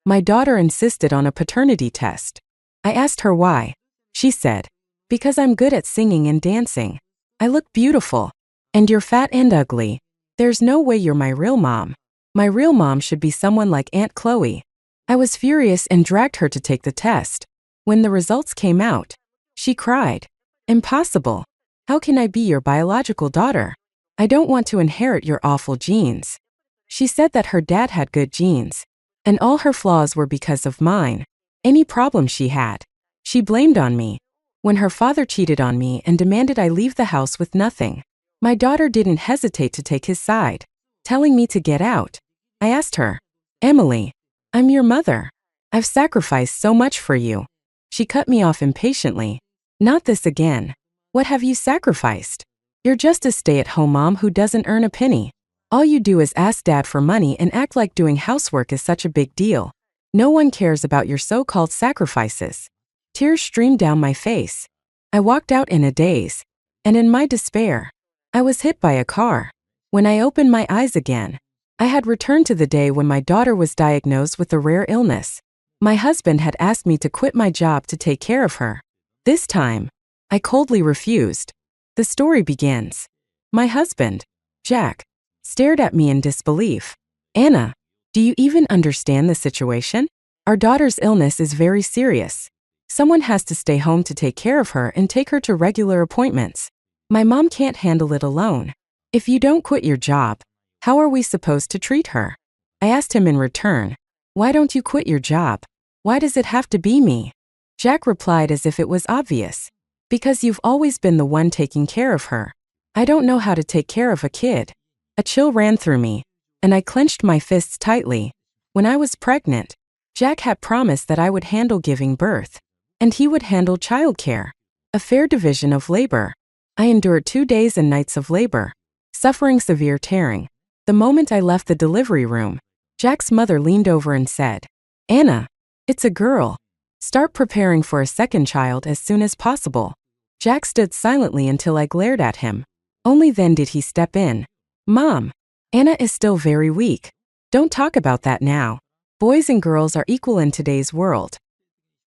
My daughter insisted on a paternity test. I asked her why. She said, "Because I'm good at singing and dancing. I look beautiful. And you're fat and ugly. There's no way you're my real mom. My real mom should be someone like Aunt Chloe." I was furious and dragged her to take the test. When the results came out, she cried. "Impossible. How can I be your biological daughter? I don't want to inherit your awful genes." She said that her dad had good genes, and all her flaws were because of mine. Any problem she had, she blamed on me. When her father cheated on me and demanded I leave the house with nothing, my daughter didn't hesitate to take his side, telling me to get out. I asked her, "Emily, I'm your mother. I've sacrificed so much for you." She cut me off impatiently. "Not this again. What have you sacrificed? You're just a stay-at-home mom who doesn't earn a penny. All you do is ask dad for money and act like doing housework is such a big deal. No one cares about your so-called sacrifices." Tears streamed down my face. I walked out in a daze, and in my despair, I was hit by a car. When I opened my eyes again, I had returned to the day when my daughter was diagnosed with a rare illness. My husband had asked me to quit my job to take care of her. This time, I coldly refused. The story begins. My husband, Jack, stared at me in disbelief. "Anna, do you even understand the situation? Our daughter's illness is very serious. Someone has to stay home to take care of her and take her to regular appointments. My mom can't handle it alone. If you don't quit your job, how are we supposed to treat her?" I asked him in return, "Why don't you quit your job? Why does it have to be me?" Jack replied as if it was obvious. "Because you've always been the one taking care of her. I don't know how to take care of a kid." A chill ran through me, and I clenched my fists tightly. When I was pregnant, Jack had promised that I would handle giving birth, and he would handle childcare. A fair division of labor. I endured 2 days and nights of labor, suffering severe tearing. The moment I left the delivery room, Jack's mother leaned over and said, "Anna, it's a girl. Start preparing for a second child as soon as possible." Jack stood silently until I glared at him. Only then did he step in. "Mom, Anna is still very weak. Don't talk about that now. Boys and girls are equal in today's world."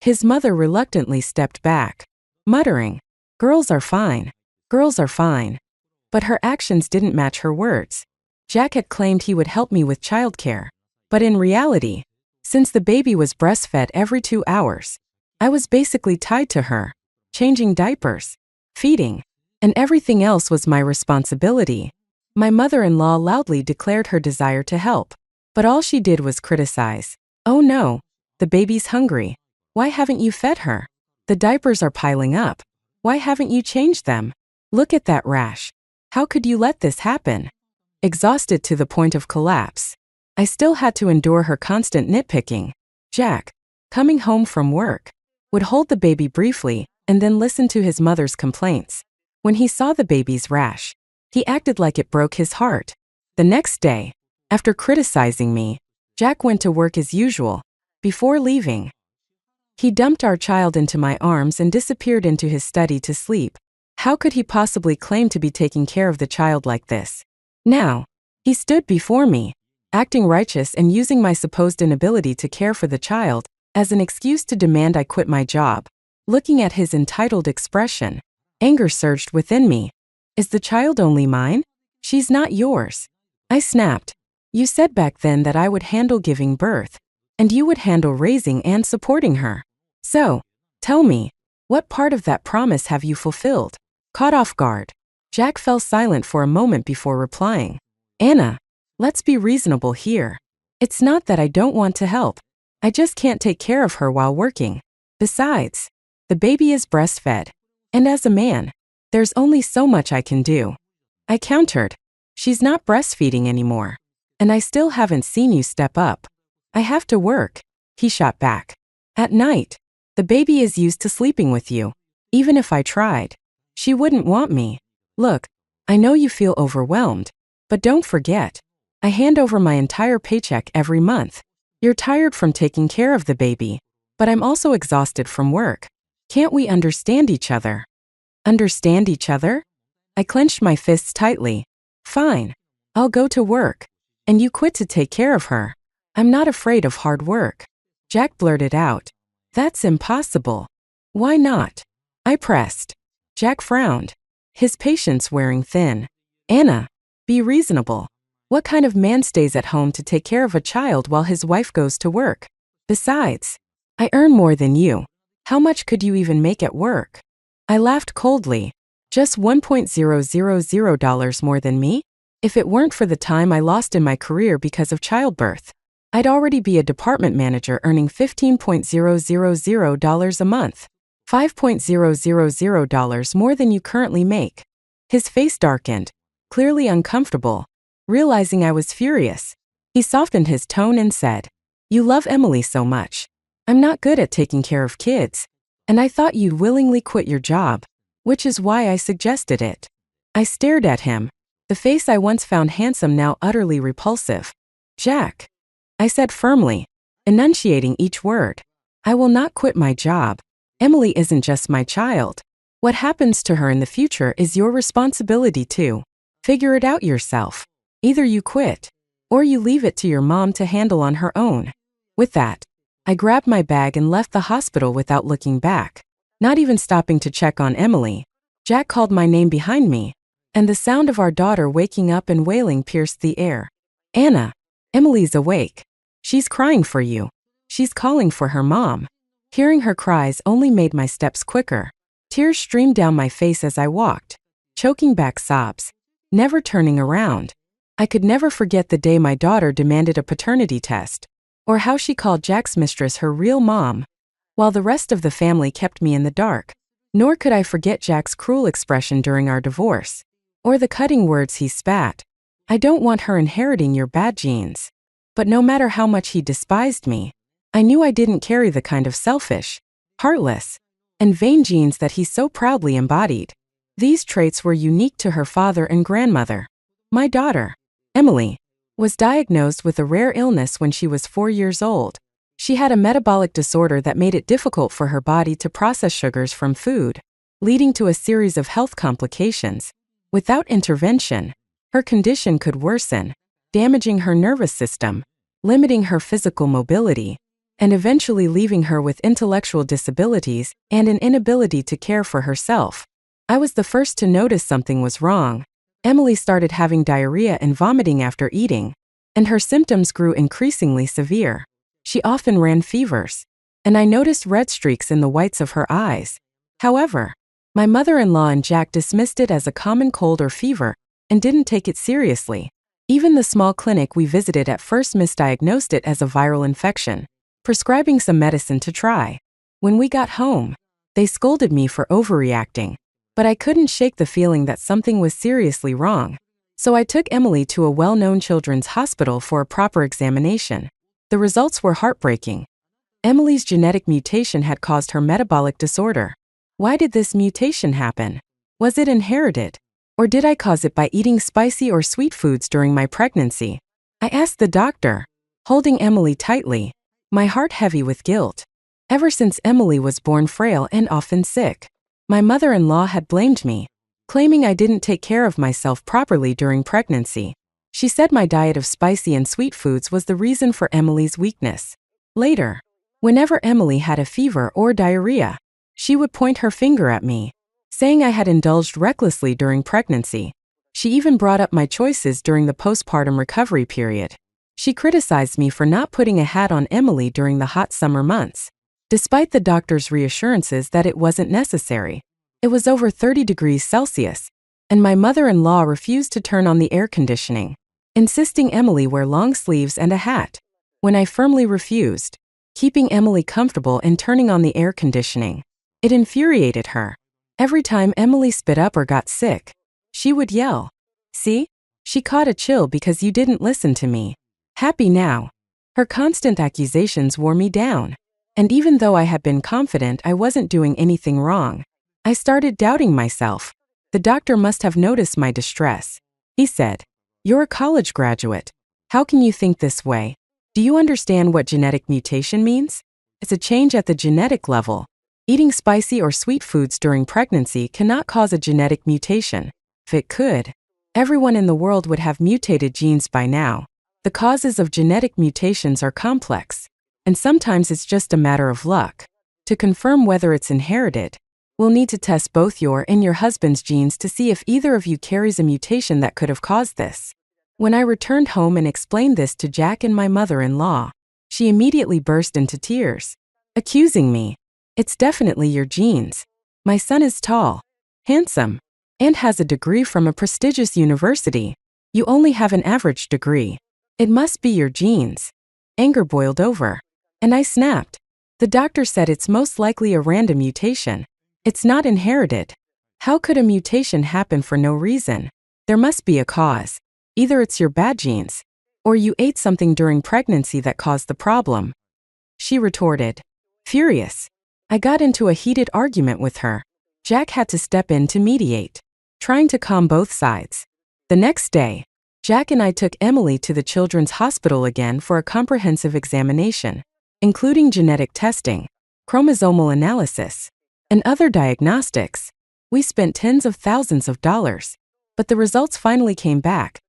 His mother reluctantly stepped back, muttering, "Girls are fine. Girls are fine." But her actions didn't match her words. Jack had claimed he would help me with childcare, but in reality, since the baby was breastfed every 2 hours, I was basically tied to her. Changing diapers, feeding, and everything else was my responsibility. My mother-in-law loudly declared her desire to help, but all she did was criticize. "Oh no, the baby's hungry. Why haven't you fed her? The diapers are piling up. Why haven't you changed them? Look at that rash. How could you let this happen?" Exhausted to the point of collapse, I still had to endure her constant nitpicking. Jack, coming home from work, would hold the baby briefly and then listen to his mother's complaints. When he saw the baby's rash, he acted like it broke his heart. The next day, after criticizing me, Jack went to work as usual. Before leaving, he dumped our child into my arms and disappeared into his study to sleep. How could he possibly claim to be taking care of the child like this? Now, he stood before me, acting righteous and using my supposed inability to care for the child as an excuse to demand I quit my job. Looking at his entitled expression, anger surged within me. "Is the child only mine? She's not yours." I snapped. "You said back then that I would handle giving birth, and you would handle raising and supporting her. So, tell me, what part of that promise have you fulfilled?" Caught off guard, Jack fell silent for a moment before replying. "Anna, let's be reasonable here. It's not that I don't want to help. I just can't take care of her while working. Besides, the baby is breastfed, and as a man, there's only so much I can do." I countered, "She's not breastfeeding anymore, and I still haven't seen you step up." "I have to work," he shot back. "At night, the baby is used to sleeping with you. Even if I tried, she wouldn't want me. Look, I know you feel overwhelmed, but don't forget, I hand over my entire paycheck every month. You're tired from taking care of the baby, but I'm also exhausted from work. Can't we understand each other?" Understand each other? I clenched my fists tightly. "Fine, I'll go to work, and you quit to take care of her. I'm not afraid of hard work." Jack blurted out. That's impossible. Why not? I pressed. Jack frowned, his patience wearing thin. Anna, be reasonable. What kind of man stays at home to take care of a child while his wife goes to work? Besides, I earn more than you. How much could you even make at work? I laughed coldly. Just $1,000 more than me? If it weren't for the time I lost in my career because of childbirth, I'd already be a department manager earning $15,000 a month. $5,000 more than you currently make. His face darkened, clearly uncomfortable. Realizing I was furious, he softened his tone and said, You love Emily so much. I'm not good at taking care of kids, and I thought you'd willingly quit your job, which is why I suggested it. I stared at him, the face I once found handsome now utterly repulsive. Jack, I said firmly, enunciating each word. I will not quit my job. Emily isn't just my child. What happens to her in the future is your responsibility too. Figure it out yourself. Either you quit, or you leave it to your mom to handle on her own. With that, I grabbed my bag and left the hospital without looking back, not even stopping to check on Emily. Jack called my name behind me, and the sound of our daughter waking up and wailing pierced the air. Anna, Emily's awake. She's crying for you. She's calling for her mom. Hearing her cries only made my steps quicker. Tears streamed down my face as I walked, choking back sobs, never turning around. I could never forget the day my daughter demanded a paternity test, or how she called Jack's mistress her real mom, while the rest of the family kept me in the dark. Nor could I forget Jack's cruel expression during our divorce, or the cutting words he spat. I don't want her inheriting your bad genes. But no matter how much he despised me, I knew I didn't carry the kind of selfish, heartless, and vain genes that he so proudly embodied. These traits were unique to her father and grandmother. My daughter, Emily, was diagnosed with a rare illness when she was 4 years old. She had a metabolic disorder that made it difficult for her body to process sugars from food, leading to a series of health complications. Without intervention, her condition could worsen, damaging her nervous system, limiting her physical mobility, and eventually leaving her with intellectual disabilities and an inability to care for herself. I was the first to notice something was wrong. Emily started having diarrhea and vomiting after eating, and her symptoms grew increasingly severe. She often ran fevers, and I noticed red streaks in the whites of her eyes. However, my mother-in-law and Jack dismissed it as a common cold or fever and didn't take it seriously. Even the small clinic we visited at first misdiagnosed it as a viral infection, prescribing some medicine to try. When we got home, they scolded me for overreacting, but I couldn't shake the feeling that something was seriously wrong. So I took Emily to a well-known children's hospital for a proper examination. The results were heartbreaking. Emily's genetic mutation had caused her metabolic disorder. Why did this mutation happen? Was it inherited? Or did I cause it by eating spicy or sweet foods during my pregnancy? I asked the doctor, holding Emily tightly, my heart heavy with guilt. Ever since Emily was born frail and often sick, my mother-in-law had blamed me, claiming I didn't take care of myself properly during pregnancy. She said my diet of spicy and sweet foods was the reason for Emily's weakness. Later, whenever Emily had a fever or diarrhea, she would point her finger at me, saying I had indulged recklessly during pregnancy. She even brought up my choices during the postpartum recovery period. She criticized me for not putting a hat on Emily during the hot summer months, despite the doctor's reassurances that it wasn't necessary. It was over 30 degrees Celsius, and my mother-in-law refused to turn on the air conditioning, insisting Emily wear long sleeves and a hat. When I firmly refused, keeping Emily comfortable and turning on the air conditioning, it infuriated her. Every time Emily spit up or got sick, she would yell, "See? She caught a chill because you didn't listen to me." Happy now. Her constant accusations wore me down. And even though I had been confident I wasn't doing anything wrong, I started doubting myself. The doctor must have noticed my distress. He said, "You're a college graduate. How can you think this way? Do you understand what genetic mutation means? It's a change at the genetic level. Eating spicy or sweet foods during pregnancy cannot cause a genetic mutation. If it could, everyone in the world would have mutated genes by now. The causes of genetic mutations are complex, and sometimes it's just a matter of luck. To confirm whether it's inherited, we'll need to test both your and your husband's genes to see if either of you carries a mutation that could have caused this. When I returned home and explained this to Jack and my mother-in-law, she immediately burst into tears, accusing me. It's definitely your genes. My son is tall, handsome, and has a degree from a prestigious university. You only have an average degree. It must be your genes. Anger boiled over, and I snapped. The doctor said it's most likely a random mutation. It's not inherited. How could a mutation happen for no reason? There must be a cause. Either it's your bad genes, or you ate something during pregnancy that caused the problem. She retorted, furious. I got into a heated argument with her. Jack had to step in to mediate, trying to calm both sides. The next day, Jack and I took Emily to the children's hospital again for a comprehensive examination, including genetic testing, chromosomal analysis, and other diagnostics. We spent tens of thousands of dollars, but the results finally came back.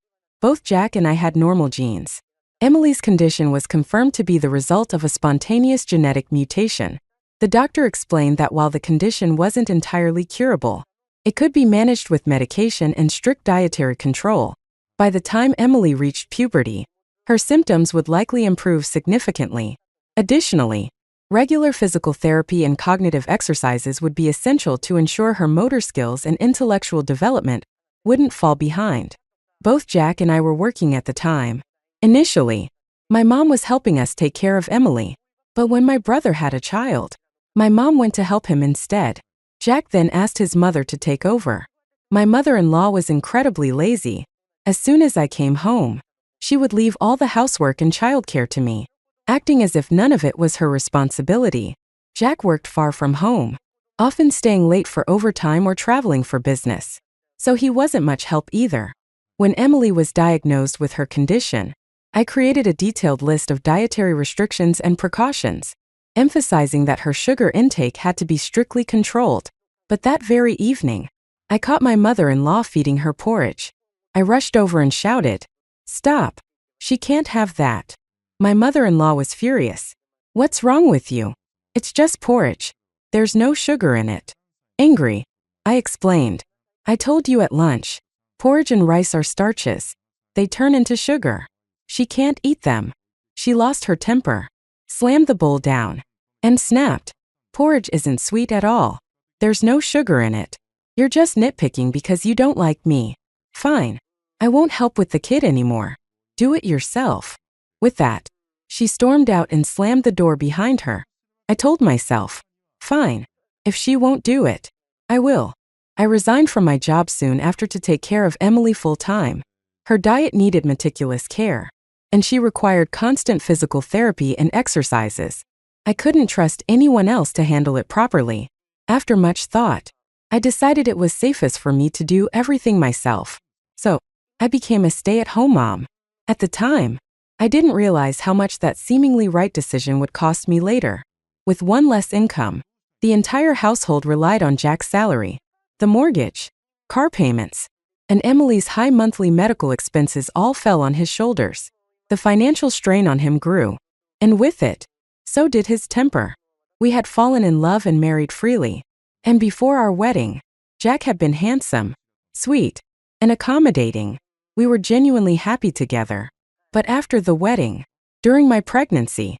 Both Jack and I had normal genes. Emily's condition was confirmed to be the result of a spontaneous genetic mutation. The doctor explained that while the condition wasn't entirely curable, it could be managed with medication and strict dietary control. By the time Emily reached puberty, her symptoms would likely improve significantly. Additionally, regular physical therapy and cognitive exercises would be essential to ensure her motor skills and intellectual development wouldn't fall behind. Both Jack and I were working at the time. Initially, my mom was helping us take care of Emily, but when my brother had a child, my mom went to help him instead. Jack then asked his mother to take over. My mother-in-law was incredibly lazy. As soon as I came home, she would leave all the housework and childcare to me, acting as if none of it was her responsibility. Jack worked far from home, often staying late for overtime or traveling for business, so he wasn't much help either. When Emily was diagnosed with her condition, I created a detailed list of dietary restrictions and precautions, emphasizing that her sugar intake had to be strictly controlled. But that very evening, I caught my mother-in-law feeding her porridge. I rushed over and shouted, "Stop! She can't have that." My mother-in-law was furious. "What's wrong with you? It's just porridge. There's no sugar in it." Angry, I explained, "I told you at lunch. Porridge and rice are starches. They turn into sugar. She can't eat them." She lost her temper, slammed the bowl down, and snapped, "Porridge isn't sweet at all. There's no sugar in it. You're just nitpicking because you don't like me. Fine. I won't help with the kid anymore. Do it yourself." With that, she stormed out and slammed the door behind her. I told myself, fine. If she won't do it, I will. I resigned from my job soon after to take care of Emily full-time. Her diet needed meticulous care, and she required constant physical therapy and exercises. I couldn't trust anyone else to handle it properly. After much thought, I decided it was safest for me to do everything myself. So, I became a stay-at-home mom. At the time, I didn't realize how much that seemingly right decision would cost me later. With one less income, the entire household relied on Jack's salary. The mortgage, car payments, and Emily's high monthly medical expenses all fell on his shoulders. The financial strain on him grew, and with it, so did his temper. We had fallen in love and married freely, and before our wedding, Jack had been handsome, sweet, and accommodating. We were genuinely happy together. But after the wedding, during my pregnancy,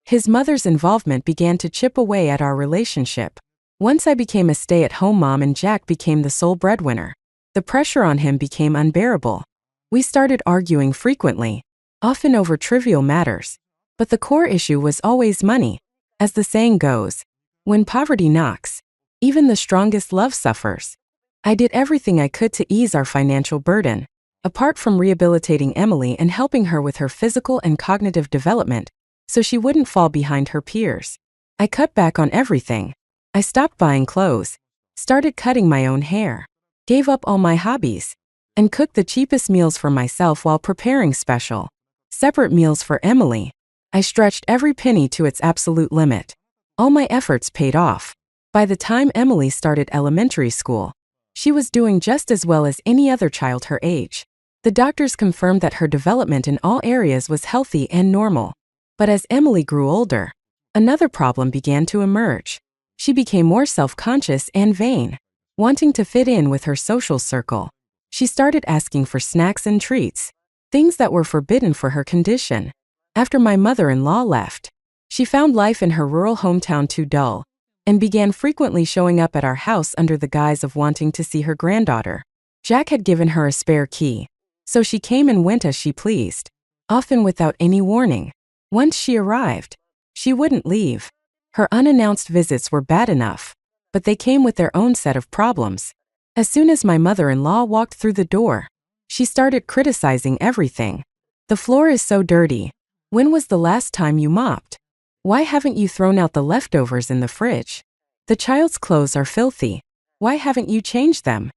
his mother's involvement began to chip away at our relationship. Once I became a stay-at-home mom and Jack became the sole breadwinner, the pressure on him became unbearable. We started arguing frequently, often over trivial matters. But the core issue was always money. As the saying goes, when poverty knocks, even the strongest love suffers. I did everything I could to ease our financial burden. Apart from rehabilitating Emily and helping her with her physical and cognitive development, so she wouldn't fall behind her peers, I cut back on everything. I stopped buying clothes, started cutting my own hair, gave up all my hobbies, and cooked the cheapest meals for myself while preparing special, separate meals for Emily. I stretched every penny to its absolute limit. All my efforts paid off. By the time Emily started elementary school, she was doing just as well as any other child her age. The doctors confirmed that her development in all areas was healthy and normal. But as Emily grew older, another problem began to emerge. She became more self-conscious and vain, wanting to fit in with her social circle. She started asking for snacks and treats, things that were forbidden for her condition. After my mother-in-law left, she found life in her rural hometown too dull and began frequently showing up at our house under the guise of wanting to see her granddaughter. Jack had given her a spare key, so she came and went as she pleased, often without any warning. Once she arrived, she wouldn't leave. Her unannounced visits were bad enough, but they came with their own set of problems. As soon as my mother-in-law walked through the door, she started criticizing everything. The floor is so dirty. When was the last time you mopped? Why haven't you thrown out the leftovers in the fridge? The child's clothes are filthy. Why haven't you changed them?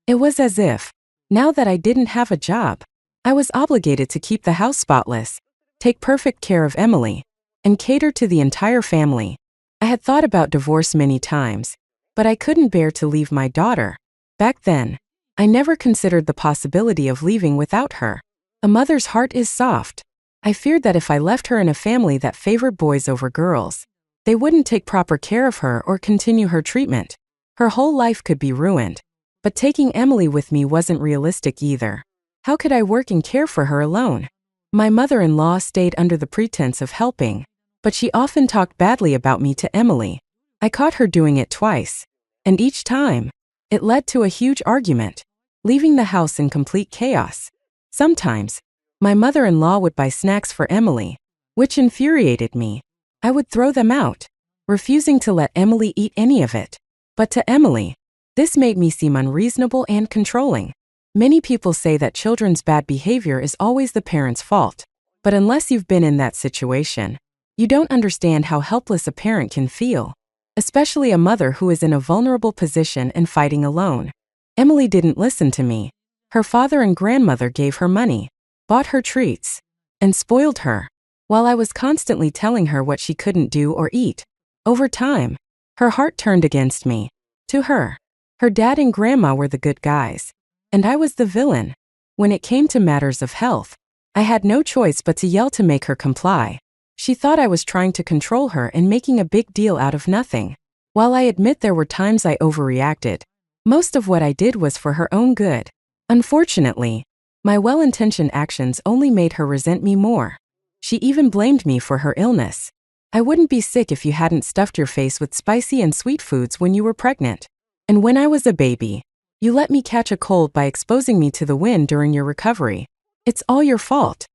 It was as if, now that I didn't have a job, I was obligated to keep the house spotless, take perfect care of Emily, and cater to the entire family. I had thought about divorce many times, but I couldn't bear to leave my daughter. Back then, I never considered the possibility of leaving without her. A mother's heart is soft. I feared that if I left her in a family that favored boys over girls, they wouldn't take proper care of her or continue her treatment. Her whole life could be ruined. But taking Emily with me wasn't realistic either. How could I work and care for her alone? My mother-in-law stayed under the pretense of helping, but she often talked badly about me to Emily. I caught her doing it twice, and each time, it led to a huge argument, leaving the house in complete chaos. Sometimes, my mother-in-law would buy snacks for Emily, which infuriated me. I would throw them out, refusing to let Emily eat any of it. But to Emily, this made me seem unreasonable and controlling. Many people say that children's bad behavior is always the parent's fault. But unless you've been in that situation, you don't understand how helpless a parent can feel, especially a mother who is in a vulnerable position and fighting alone. Emily didn't listen to me. Her father and grandmother gave her money, bought her treats, and spoiled her, while I was constantly telling her what she couldn't do or eat. Over time, her heart turned against me. To her, her dad and grandma were the good guys, and I was the villain. When it came to matters of health, I had no choice but to yell to make her comply. She thought I was trying to control her and making a big deal out of nothing. While I admit there were times I overreacted, most of what I did was for her own good. Unfortunately, my well-intentioned actions only made her resent me more. She even blamed me for her illness. I wouldn't be sick if you hadn't stuffed your face with spicy and sweet foods when you were pregnant. And when I was a baby, you let me catch a cold by exposing me to the wind during your recovery. It's all your fault,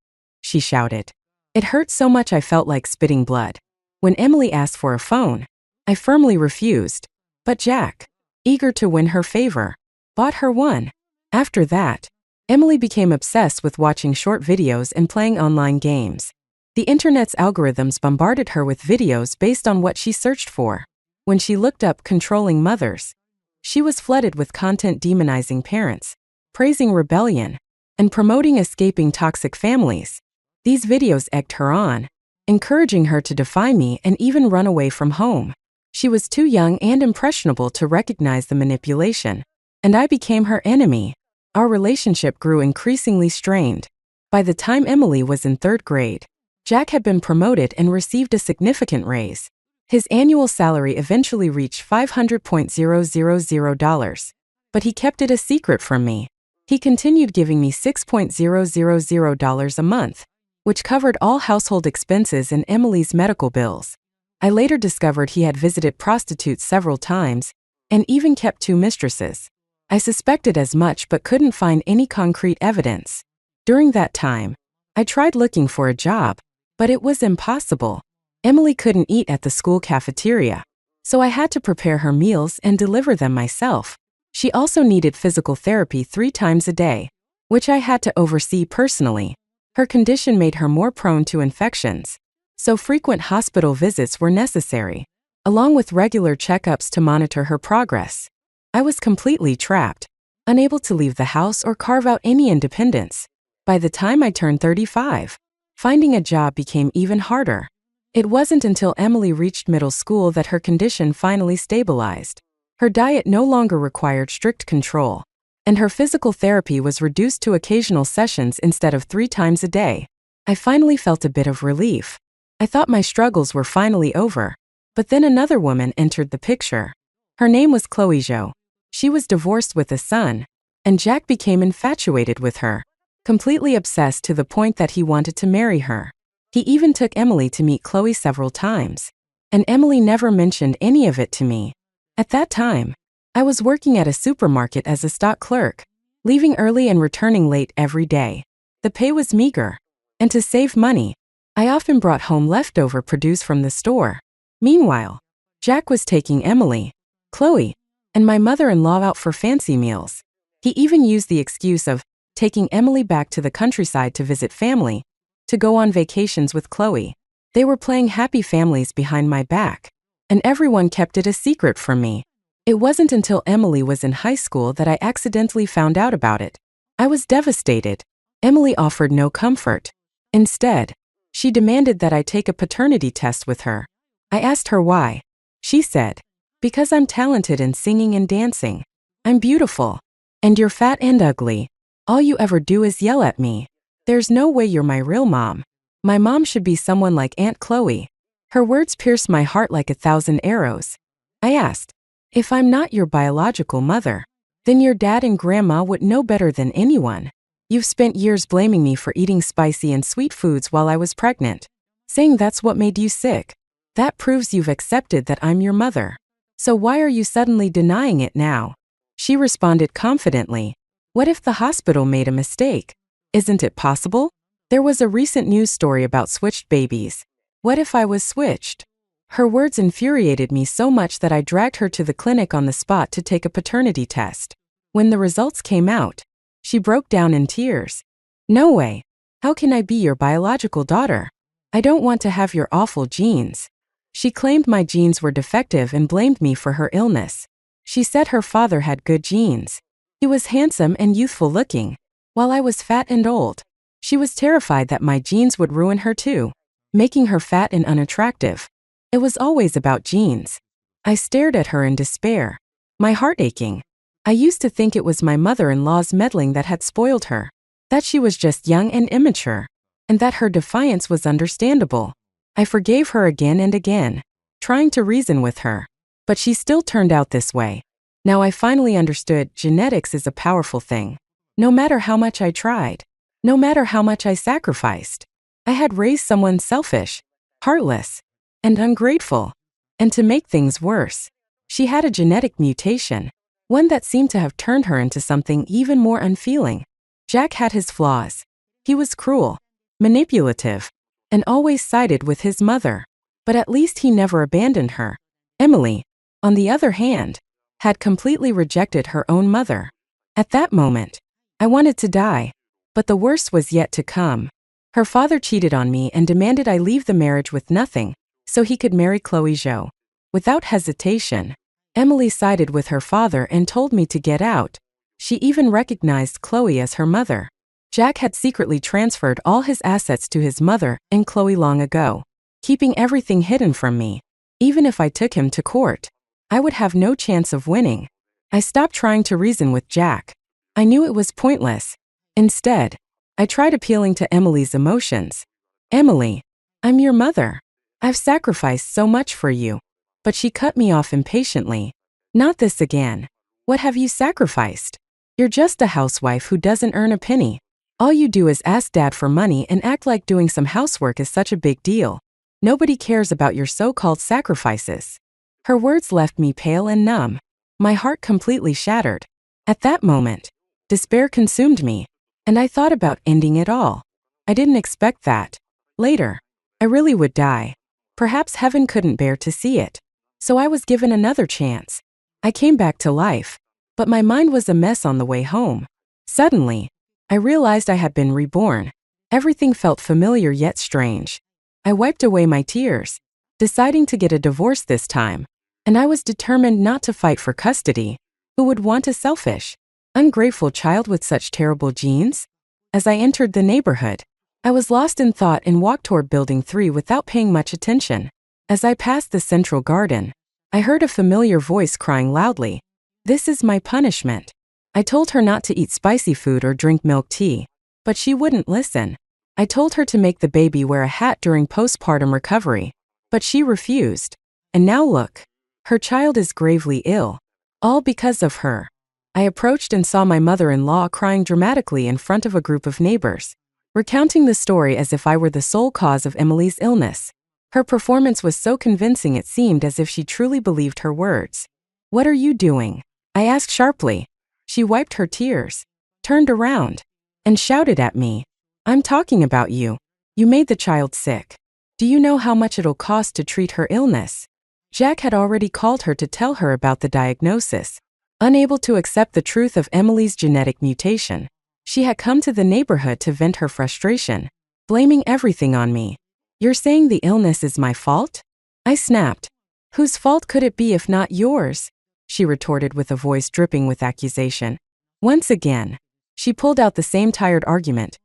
she shouted. It hurt so much I felt like spitting blood. When Emily asked for a phone, I firmly refused. But Jack, eager to win her favor, bought her one. After that, Emily became obsessed with watching short videos and playing online games. The internet's algorithms bombarded her with videos based on what she searched for. When she looked up controlling mothers, she was flooded with content demonizing parents, praising rebellion, and promoting escaping toxic families. These videos egged her on, encouraging her to defy me and even run away from home. She was too young and impressionable to recognize the manipulation, and I became her enemy. Our relationship grew increasingly strained. By the time Emily was in 3rd grade, Jack had been promoted and received a significant raise. His annual salary eventually reached $500,000, but he kept it a secret from me. He continued giving me $6,000 a month, which covered all household expenses and Emily's medical bills. I later discovered he had visited prostitutes several times and even kept 2 mistresses. I suspected as much but couldn't find any concrete evidence. During that time, I tried looking for a job, but it was impossible. Emily couldn't eat at the school cafeteria, so I had to prepare her meals and deliver them myself. She also needed physical therapy 3 times a day, which I had to oversee personally. Her condition made her more prone to infections, so frequent hospital visits were necessary, along with regular checkups to monitor her progress. I was completely trapped, unable to leave the house or carve out any independence. By the time I turned 35, finding a job became even harder. It wasn't until Emily reached middle school that her condition finally stabilized. Her diet no longer required strict control, and her physical therapy was reduced to occasional sessions instead of 3 times a day. I finally felt a bit of relief. I thought my struggles were finally over. But then another woman entered the picture. Her name was Chloe Zhou. She was divorced with a son, and Jack became infatuated with her, completely obsessed to the point that he wanted to marry her. He even took Emily to meet Chloe several times, and Emily never mentioned any of it to me. At that time, I was working at a supermarket as a stock clerk, leaving early and returning late every day. The pay was meager, and to save money, I often brought home leftover produce from the store. Meanwhile, Jack was taking Emily, Chloe, and my mother-in-law out for fancy meals. He even used the excuse of taking Emily back to the countryside to visit family, to go on vacations with Chloe. They were playing happy families behind my back, and everyone kept it a secret from me. It wasn't until Emily was in high school that I accidentally found out about it. I was devastated. Emily offered no comfort. Instead, she demanded that I take a paternity test with her. I asked her why. She said, "Because I'm talented in singing and dancing. I'm beautiful. And you're fat and ugly. All you ever do is yell at me. There's no way you're my real mom. My mom should be someone like Aunt Chloe." Her words pierced my heart like 1,000 arrows. I asked, "If I'm not your biological mother, then your dad and grandma would know better than anyone. You've spent years blaming me for eating spicy and sweet foods while I was pregnant, saying that's what made you sick. That proves you've accepted that I'm your mother. So why are you suddenly denying it now?" She responded confidently, "What if the hospital made a mistake? Isn't it possible? There was a recent news story about switched babies. What if I was switched?" Her words infuriated me so much that I dragged her to the clinic on the spot to take a paternity test. When the results came out, she broke down in tears. "No way. How can I be your biological daughter? I don't want to have your awful genes." She claimed my genes were defective and blamed me for her illness. She said her father had good genes. He was handsome and youthful looking, while I was fat and old. She was terrified that my genes would ruin her too, making her fat and unattractive. It was always about genes. I stared at her in despair, my heart aching. I used to think it was my mother-in-law's meddling that had spoiled her, that she was just young and immature, and that her defiance was understandable. I forgave her again and again, trying to reason with her, but she still turned out this way. Now I finally understood genetics is a powerful thing. No matter how much I tried, no matter how much I sacrificed, I had raised someone selfish, heartless, and ungrateful. And to make things worse, she had a genetic mutation, one that seemed to have turned her into something even more unfeeling. Jack had his flaws. He was cruel, manipulative, and always sided with his mother. But at least he never abandoned her. Emily, on the other hand, had completely rejected her own mother. At that moment, I wanted to die. But the worst was yet to come. Her father cheated on me and demanded I leave the marriage with nothing, so he could marry Chloe Zhou. Without hesitation, Emily sided with her father and told me to get out. She even recognized Chloe as her mother. Jack had secretly transferred all his assets to his mother and Chloe long ago, keeping everything hidden from me. Even if I took him to court, I would have no chance of winning. I stopped trying to reason with Jack. I knew it was pointless. Instead, I tried appealing to Emily's emotions. "Emily, I'm your mother. I've sacrificed so much for you." But she cut me off impatiently. "Not this again. What have you sacrificed? You're just a housewife who doesn't earn a penny. All you do is ask Dad for money and act like doing some housework is such a big deal. Nobody cares about your so-called sacrifices." Her words left me pale and numb, my heart completely shattered. At that moment, despair consumed me, and I thought about ending it all. I didn't expect that. Later, I really would die. Perhaps heaven couldn't bear to see it. So I was given another chance. I came back to life, but my mind was a mess on the way home. Suddenly, I realized I had been reborn. Everything felt familiar yet strange. I wiped away my tears, deciding to get a divorce this time, and I was determined not to fight for custody. Who would want a selfish, ungrateful child with such terrible genes? As I entered the neighborhood, I was lost in thought and walked toward Building 3 without paying much attention. As I passed the central garden, I heard a familiar voice crying loudly, "This is my punishment." I told her not to eat spicy food or drink milk tea, but she wouldn't listen. I told her to make the baby wear a hat during postpartum recovery, but she refused. And now look. Her child is gravely ill. All because of her. I approached and saw my mother-in-law crying dramatically in front of a group of neighbors, recounting the story as if I were the sole cause of Emily's illness. Her performance was so convincing it seemed as if she truly believed her words. "What are you doing?" I asked sharply. She wiped her tears, turned around, and shouted at me. "I'm talking about you. You made the child sick. Do you know how much it'll cost to treat her illness?" Jack had already called her to tell her about the diagnosis. Unable to accept the truth of Emily's genetic mutation, she had come to the neighborhood to vent her frustration, blaming everything on me. "You're saying the illness is my fault?" I snapped. "Whose fault could it be if not yours?" she retorted with a voice dripping with accusation. Once again, she pulled out the same tired argument.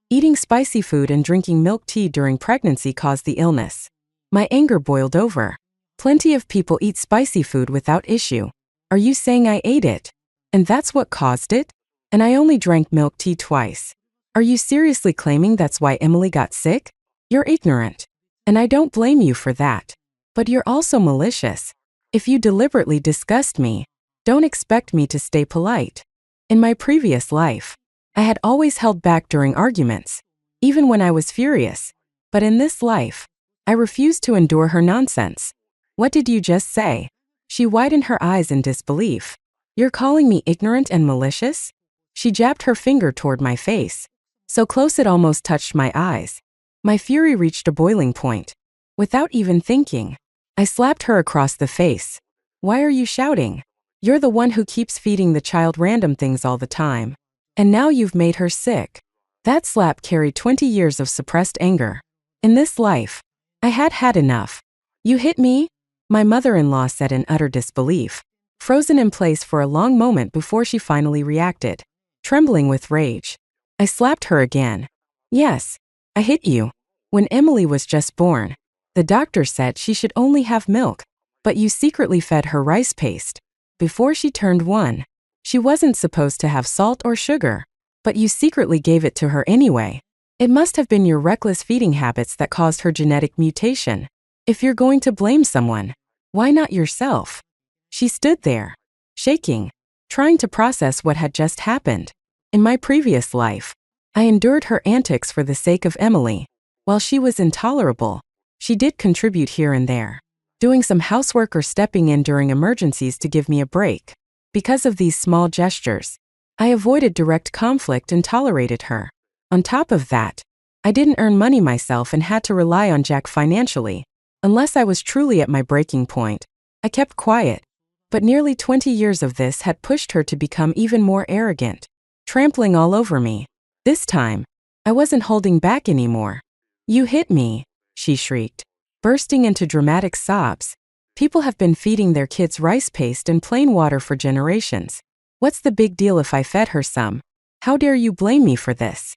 Eating spicy food and drinking milk tea during pregnancy caused the illness. My anger boiled over. Plenty of people eat spicy food without issue. Are you saying I ate it? And that's what caused it? And I only drank milk tea twice. Are you seriously claiming that's why Emily got sick? You're ignorant. And I don't blame you for that. But you're also malicious. If you deliberately disgust me, don't expect me to stay polite. In my previous life, I had always held back during arguments, even when I was furious. But in this life, I refused to endure her nonsense. What did you just say? She widened her eyes in disbelief. You're calling me ignorant and malicious? She jabbed her finger toward my face, so close it almost touched my eyes. My fury reached a boiling point. Without even thinking, I slapped her across the face. Why are you shouting? You're the one who keeps feeding the child random things all the time. And now you've made her sick. That slap carried 20 years of suppressed anger. In this life, I had had enough. You hit me? My mother-in-law said in utter disbelief, frozen in place for a long moment before she finally reacted, trembling with rage. I slapped her again. Yes, I hit you. When Emily was just born, the doctor said she should only have milk, but you secretly fed her rice paste. Before she turned 1, she wasn't supposed to have salt or sugar, but you secretly gave it to her anyway. It must have been your reckless feeding habits that caused her genetic mutation. If you're going to blame someone, why not yourself? She stood there, shaking, trying to process what had just happened. In my previous life, I endured her antics for the sake of Emily. While she was intolerable, she did contribute here and there, doing some housework or stepping in during emergencies to give me a break. Because of these small gestures, I avoided direct conflict and tolerated her. On top of that, I didn't earn money myself and had to rely on Jack financially. Unless I was truly at my breaking point, I kept quiet. But nearly 20 years of this had pushed her to become even more arrogant, trampling all over me. This time, I wasn't holding back anymore. You hit me, she shrieked, bursting into dramatic sobs. People have been feeding their kids rice paste and plain water for generations. What's the big deal if I fed her some? How dare you blame me for this?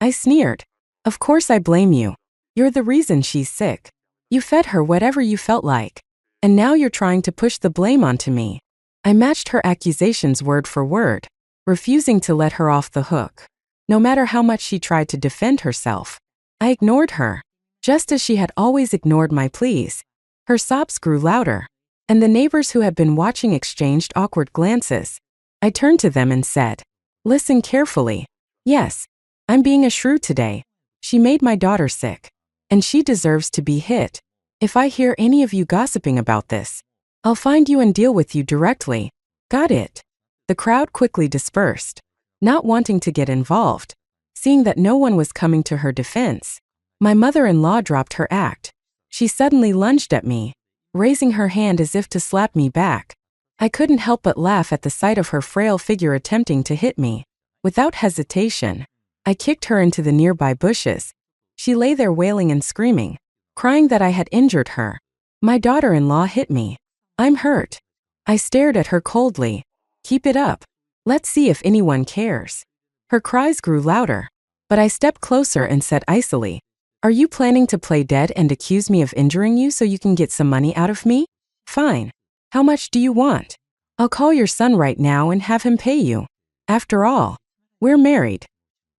I sneered. Of course I blame you. You're the reason she's sick. You fed her whatever you felt like. And now you're trying to push the blame onto me. I matched her accusations word for word, refusing to let her off the hook. No matter how much she tried to defend herself, I ignored her, just as she had always ignored my pleas. Her sobs grew louder, and the neighbors who had been watching exchanged awkward glances. I turned to them and said, "Listen carefully. Yes, I'm being a shrew today. She made my daughter sick, and she deserves to be hit. If I hear any of you gossiping about this, I'll find you and deal with you directly. Got it?" The crowd quickly dispersed, not wanting to get involved, seeing that no one was coming to her defense. My mother-in-law dropped her act. She suddenly lunged at me, raising her hand as if to slap me back. I couldn't help but laugh at the sight of her frail figure attempting to hit me. Without hesitation, I kicked her into the nearby bushes. She lay there wailing and screaming, crying that I had injured her. My daughter-in-law hit me. I'm hurt. I stared at her coldly. Keep it up. Let's see if anyone cares. Her cries grew louder, but I stepped closer and said icily, "Are you planning to play dead and accuse me of injuring you so you can get some money out of me? Fine. How much do you want? I'll call your son right now and have him pay you. After all, we're married.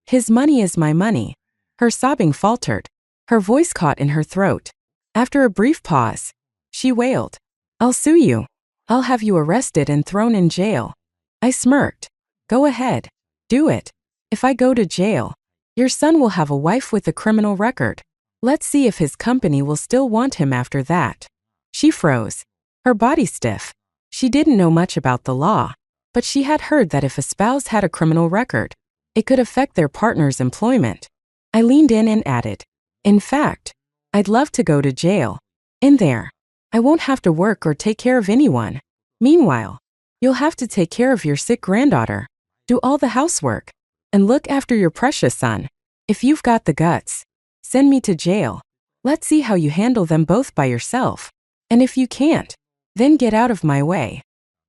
His money is my money." Her sobbing faltered. Her voice caught in her throat. After a brief pause, she wailed, "I'll sue you. I'll have you arrested and thrown in jail." I smirked. "Go ahead. Do it. If I go to jail, your son will have a wife with a criminal record. Let's see if his company will still want him after that." She froze, her body stiff. She didn't know much about the law, but she had heard that if a spouse had a criminal record, it could affect their partner's employment. I leaned in and added, "In fact, I'd love to go to jail. In there, I won't have to work or take care of anyone. Meanwhile, you'll have to take care of your sick granddaughter, do all the housework, and look after your precious son. If you've got the guts, send me to jail. Let's see how you handle them both by yourself. And if you can't, then get out of my way.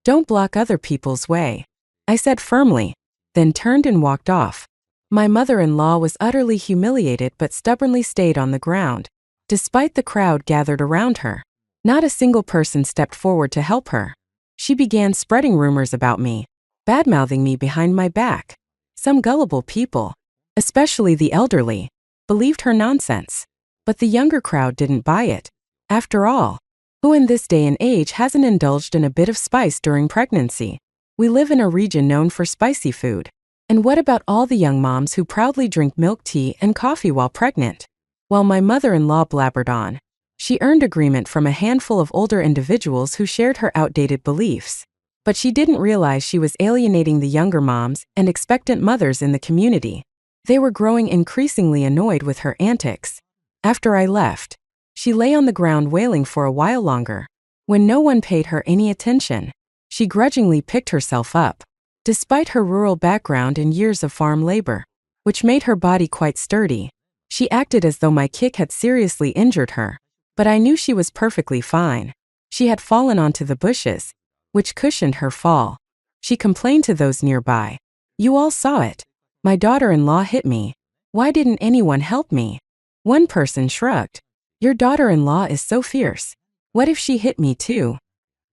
Don't block other people's way," I said firmly, then turned and walked off. My mother-in-law was utterly humiliated but stubbornly stayed on the ground. Despite the crowd gathered around her, not a single person stepped forward to help her. She began spreading rumors about me, bad-mouthing me behind my back. Some gullible people, especially the elderly, believed her nonsense. But the younger crowd didn't buy it. After all, who in this day and age hasn't indulged in a bit of spice during pregnancy? We live in a region known for spicy food. And what about all the young moms who proudly drink milk tea and coffee while pregnant? While my mother-in-law blabbered on, she earned agreement from a handful of older individuals who shared her outdated beliefs. But she didn't realize she was alienating the younger moms and expectant mothers in the community. They were growing increasingly annoyed with her antics. After I left, she lay on the ground wailing for a while longer. When no one paid her any attention, she grudgingly picked herself up. Despite her rural background and years of farm labor, which made her body quite sturdy, she acted as though my kick had seriously injured her. But I knew she was perfectly fine. She had fallen onto the bushes, which cushioned her fall. She complained to those nearby. "You all saw it. My daughter-in-law hit me. Why didn't anyone help me?" One person shrugged. "Your daughter-in-law is so fierce. What if she hit me too?"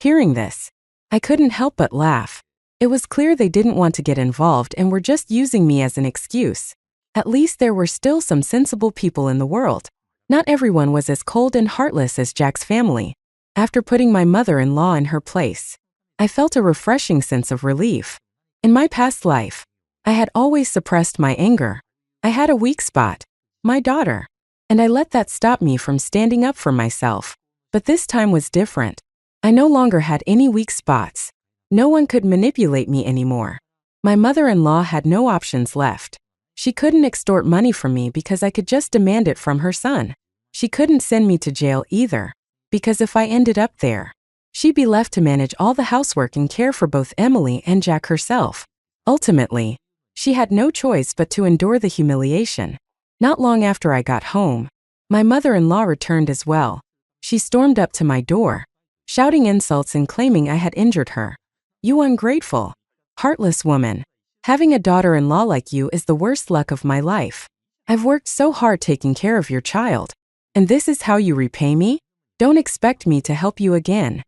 Hearing this, I couldn't help but laugh. It was clear they didn't want to get involved and were just using me as an excuse. At least there were still some sensible people in the world. Not everyone was as cold and heartless as Jack's family. After putting my mother-in-law in her place, I felt a refreshing sense of relief. In my past life, I had always suppressed my anger. I had a weak spot, my daughter, and I let that stop me from standing up for myself. But this time was different. I no longer had any weak spots. No one could manipulate me anymore. My mother-in-law had no options left. She couldn't extort money from me because I could just demand it from her son. She couldn't send me to jail either, because if I ended up there, she'd be left to manage all the housework and care for both Emily and Jack herself. Ultimately, she had no choice but to endure the humiliation. Not long after I got home, my mother-in-law returned as well. She stormed up to my door, shouting insults and claiming I had injured her. "You ungrateful, heartless woman. Having a daughter-in-law like you is the worst luck of my life. I've worked so hard taking care of your child. And this is how you repay me? Don't expect me to help you again."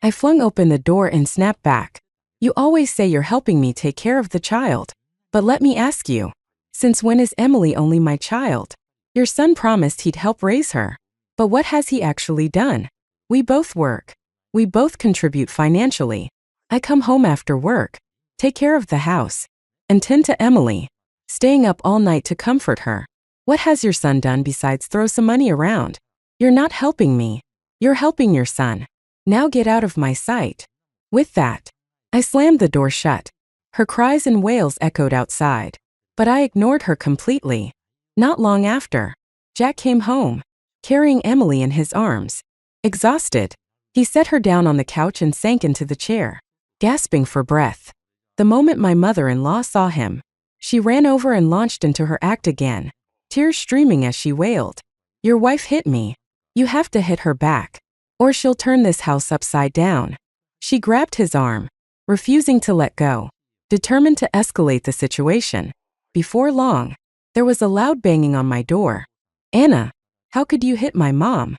I flung open the door and snapped back. "You always say you're helping me take care of the child. But let me ask you, since when is Emily only my child? Your son promised he'd help raise her. But what has he actually done? We both work. We both contribute financially. I come home after work, take care of the house, and tend to Emily, staying up all night to comfort her. What has your son done besides throw some money around? You're not helping me. You're helping your son. Now get out of my sight." With that, I slammed the door shut. Her cries and wails echoed outside, but I ignored her completely. Not long after, Jack came home, carrying Emily in his arms. Exhausted, he set her down on the couch and sank into the chair, gasping for breath. The moment my mother-in-law saw him, she ran over and launched into her act again, tears streaming as she wailed. "Your wife hit me. You have to hit her back, or she'll turn this house upside down." She grabbed his arm, refusing to let go, determined to escalate the situation. Before long, there was a loud banging on my door. "Anna, how could you hit my mom?"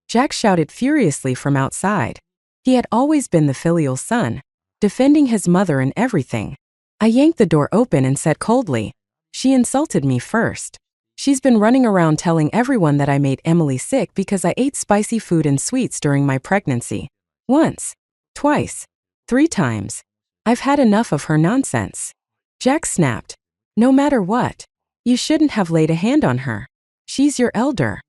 Jack shouted furiously from outside. He had always been the filial son, defending his mother in everything. I yanked the door open and said coldly, "She insulted me first. She's been running around telling everyone that I made Emily sick because I ate spicy food and sweets during my pregnancy. Once, twice, 3 times. I've had enough of her nonsense. Jack snapped. No matter what, you shouldn't have laid a hand on her. She's your elder.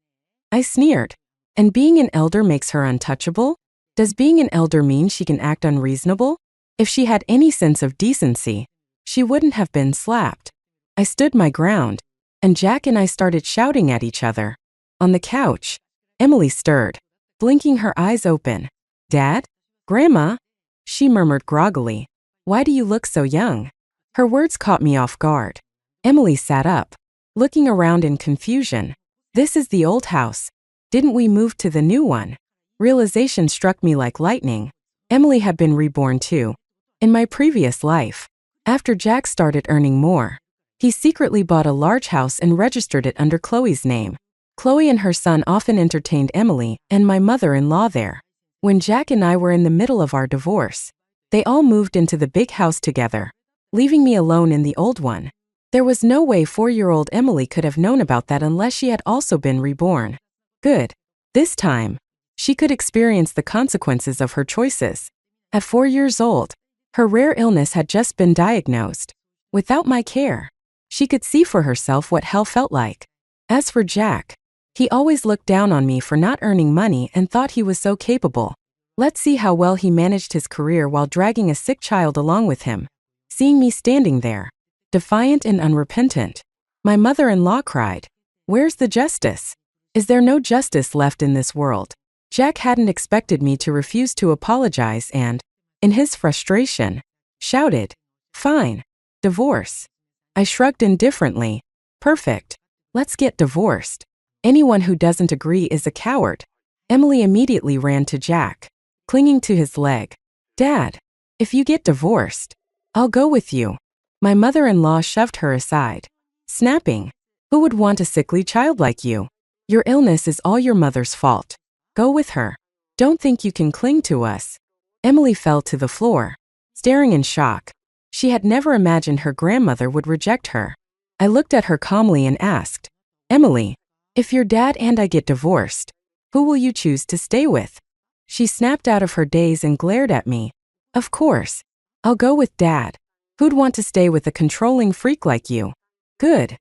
I sneered. And being an elder makes her untouchable? Does being an elder mean she can act unreasonable? If she had any sense of decency, she wouldn't have been slapped. I stood my ground, and Jack and I started shouting at each other. On the couch, Emily stirred, blinking her eyes open. Dad? Grandma? She murmured groggily. Why do you look so young? Her words caught me off guard. Emily sat up, looking around in confusion. This is the old house. Didn't we move to the new one? Realization struck me like lightning. Emily had been reborn too. In my previous life, after Jack started earning more, he secretly bought a large house and registered it under Chloe's name. Chloe and her son often entertained Emily and my mother-in-law there. When Jack and I were in the middle of our divorce, they all moved into the big house together, leaving me alone in the old one. There was no way 4-year-old Emily could have known about that unless she had also been reborn. Good. This time, she could experience the consequences of her choices. At 4 years old, her rare illness had just been diagnosed. Without my care, she could see for herself what hell felt like. As for Jack, he always looked down on me for not earning money and thought he was so capable. Let's see how well he managed his career while dragging a sick child along with him. Seeing me standing there, defiant and unrepentant, my mother-in-law cried, "Where's the justice? Is there no justice left in this world?" Jack hadn't expected me to refuse to apologize and, in his frustration, shouted, "Fine. Divorce." I shrugged indifferently. Perfect. Let's get divorced. Anyone who doesn't agree is a coward. Emily immediately ran to Jack, clinging to his leg. Dad, if you get divorced, I'll go with you. My mother-in-law shoved her aside, snapping, "Who would want a sickly child like you? Your illness is all your mother's fault. Go with her. Don't think you can cling to us." Emily fell to the floor, staring in shock. She had never imagined her grandmother would reject her. I looked at her calmly and asked, "Emily, if your dad and I get divorced, who will you choose to stay with?" She snapped out of her daze and glared at me. "Of course. I'll go with Dad. Who'd want to stay with a controlling freak like you?" Good.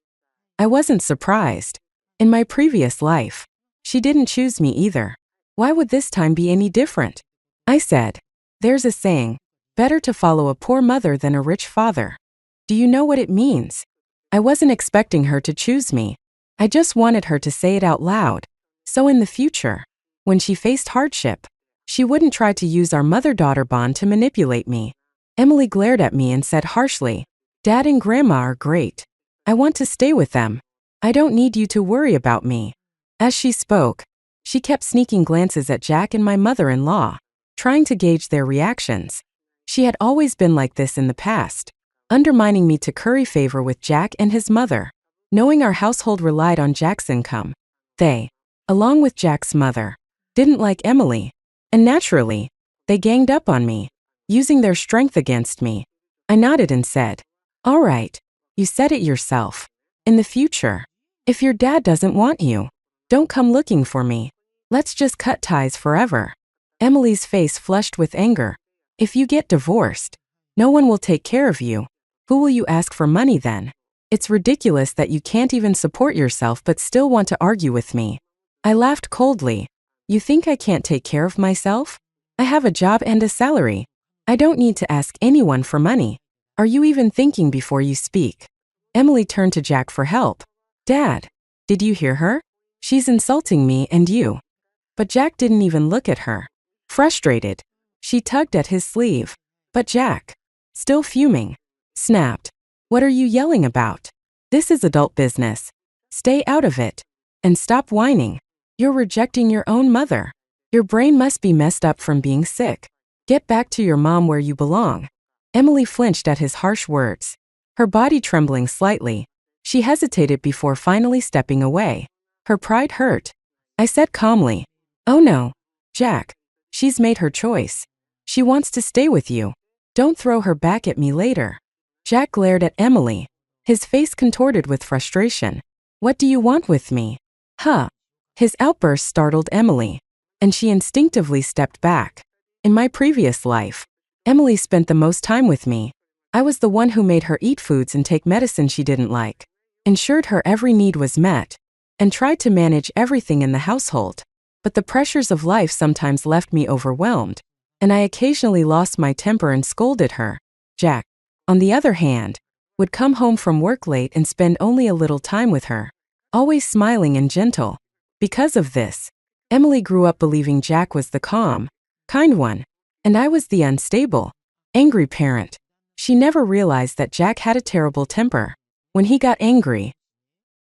I wasn't surprised. In my previous life, she didn't choose me either. Why would this time be any different? I said, "There's a saying, better to follow a poor mother than a rich father. Do you know what it means?" I wasn't expecting her to choose me. I just wanted her to say it out loud. So in the future, when she faced hardship, she wouldn't try to use our mother-daughter bond to manipulate me. Emily glared at me and said harshly, "Dad and Grandma are great. I want to stay with them. I don't need you to worry about me." As she spoke, she kept sneaking glances at Jack and my mother-in-law, trying to gauge their reactions. She had always been like this in the past, undermining me to curry favor with Jack and his mother. Knowing our household relied on Jack's income, they, along with Jack's mother, didn't like Emily, and naturally, they ganged up on me, using their strength against me. I nodded and said, "All right, you said it yourself. In the future, if your dad doesn't want you, don't come looking for me. Let's just cut ties forever." Emily's face flushed with anger. "If you get divorced, no one will take care of you. Who will you ask for money then? It's ridiculous that you can't even support yourself but still want to argue with me." I laughed coldly. "You think I can't take care of myself? I have a job and a salary. I don't need to ask anyone for money. Are you even thinking before you speak?" Emily turned to Jack for help. "Dad, did you hear her? She's insulting me and you." But Jack didn't even look at her. Frustrated, she tugged at his sleeve. But Jack, still fuming, snapped, "What are you yelling about? This is adult business. Stay out of it. And stop whining. You're rejecting your own mother. Your brain must be messed up from being sick. Get back to your mom where you belong." Emily flinched at his harsh words, her body trembling slightly. She hesitated before finally stepping away. Her pride hurt. I said calmly, "Oh no, Jack. She's made her choice. She wants to stay with you. Don't throw her back at me later." Jack glared at Emily, his face contorted with frustration. What do you want with me? Huh? His outburst startled Emily, and she instinctively stepped back. In my previous life, Emily spent the most time with me. I was the one who made her eat foods and take medicine she didn't like, ensured her every need was met, and tried to manage everything in the household. But the pressures of life sometimes left me overwhelmed, and I occasionally lost my temper and scolded her. Jack, on the other hand, would come home from work late and spend only a little time with her, always smiling and gentle. Because of this, Emily grew up believing Jack was the calm, kind one, and I was the unstable, angry parent. She never realized that Jack had a terrible temper. When he got angry,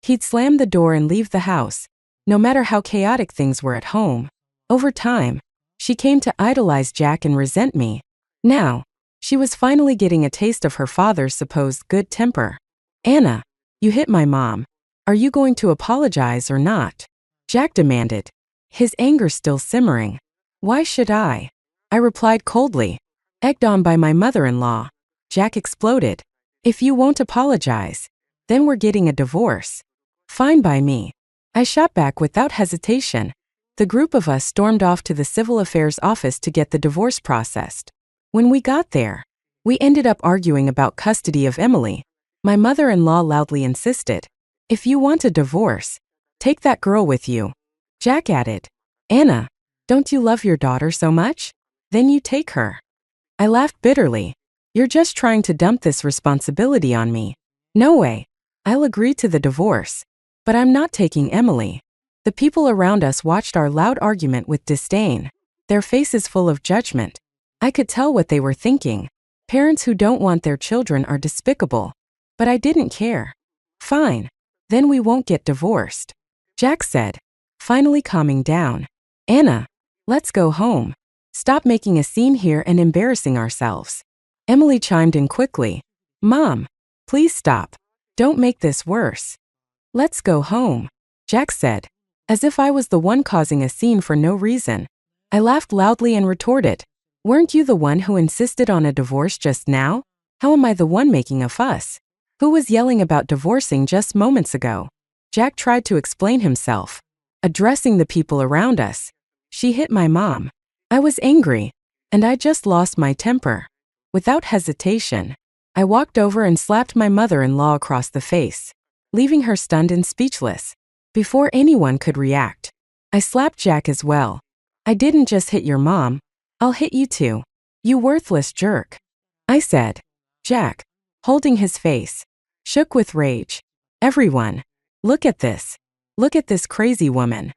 he'd slam the door and leave the house, no matter how chaotic things were at home. Over time, she came to idolize Jack and resent me. Now, she was finally getting a taste of her father's supposed good temper. Anna, you hit my mom. Are you going to apologize or not? Jack demanded, his anger still simmering. Why should I? I replied coldly, egged on by my mother-in-law. Jack exploded. If you won't apologize, then we're getting a divorce. Fine by me. I shot back without hesitation. The group of us stormed off to the civil affairs office to get the divorce processed. When we got there, we ended up arguing about custody of Emily. My mother-in-law loudly insisted, if you want a divorce, take that girl with you. Jack added, Anna, don't you love your daughter so much? Then you take her. I laughed bitterly. You're just trying to dump this responsibility on me. No way. I'll agree to the divorce. But I'm not taking Emily. The people around us watched our loud argument with disdain, their faces full of judgment. I could tell what they were thinking. Parents who don't want their children are despicable. But I didn't care. Fine. Then we won't get divorced. Jack said, finally calming down. Anna, let's go home. Stop making a scene here and embarrassing ourselves. Emily chimed in quickly. Mom, please stop. Don't make this worse. Let's go home, Jack said, as if I was the one causing a scene for no reason. I laughed loudly and retorted, weren't you the one who insisted on a divorce just now? How am I the one making a fuss? Who was yelling about divorcing just moments ago? Jack tried to explain himself, addressing the people around us. She hit my mom. I was angry, and I just lost my temper. Without hesitation, I walked over and slapped my mother-in-law across the face, leaving her stunned and speechless. Before anyone could react, I slapped Jack as well. I didn't just hit your mom, I'll hit you too. You worthless jerk. I said. Jack, holding his face, shook with rage. Everyone, look at this. Look at this crazy woman.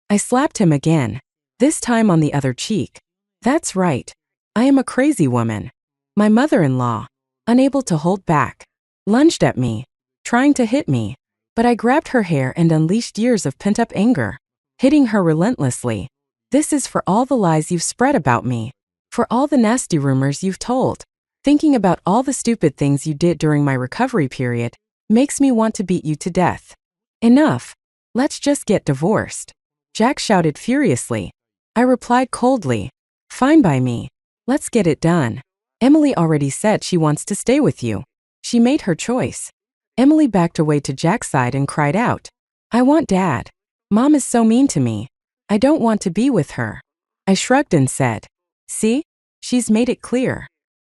I slapped him again, this time on the other cheek. That's right. I am a crazy woman. My mother-in-law, unable to hold back, lunged at me, trying to hit me, but I grabbed her hair and unleashed years of pent-up anger, hitting her relentlessly. This is for all the lies you've spread about me, for all the nasty rumors you've told. Thinking about all the stupid things you did during my recovery period makes me want to beat you to death. Enough. Let's just get divorced. Jack shouted furiously. I replied coldly, fine by me. Let's get it done. Emily already said she wants to stay with you. She made her choice. Emily backed away to Jack's side and cried out, I want Dad. Mom is so mean to me. I don't want to be with her. I shrugged and said, see? She's made it clear.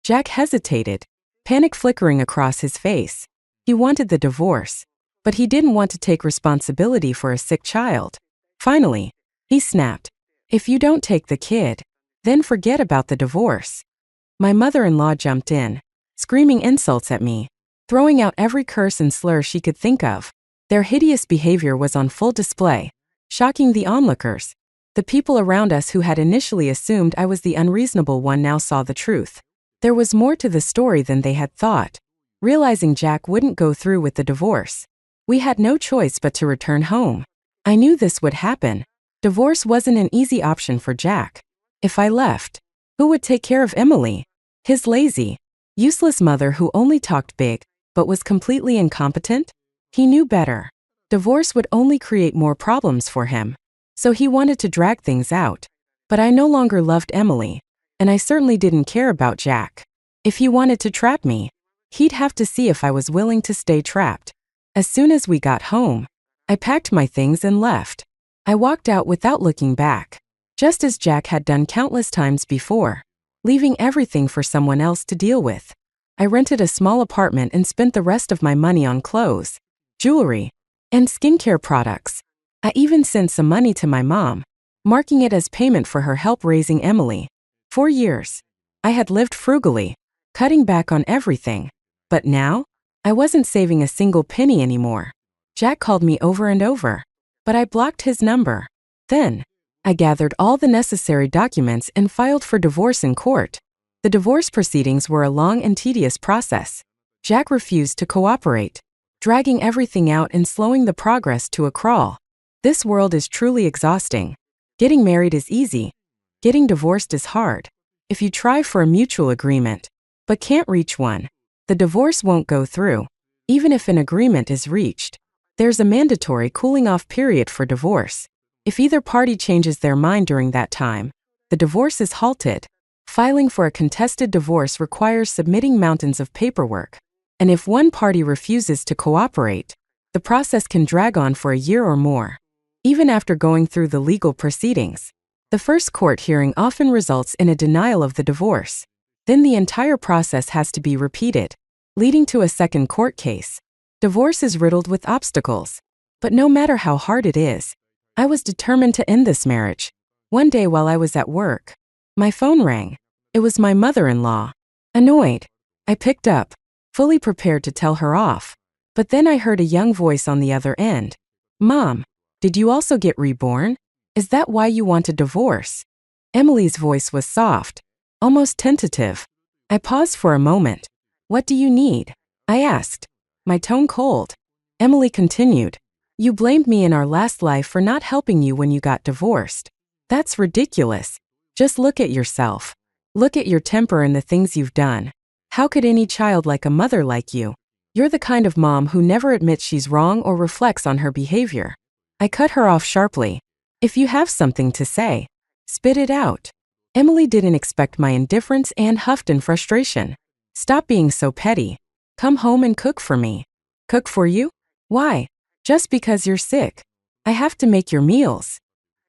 Jack hesitated, panic flickering across his face. He wanted the divorce, but he didn't want to take responsibility for a sick child. Finally, he snapped, if you don't take the kid, then forget about the divorce. My mother-in-law jumped in, screaming insults at me, throwing out every curse and slur she could think of. Their hideous behavior was on full display, shocking the onlookers. The people around us who had initially assumed I was the unreasonable one now saw the truth. There was more to the story than they had thought. Realizing Jack wouldn't go through with the divorce, we had no choice but to return home. I knew this would happen. Divorce wasn't an easy option for Jack. If I left, who would take care of Emily? His lazy, useless mother who only talked big, but was completely incompetent? He knew better. Divorce would only create more problems for him. So he wanted to drag things out. But I no longer loved Emily, and I certainly didn't care about Jack. If he wanted to trap me, he'd have to see if I was willing to stay trapped. As soon as we got home, I packed my things and left. I walked out without looking back, just as Jack had done countless times before, leaving everything for someone else to deal with. I rented a small apartment and spent the rest of my money on clothes, jewelry, and skincare products. I even sent some money to my mom, marking it as payment for her help raising Emily. For years, I had lived frugally, cutting back on everything. But now, I wasn't saving a single penny anymore. Jack called me over and over, but I blocked his number. Then, I gathered all the necessary documents and filed for divorce in court. The divorce proceedings were a long and tedious process. Jack refused to cooperate, dragging everything out and slowing the progress to a crawl. This world is truly exhausting. Getting married is easy. Getting divorced is hard. If you try for a mutual agreement, but can't reach one, the divorce won't go through. Even if an agreement is reached, there's a mandatory cooling-off period for divorce. If either party changes their mind during that time, the divorce is halted. Filing for a contested divorce requires submitting mountains of paperwork, and if one party refuses to cooperate, the process can drag on for a year or more. Even after going through the legal proceedings, the first court hearing often results in a denial of the divorce. Then the entire process has to be repeated, leading to a second court case. Divorce is riddled with obstacles, but no matter how hard it is, I was determined to end this marriage. One day while I was at work, my phone rang. It was my mother-in-law. Annoyed, I picked up, fully prepared to tell her off. But then I heard a young voice on the other end. "Mom, did you also get reborn? Is that why you want a divorce?" Emily's voice was soft, almost tentative. I paused for a moment. "What do you need?" I asked, my tone cold. Emily continued, "You blamed me in our last life for not helping you when you got divorced. That's ridiculous. Just look at yourself. Look at your temper and the things you've done. How could any child like a mother like you? You're the kind of mom who never admits she's wrong or reflects on her behavior." I cut her off sharply. "If you have something to say, spit it out." Emily didn't expect my indifference and huffed in frustration. "Stop being so petty. Come home and cook for me." "Cook for you? Why? Just because you're sick. I have to make your meals."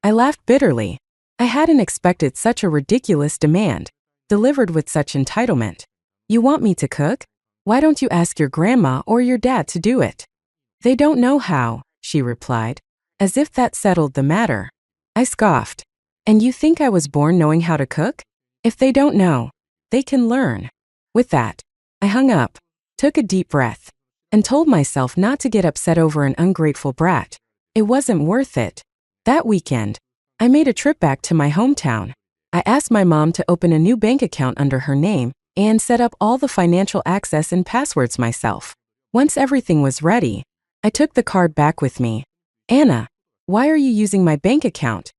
I laughed bitterly. I hadn't expected such a ridiculous demand, delivered with such entitlement. "You want me to cook? Why don't you ask your grandma or your dad to do it?" "They don't know how," she replied, as if that settled the matter. I scoffed. "And you think I was born knowing how to cook? If they don't know, they can learn." With that, I hung up, took a deep breath, and told myself not to get upset over an ungrateful brat. It wasn't worth it. That weekend, I made a trip back to my hometown. I asked my mom to open a new bank account under her name and set up all the financial access and passwords myself. Once everything was ready, I took the card back with me. "Anna, why are you using my bank account?"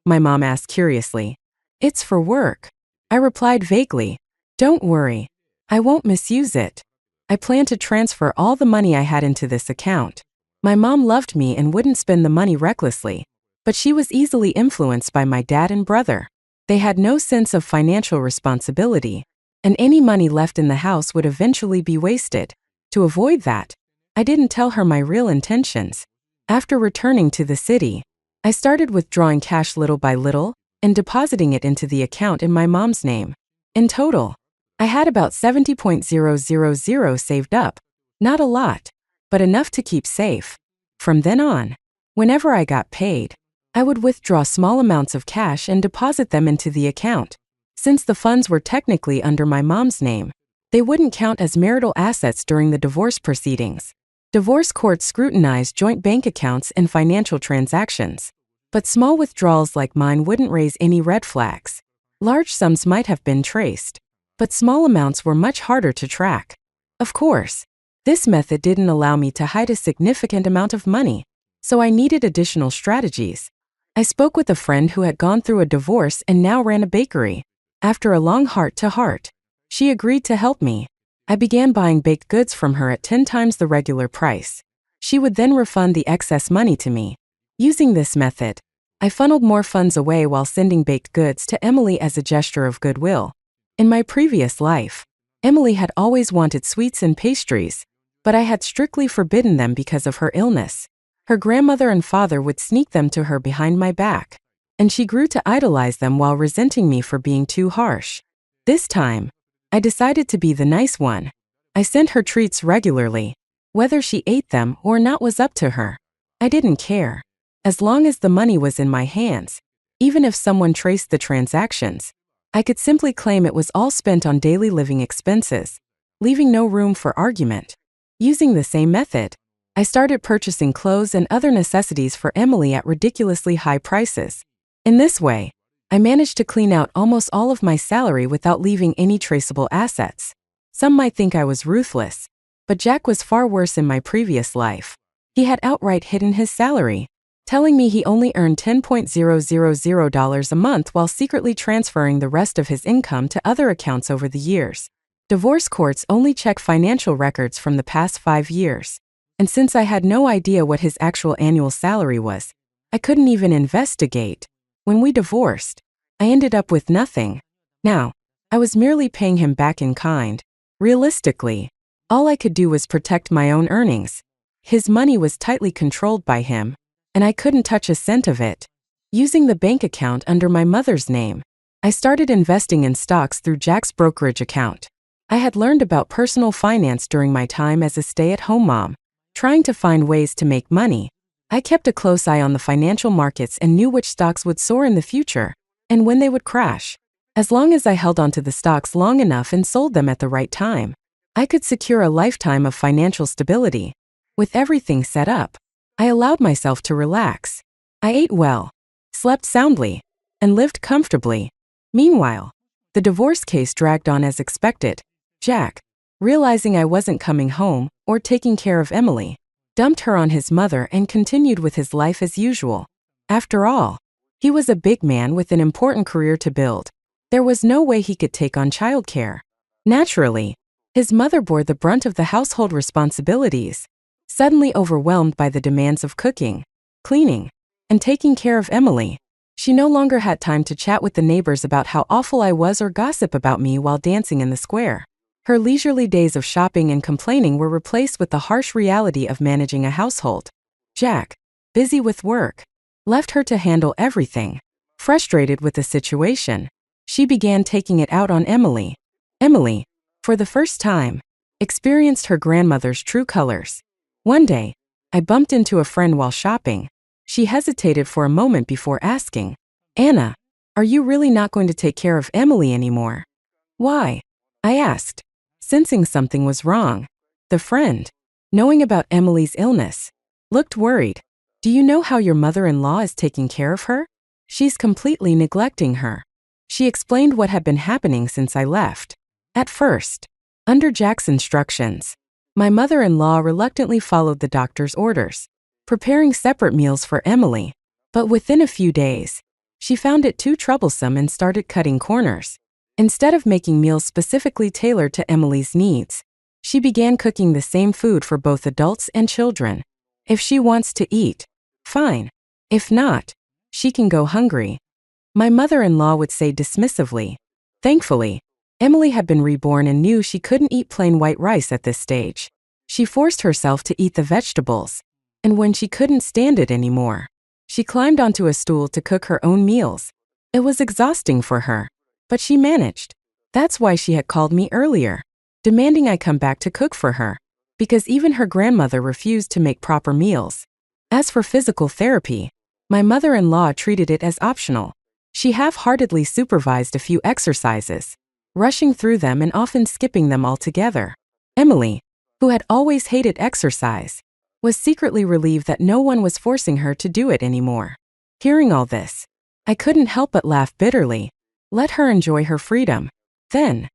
my mom asked curiously. "It's for work," I replied vaguely. "Don't worry, I won't misuse it. I plan to transfer all the money I had into this account." My mom loved me and wouldn't spend the money recklessly, but she was easily influenced by my dad and brother. They had no sense of financial responsibility, and any money left in the house would eventually be wasted. To avoid that, I didn't tell her my real intentions. After returning to the city, I started withdrawing cash little by little and depositing it into the account in my mom's name. In total, I had about $70,000 saved up. Not a lot, but enough to keep safe. From then on, whenever I got paid, I would withdraw small amounts of cash and deposit them into the account. Since the funds were technically under my mom's name, they wouldn't count as marital assets during the divorce proceedings. Divorce courts scrutinize joint bank accounts and financial transactions, but small withdrawals like mine wouldn't raise any red flags. Large sums might have been traced, but small amounts were much harder to track. Of course, this method didn't allow me to hide a significant amount of money, so I needed additional strategies. I spoke with a friend who had gone through a divorce and now ran a bakery. After a long heart-to-heart, she agreed to help me. I began buying baked goods from her at 10 times the regular price. She would then refund the excess money to me. Using this method, I funneled more funds away while sending baked goods to Emily as a gesture of goodwill. In my previous life, Emily had always wanted sweets and pastries, but I had strictly forbidden them because of her illness. Her grandmother and father would sneak them to her behind my back, and she grew to idolize them while resenting me for being too harsh. This time, I decided to be the nice one. I sent her treats regularly. Whether she ate them or not was up to her. I didn't care. As long as the money was in my hands, even if someone traced the transactions, I could simply claim it was all spent on daily living expenses, leaving no room for argument. Using the same method, I started purchasing clothes and other necessities for Emily at ridiculously high prices. In this way, I managed to clean out almost all of my salary without leaving any traceable assets. Some might think I was ruthless, but Jack was far worse in my previous life. He had outright hidden his salary, telling me he only earned $10,000 a month while secretly transferring the rest of his income to other accounts over the years. Divorce courts only check financial records from the past 5 years. And since I had no idea what his actual annual salary was, I couldn't even investigate. When we divorced, I ended up with nothing. Now, I was merely paying him back in kind. Realistically, all I could do was protect my own earnings. His money was tightly controlled by him, and I couldn't touch a cent of it. Using the bank account under my mother's name, I started investing in stocks through Jack's brokerage account. I had learned about personal finance during my time as a stay-at-home mom. Trying to find ways to make money, I kept a close eye on the financial markets and knew which stocks would soar in the future and when they would crash. As long as I held onto the stocks long enough and sold them at the right time, I could secure a lifetime of financial stability. With everything set up, I allowed myself to relax. I ate well, slept soundly, and lived comfortably. Meanwhile, the divorce case dragged on as expected. Jack, realizing I wasn't coming home or taking care of Emily, dumped her on his mother and continued with his life as usual. After all, he was a big man with an important career to build. There was no way he could take on childcare. Naturally, his mother bore the brunt of the household responsibilities. Suddenly overwhelmed by the demands of cooking, cleaning, and taking care of Emily, she no longer had time to chat with the neighbors about how awful I was or gossip about me while dancing in the square. Her leisurely days of shopping and complaining were replaced with the harsh reality of managing a household. Jack, busy with work, left her to handle everything. Frustrated with the situation, she began taking it out on Emily. Emily, for the first time, experienced her grandmother's true colors. One day, I bumped into a friend while shopping. She hesitated for a moment before asking, "Anna, are you really not going to take care of Emily anymore?" "Why?" I asked, sensing something was wrong. The friend, knowing about Emily's illness, looked worried. "Do you know how your mother-in-law is taking care of her? She's completely neglecting her." She explained what had been happening since I left. At first, under Jack's instructions, my mother-in-law reluctantly followed the doctor's orders, preparing separate meals for Emily. But within a few days, she found it too troublesome and started cutting corners. Instead of making meals specifically tailored to Emily's needs, she began cooking the same food for both adults and children. If she wants to eat, fine. If not, she can go hungry, my mother-in-law would say dismissively. Thankfully, Emily had been reborn and knew she couldn't eat plain white rice at this stage. She forced herself to eat the vegetables, and when she couldn't stand it anymore, she climbed onto a stool to cook her own meals. It was exhausting for her, but she managed. That's why she had called me earlier, demanding I come back to cook for her, because even her grandmother refused to make proper meals. As for physical therapy, my mother-in-law treated it as optional. She half-heartedly supervised a few exercises, rushing through them and often skipping them altogether. Emily, who had always hated exercise, was secretly relieved that no one was forcing her to do it anymore. Hearing all this, I couldn't help but laugh bitterly. Let her enjoy her freedom. Then,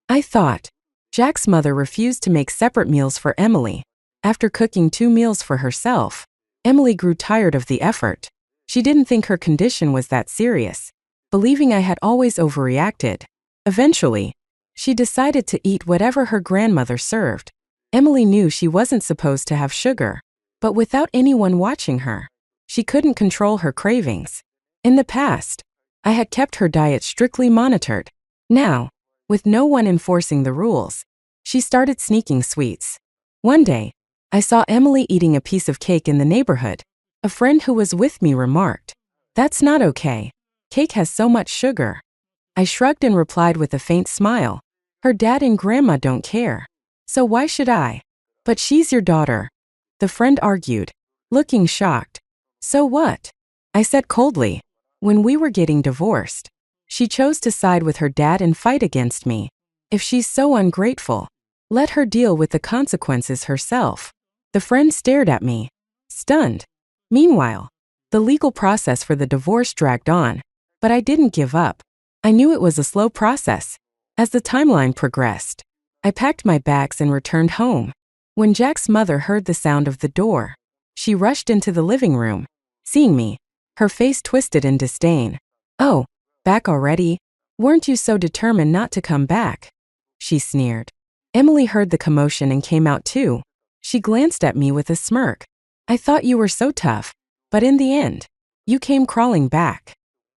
I thought, Jack's mother refused to make separate meals for Emily. After cooking 2 meals for herself, Emily grew tired of the effort. She didn't think her condition was that serious, believing I had always overreacted. Eventually, she decided to eat whatever her grandmother served. Emily knew she wasn't supposed to have sugar, but without anyone watching her, she couldn't control her cravings. In the past, I had kept her diet strictly monitored. Now, with no one enforcing the rules, she started sneaking sweets. One day, I saw Emily eating a piece of cake in the neighborhood. A friend who was with me remarked, "That's not okay. Cake has so much sugar." I shrugged and replied with a faint smile, "Her dad and grandma don't care. So why should I?" "But she's your daughter," the friend argued, looking shocked. "So what?" I said coldly. "When we were getting divorced, she chose to side with her dad and fight against me. If she's so ungrateful, let her deal with the consequences herself." The friend stared at me, stunned. Meanwhile, the legal process for the divorce dragged on, but I didn't give up. I knew it was a slow process. As the timeline progressed, I packed my bags and returned home. When Jack's mother heard the sound of the door, she rushed into the living room. Seeing me, her face twisted in disdain. "Oh, back already? Weren't you so determined not to come back?" she sneered. Emily heard the commotion and came out too. She glanced at me with a smirk. "I thought you were so tough, but in the end, you came crawling back."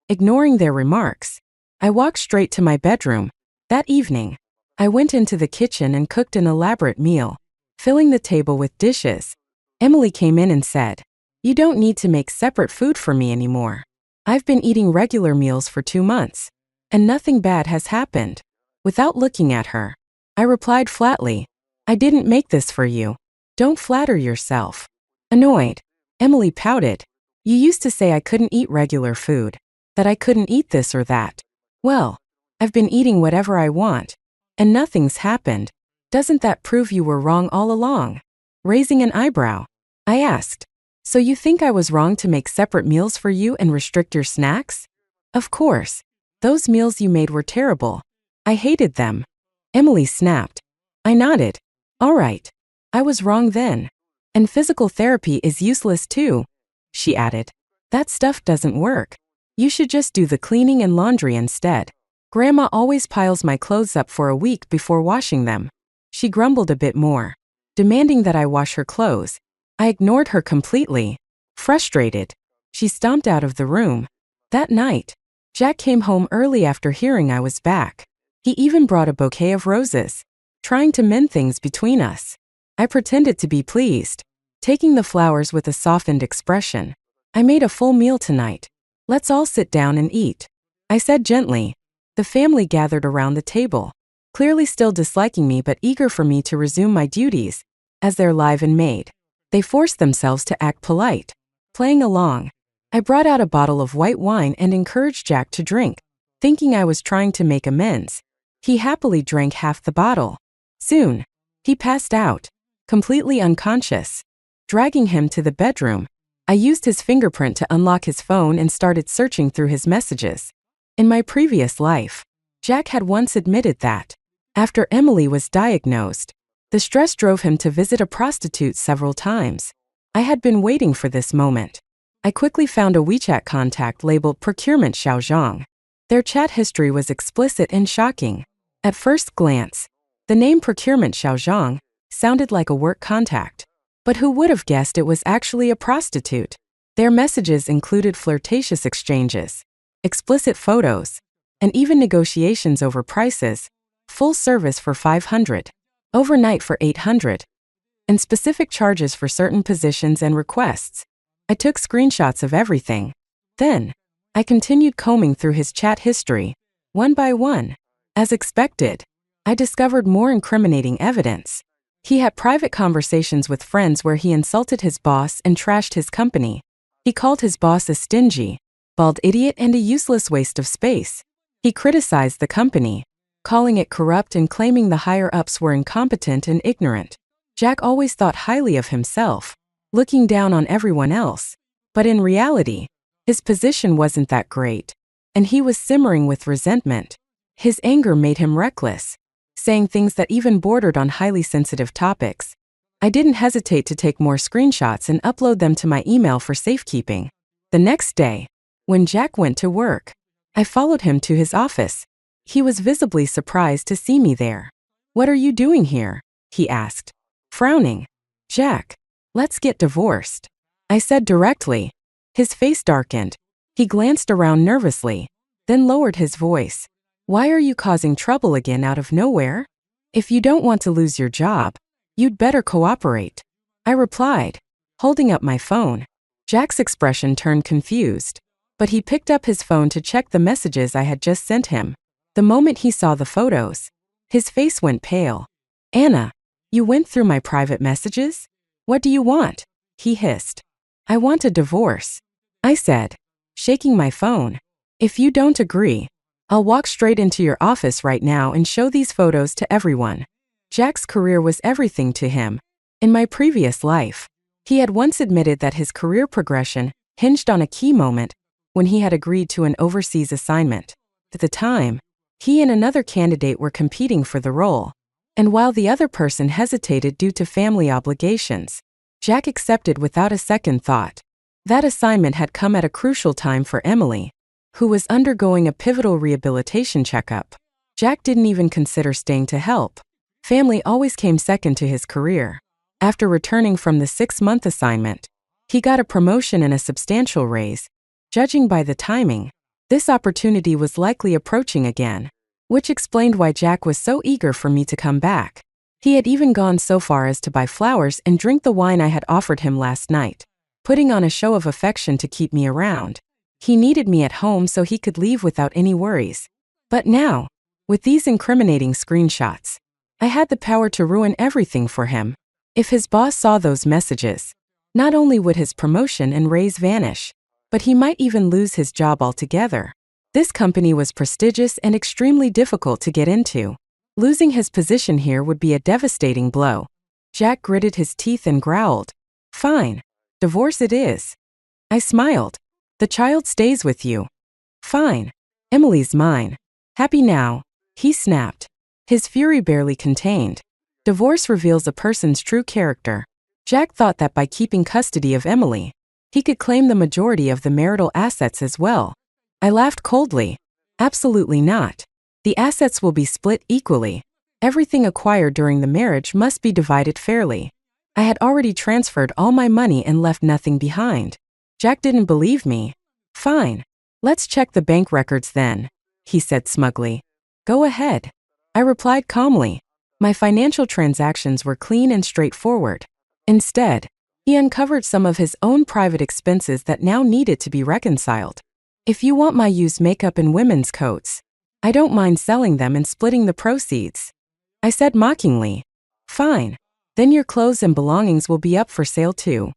Ignoring their remarks, I walked straight to my bedroom. That evening, I went into the kitchen and cooked an elaborate meal, filling the table with dishes. Emily came in and said, "You don't need to make separate food for me anymore. I've been eating regular meals for 2 months, and nothing bad has happened." Without looking at her, I replied flatly, "I didn't make this for you. Don't flatter yourself." Annoyed, Emily pouted. "You used to say I couldn't eat regular food, that I couldn't eat this or that. Well, I've been eating whatever I want, and nothing's happened. Doesn't that prove you were wrong all along?" Raising an eyebrow, I asked, "So you think I was wrong to make separate meals for you and restrict your snacks?" "Of course. Those meals you made were terrible. I hated them." Emily snapped. I nodded. "All right. I was wrong then. And physical therapy is useless too," she added. "That stuff doesn't work. You should just do the cleaning and laundry instead. Grandma always piles my clothes up for a week before washing them." She grumbled a bit more, demanding that I wash her clothes. I ignored her completely. Frustrated, she stomped out of the room. That night, Jack came home early after hearing I was back. He even brought a bouquet of roses, trying to mend things between us. I pretended to be pleased, taking the flowers with a softened expression. "I made a full meal tonight. Let's all sit down and eat," I said gently. The family gathered around the table, clearly still disliking me but eager for me to resume my duties as their live-in maid. They forced themselves to act polite, playing along. I brought out a bottle of white wine and encouraged Jack to drink, thinking I was trying to make amends. He happily drank half the bottle. Soon, he passed out, completely unconscious. Dragging him to the bedroom, I used his fingerprint to unlock his phone and started searching through his messages. In my previous life, Jack had once admitted that, after Emily was diagnosed, the stress drove him to visit a prostitute several times. I had been waiting for this moment. I quickly found a WeChat contact labeled Procurement Xiaozhang. Their chat history was explicit and shocking. At first glance, the name Procurement Xiaozhang sounded like a work contact. But who would have guessed it was actually a prostitute? Their messages included flirtatious exchanges, explicit photos, and even negotiations over prices, full service for 500, overnight for 800, and specific charges for certain positions and requests. I took screenshots of everything. Then, I continued combing through his chat history, one by one. As expected, I discovered more incriminating evidence. He had private conversations with friends where he insulted his boss and trashed his company. He called his boss a stingy, bald idiot and a useless waste of space. He criticized the company, calling it corrupt and claiming the higher-ups were incompetent and ignorant. Jack always thought highly of himself, looking down on everyone else. But in reality, his position wasn't that great, and he was simmering with resentment. His anger made him reckless, saying things that even bordered on highly sensitive topics. I didn't hesitate to take more screenshots and upload them to my email for safekeeping. The next day, when Jack went to work, I followed him to his office. He was visibly surprised to see me there. "What are you doing here?" he asked, frowning. "Jack, let's get divorced," I said directly. His face darkened. He glanced around nervously, then lowered his voice. "Why are you causing trouble again out of nowhere? If you don't want to lose your job, you'd better cooperate." I replied, holding up my phone. Jack's expression turned confused, but he picked up his phone to check the messages I had just sent him. The moment he saw the photos, his face went pale. Anna, you went through my private messages? What do you want? He hissed. I want a divorce, I said, shaking my phone. If you don't agree, I'll walk straight into your office right now and show these photos to everyone. Jack's career was everything to him. In my previous life, he had once admitted that his career progression hinged on a key moment when he had agreed to an overseas assignment. At the time, he and another candidate were competing for the role, and while the other person hesitated due to family obligations, Jack accepted without a second thought. That assignment had come at a crucial time for Emily, who was undergoing a pivotal rehabilitation checkup. Jack didn't even consider staying to help. Family always came second to his career. After returning from the 6-month assignment, he got a promotion and a substantial raise. Judging by the timing, this opportunity was likely approaching again, which explained why Jack was so eager for me to come back. He had even gone so far as to buy flowers and drink the wine I had offered him last night, putting on a show of affection to keep me around. He needed me at home so he could leave without any worries. But now, with these incriminating screenshots, I had the power to ruin everything for him. If his boss saw those messages, not only would his promotion and raise vanish, but he might even lose his job altogether. This company was prestigious and extremely difficult to get into. Losing his position here would be a devastating blow. Jack gritted his teeth and growled. Fine. Divorce it is. I smiled. The child stays with you. Fine. Emily's mine. Happy now, he snapped, his fury barely contained. Divorce reveals a person's true character. Jack thought that by keeping custody of Emily, he could claim the majority of the marital assets as well. I laughed coldly. Absolutely not. The assets will be split equally. Everything acquired during the marriage must be divided fairly. I had already transferred all my money and left nothing behind. Jack didn't believe me. Fine. Let's check the bank records then, he said smugly. Go ahead. I replied calmly. My financial transactions were clean and straightforward. Instead, he uncovered some of his own private expenses that now needed to be reconciled. If you want my used makeup and women's coats, I don't mind selling them and splitting the proceeds, I said mockingly. Fine. Then your clothes and belongings will be up for sale too,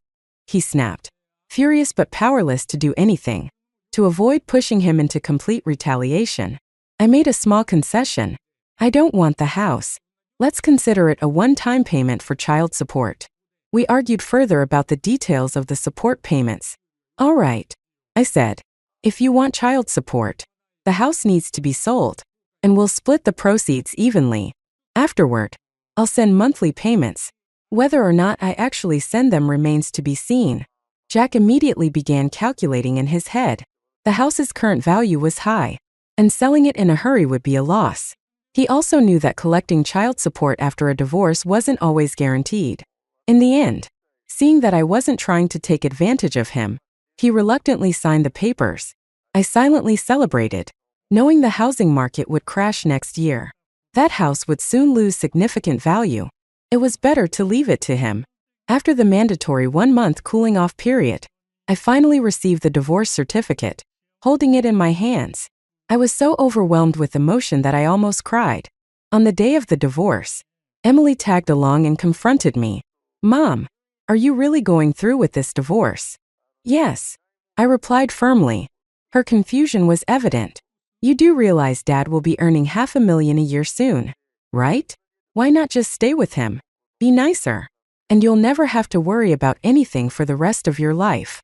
he snapped, furious but powerless to do anything. To avoid pushing him into complete retaliation, I made a small concession. I don't want the house. Let's consider it a one-time payment for child support. We argued further about the details of the support payments. All right, I said. If you want child support, the house needs to be sold, and we'll split the proceeds evenly. Afterward, I'll send monthly payments. Whether or not I actually send them remains to be seen. Jack immediately began calculating in his head. The house's current value was high, and selling it in a hurry would be a loss. He also knew that collecting child support after a divorce wasn't always guaranteed. In the end, seeing that I wasn't trying to take advantage of him, he reluctantly signed the papers. I silently celebrated, knowing the housing market would crash next year. That house would soon lose significant value. It was better to leave it to him. After the mandatory 1-month cooling-off period, I finally received the divorce certificate, holding it in my hands. I was so overwhelmed with emotion that I almost cried. On the day of the divorce, Emily tagged along and confronted me. Mom, are you really going through with this divorce? Yes, I replied firmly. Her confusion was evident. You do realize Dad will be earning $500,000 a year soon, right? Why not just stay with him? Be nicer. And you'll never have to worry about anything for the rest of your life.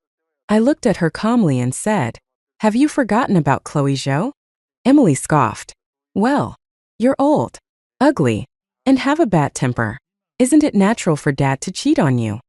I looked at her calmly and said, Have you forgotten about Chloe Zhou? Emily scoffed. Well, you're old, ugly, and have a bad temper. Isn't it natural for Dad to cheat on you?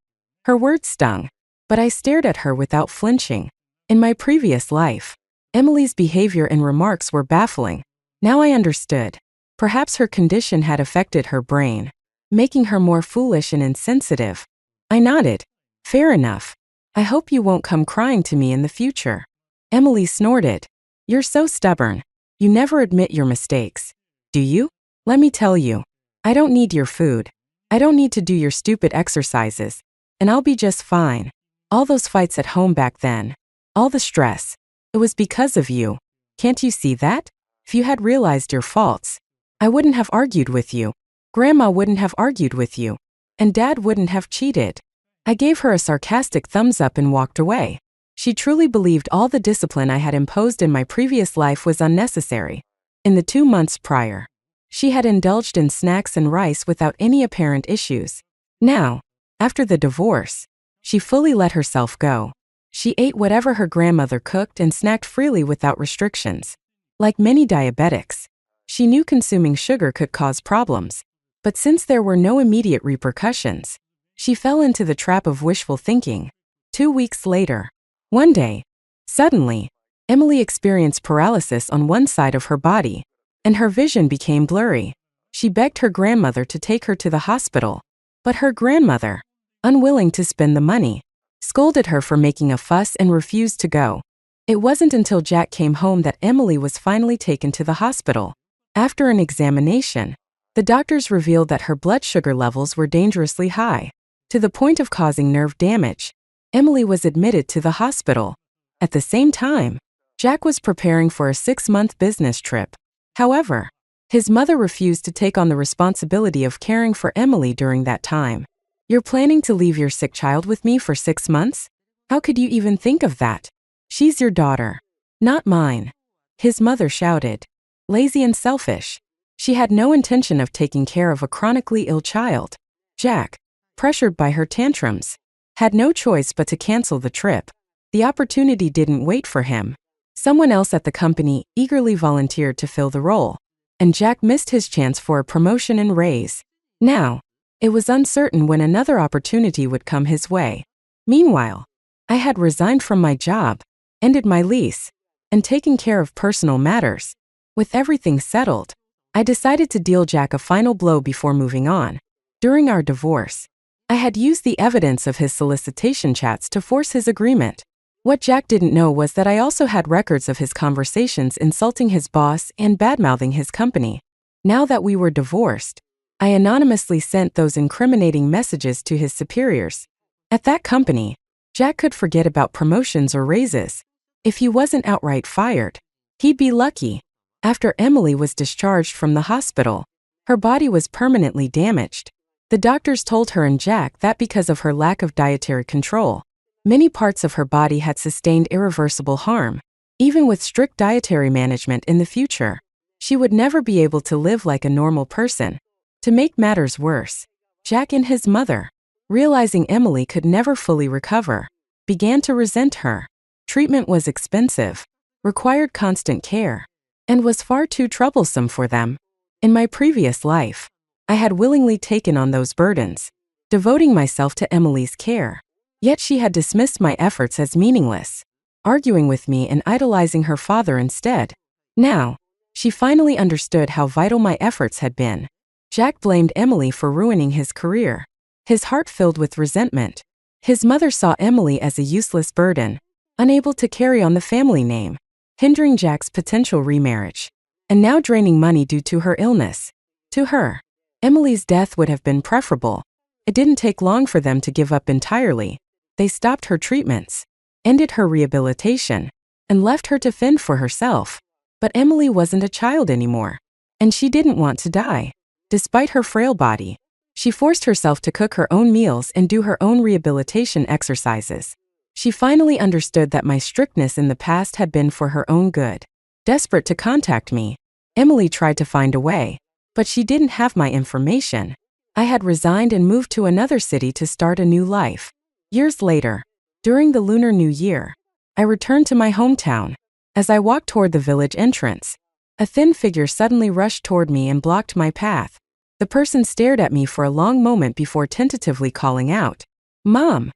Her words stung, but I stared at her without flinching. In my previous life, Emily's behavior and remarks were baffling. Now I understood. Perhaps her condition had affected her brain, making her more foolish and insensitive. I nodded. Fair enough. I hope you won't come crying to me in the future. Emily snorted. You're so stubborn. You never admit your mistakes. Do you? Let me tell you. I don't need your food. I don't need to do your stupid exercises. and I'll be just fine. All those fights at home back then. All the stress. It was because of you. Can't you see that? If you had realized your faults, I wouldn't have argued with you. Grandma wouldn't have argued with you. And Dad wouldn't have cheated. I gave her a sarcastic thumbs up and walked away. She truly believed all the discipline I had imposed in my previous life was unnecessary. In the 2 months prior, she had indulged in snacks and rice without any apparent issues. Now, after the divorce, she fully let herself go. She ate whatever her grandmother cooked and snacked freely without restrictions. Like many diabetics, she knew consuming sugar could cause problems. But since there were no immediate repercussions, she fell into the trap of wishful thinking. 2 weeks later, one day, suddenly, Emily experienced paralysis on one side of her body, and her vision became blurry. She begged her grandmother to take her to the hospital, but her grandmother, unwilling to spend the money, scolded her for making a fuss and refused to go. It wasn't until Jack came home that Emily was finally taken to the hospital. After an examination, the doctors revealed that her blood sugar levels were dangerously high, to the point of causing nerve damage. Emily was admitted to the hospital. At the same time, Jack was preparing for a 6-month business trip. However, his mother refused to take on the responsibility of caring for Emily during that time. You're planning to leave your sick child with me for 6 months? How could you even think of that? She's your daughter, not mine. His mother shouted. Lazy and selfish. She had no intention of taking care of a chronically ill child. Jack, pressured by her tantrums, had no choice but to cancel the trip. The opportunity didn't wait for him. Someone else at the company eagerly volunteered to fill the role, and Jack missed his chance for a promotion and raise. Now, it was uncertain when another opportunity would come his way. Meanwhile, I had resigned from my job, ended my lease, and taken care of personal matters. With everything settled, I decided to deal Jack a final blow before moving on. During our divorce, I had used the evidence of his solicitation chats to force his agreement. What Jack didn't know was that I also had records of his conversations insulting his boss and badmouthing his company. Now that we were divorced, I anonymously sent those incriminating messages to his superiors. At that company, Jack could forget about promotions or raises. If he wasn't outright fired, he'd be lucky. After Emily was discharged from the hospital, her body was permanently damaged. The doctors told her and Jack that because of her lack of dietary control, many parts of her body had sustained irreversible harm. Even with strict dietary management in the future, she would never be able to live like a normal person. To make matters worse, Jack and his mother, realizing Emily could never fully recover, began to resent her. Treatment was expensive, required constant care, and was far too troublesome for them. In my previous life, I had willingly taken on those burdens, devoting myself to Emily's care. Yet she had dismissed my efforts as meaningless, arguing with me and idolizing her father instead. Now, she finally understood how vital my efforts had been. Jack blamed Emily for ruining his career, his heart filled with resentment. His mother saw Emily as a useless burden, unable to carry on the family name, hindering Jack's potential remarriage, and now draining money due to her illness. To her, Emily's death would have been preferable. It didn't take long for them to give up entirely. They stopped her treatments, ended her rehabilitation, and left her to fend for herself. But Emily wasn't a child anymore, and she didn't want to die. Despite her frail body, she forced herself to cook her own meals and do her own rehabilitation exercises. She finally understood that my strictness in the past had been for her own good. Desperate to contact me, Emily tried to find a way, but she didn't have my information. I had resigned and moved to another city to start a new life. Years later, during the Lunar New Year, I returned to my hometown. As I walked toward the village entrance, a thin figure suddenly rushed toward me and blocked my path. The person stared at me for a long moment before tentatively calling out, "Mom!"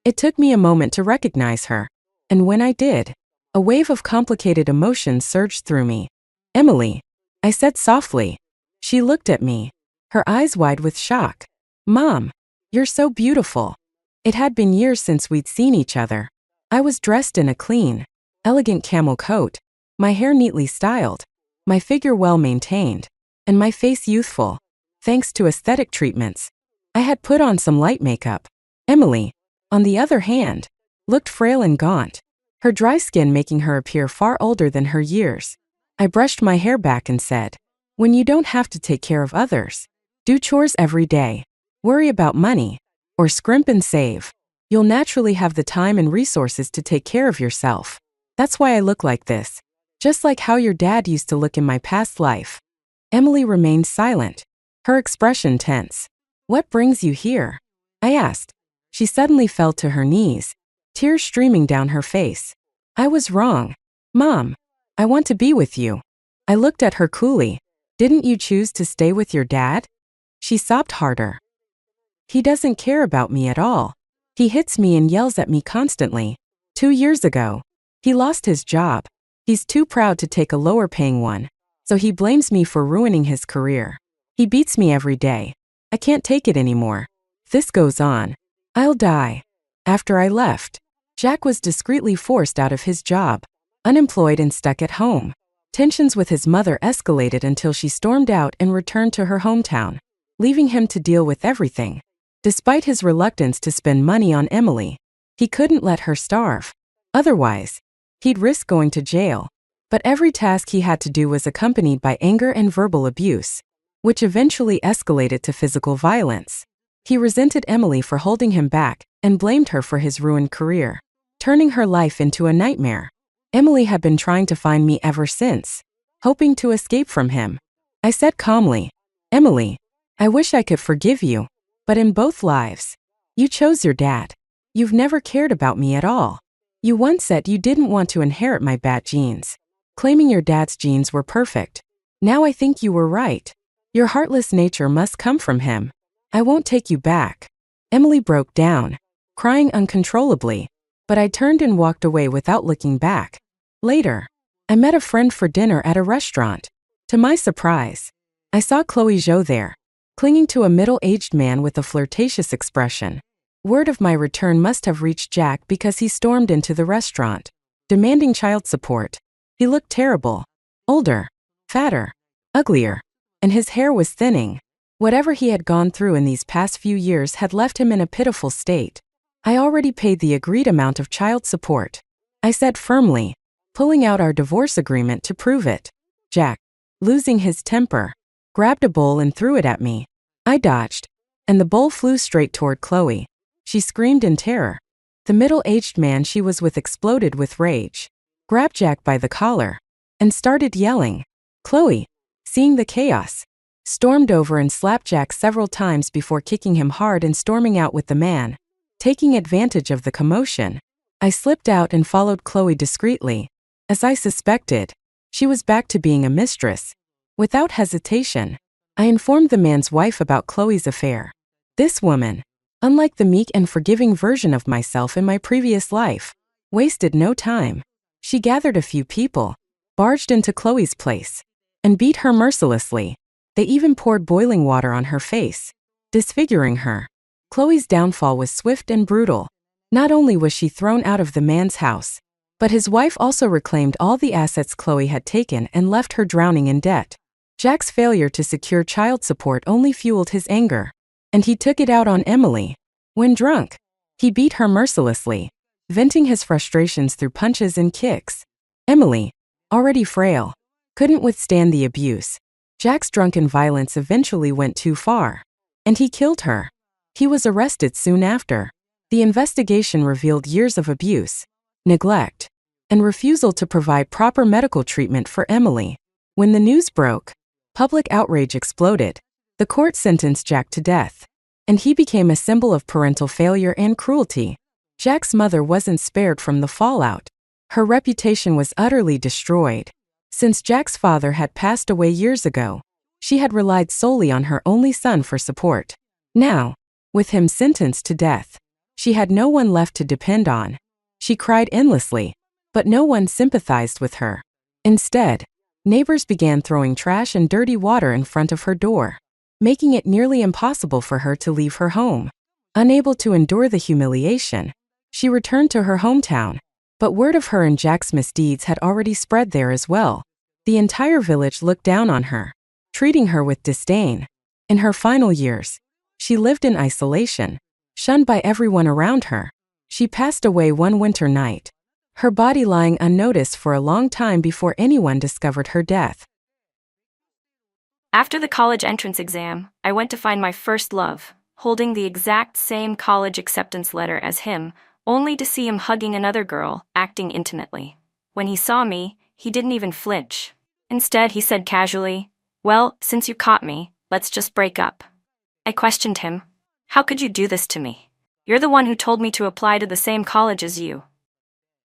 It took me a moment to recognize her, and when I did, a wave of complicated emotions surged through me. "Emily," I said softly. She looked at me, her eyes wide with shock. "Mom, you're so beautiful." It had been years since we'd seen each other. I was dressed in a clean, elegant camel coat, my hair neatly styled, my figure well maintained, and my face youthful, thanks to aesthetic treatments. I had put on some light makeup, Emily, on the other hand, looked frail and gaunt, her dry skin making her appear far older than her years. I brushed my hair back and said, "When you don't have to take care of others, do chores every day, worry about money, or scrimp and save, you'll naturally have the time and resources to take care of yourself. That's why I look like this, just like how your dad used to look in my past life." Emily remained silent, her expression tense. "What brings you here?" I asked. She suddenly fell to her knees, tears streaming down her face. "I was wrong. Mom, I want to be with you." I looked at her coolly. "Didn't you choose to stay with your dad?" She sobbed harder. "He doesn't care about me at all. He hits me and yells at me constantly. 2 years ago, he lost his job. He's too proud to take a lower paying one, so he blames me for ruining his career. He beats me every day. I can't take it anymore. If this goes on, I'll die." After I left, Jack was discreetly forced out of his job, unemployed and stuck at home. Tensions with his mother escalated until she stormed out and returned to her hometown, leaving him to deal with everything. Despite his reluctance to spend money on Emily, he couldn't let her starve. Otherwise, he'd risk going to jail. But every task he had to do was accompanied by anger and verbal abuse, which eventually escalated to physical violence. He resented Emily for holding him back and blamed her for his ruined career, turning her life into a nightmare. Emily had been trying to find me ever since, hoping to escape from him. I said calmly, "Emily, I wish I could forgive you, but in both lives, you chose your dad. You've never cared about me at all. You once said you didn't want to inherit my bad genes, claiming your dad's genes were perfect. Now I think you were right. Your heartless nature must come from him. I won't take you back." Emily broke down, crying uncontrollably, but I turned and walked away without looking back. Later, I met a friend for dinner at a restaurant. To my surprise, I saw Chloe Zhou there, clinging to a middle-aged man with a flirtatious expression. Word of my return must have reached Jack because he stormed into the restaurant, demanding child support. He looked terrible, older, fatter, uglier, and his hair was thinning. Whatever he had gone through in these past few years had left him in a pitiful state. "I already paid the agreed amount of child support," I said firmly, pulling out our divorce agreement to prove it. Jack, losing his temper, grabbed a bowl and threw it at me. I dodged, and the bowl flew straight toward Chloe. She screamed in terror. The middle-aged man she was with exploded with rage, grabbed Jack by the collar, and started yelling. Chloe, seeing the chaos, stormed over and slapped Jack several times before kicking him hard and storming out with the man. Taking advantage of the commotion, I slipped out and followed Chloe discreetly. As I suspected, she was back to being a mistress. Without hesitation, I informed the man's wife about Chloe's affair. This woman, unlike the meek and forgiving version of myself in my previous life, wasted no time. She gathered a few people, barged into Chloe's place, and beat her mercilessly. They even poured boiling water on her face, disfiguring her. Chloe's downfall was swift and brutal. Not only was she thrown out of the man's house, but his wife also reclaimed all the assets Chloe had taken and left her drowning in debt. Jack's failure to secure child support only fueled his anger, and he took it out on Emily. When drunk, he beat her mercilessly, venting his frustrations through punches and kicks. Emily, already frail, couldn't withstand the abuse. Jack's drunken violence eventually went too far, and he killed her. He was arrested soon after. The investigation revealed years of abuse, neglect, and refusal to provide proper medical treatment for Emily. When the news broke, public outrage exploded. The court sentenced Jack to death, and he became a symbol of parental failure and cruelty. Jack's mother wasn't spared from the fallout. Her reputation was utterly destroyed. Since Jack's father had passed away years ago, she had relied solely on her only son for support. Now, with him sentenced to death, she had no one left to depend on. She cried endlessly, but no one sympathized with her. Instead, neighbors began throwing trash and dirty water in front of her door, making it nearly impossible for her to leave her home. Unable to endure the humiliation, she returned to her hometown. But word of her and Jack's misdeeds had already spread there as well. The entire village looked down on her, treating her with disdain. In her final years, she lived in isolation, shunned by everyone around her. She passed away one winter night, her body lying unnoticed for a long time before anyone discovered her death. After the college entrance exam, I went to find my first love, holding the exact same college acceptance letter as him, only to see him hugging another girl, acting intimately. When he saw me, he didn't even flinch. Instead, he said casually, "Well, since you caught me, let's just break up." I questioned him. "How could you do this to me? You're the one who told me to apply to the same college as you."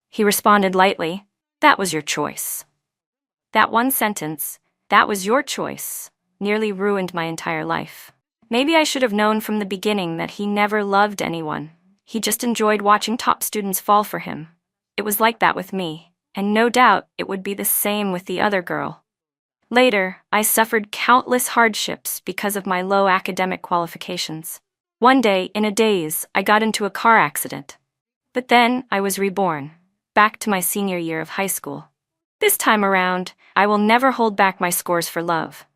He responded lightly, "That was your choice." That one sentence, "That was your choice," nearly ruined my entire life. Maybe I should have known from the beginning that he never loved anyone. He just enjoyed watching top students fall for him. It was like that with me, and no doubt it would be the same with the other girl. Later, I suffered countless hardships because of my low academic qualifications. One day, in a daze, I got into a car accident. But then, I was reborn, back to my senior year of high school. This time around, I will never hold back my scores for love.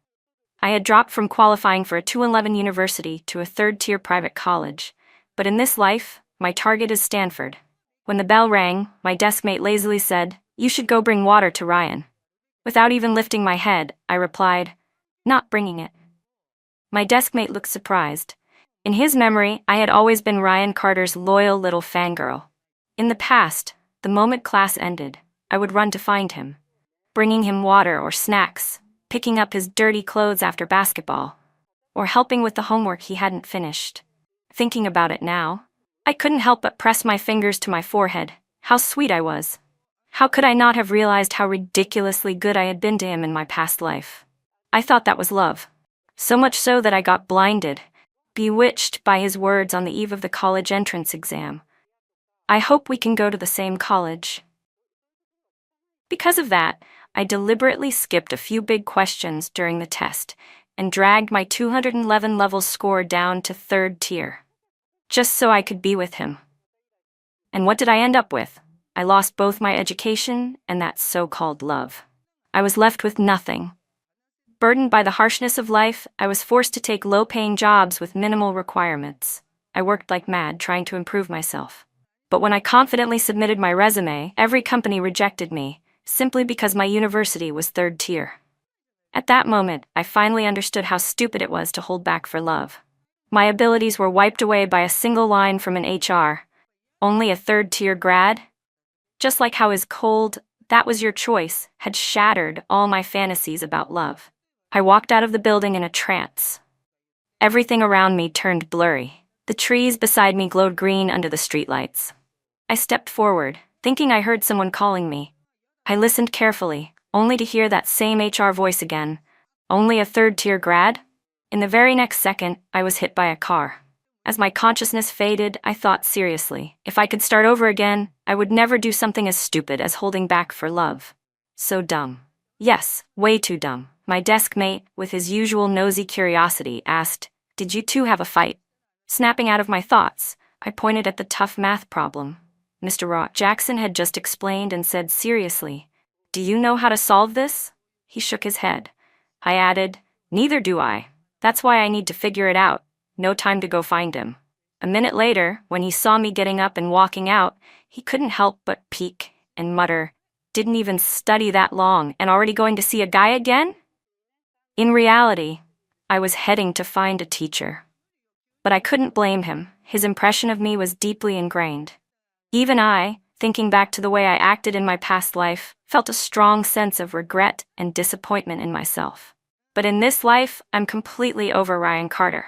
I had dropped from qualifying for a 211 university to a third-tier private college, but in this life, my target is Stanford. When the bell rang, my deskmate lazily said, "You should go bring water to Ryan." Without even lifting my head, I replied, "Not bringing it." My deskmate looked surprised. In his memory, I had always been Ryan Carter's loyal little fangirl. In the past, the moment class ended, I would run to find him, bringing him water or snacks, picking up his dirty clothes after basketball, or helping with the homework he hadn't finished. Thinking about it now, I couldn't help but press my fingers to my forehead. How sweet I was. How could I not have realized how ridiculously good I had been to him in my past life? I thought that was love. So much so that I got blinded, bewitched by his words on the eve of the college entrance exam. "I hope we can go to the same college." Because of that, I deliberately skipped a few big questions during the test and dragged my 211 level score down to third tier, just so I could be with him. And what did I end up with? I lost both my education and that so-called love. I was left with nothing. Burdened by the harshness of life, I was forced to take low-paying jobs with minimal requirements. I worked like mad trying to improve myself. But when I confidently submitted my resume, every company rejected me, simply because my university was third tier. At that moment, I finally understood how stupid it was to hold back for love. My abilities were wiped away by a single line from an HR. Only a third-tier grad? Just like how his cold, "That was your choice," had shattered all my fantasies about love. I walked out of the building in a trance. Everything around me turned blurry. The trees beside me glowed green under the streetlights. I stepped forward, thinking I heard someone calling me. I listened carefully, only to hear that same HR voice again. "Only a third-tier grad?" In the very next second, I was hit by a car. As my consciousness faded, I thought seriously, if I could start over again, I would never do something as stupid as holding back for love. So dumb. Yes, way too dumb. My deskmate, with his usual nosy curiosity, asked, "Did you two have a fight?" Snapping out of my thoughts, I pointed at the tough math problem. Mr. Jackson had just explained and said seriously, "Do you know how to solve this?" He shook his head. I added, "Neither do I. That's why I need to figure it out. No time to go find him." A minute later, when he saw me getting up and walking out, he couldn't help but peek and mutter, "Didn't even study that long and already going to see a guy again?" In reality, I was heading to find a teacher. But I couldn't blame him. His impression of me was deeply ingrained. Even I, thinking back to the way I acted in my past life, felt a strong sense of regret and disappointment in myself. But in this life, I'm completely over Ryan Carter.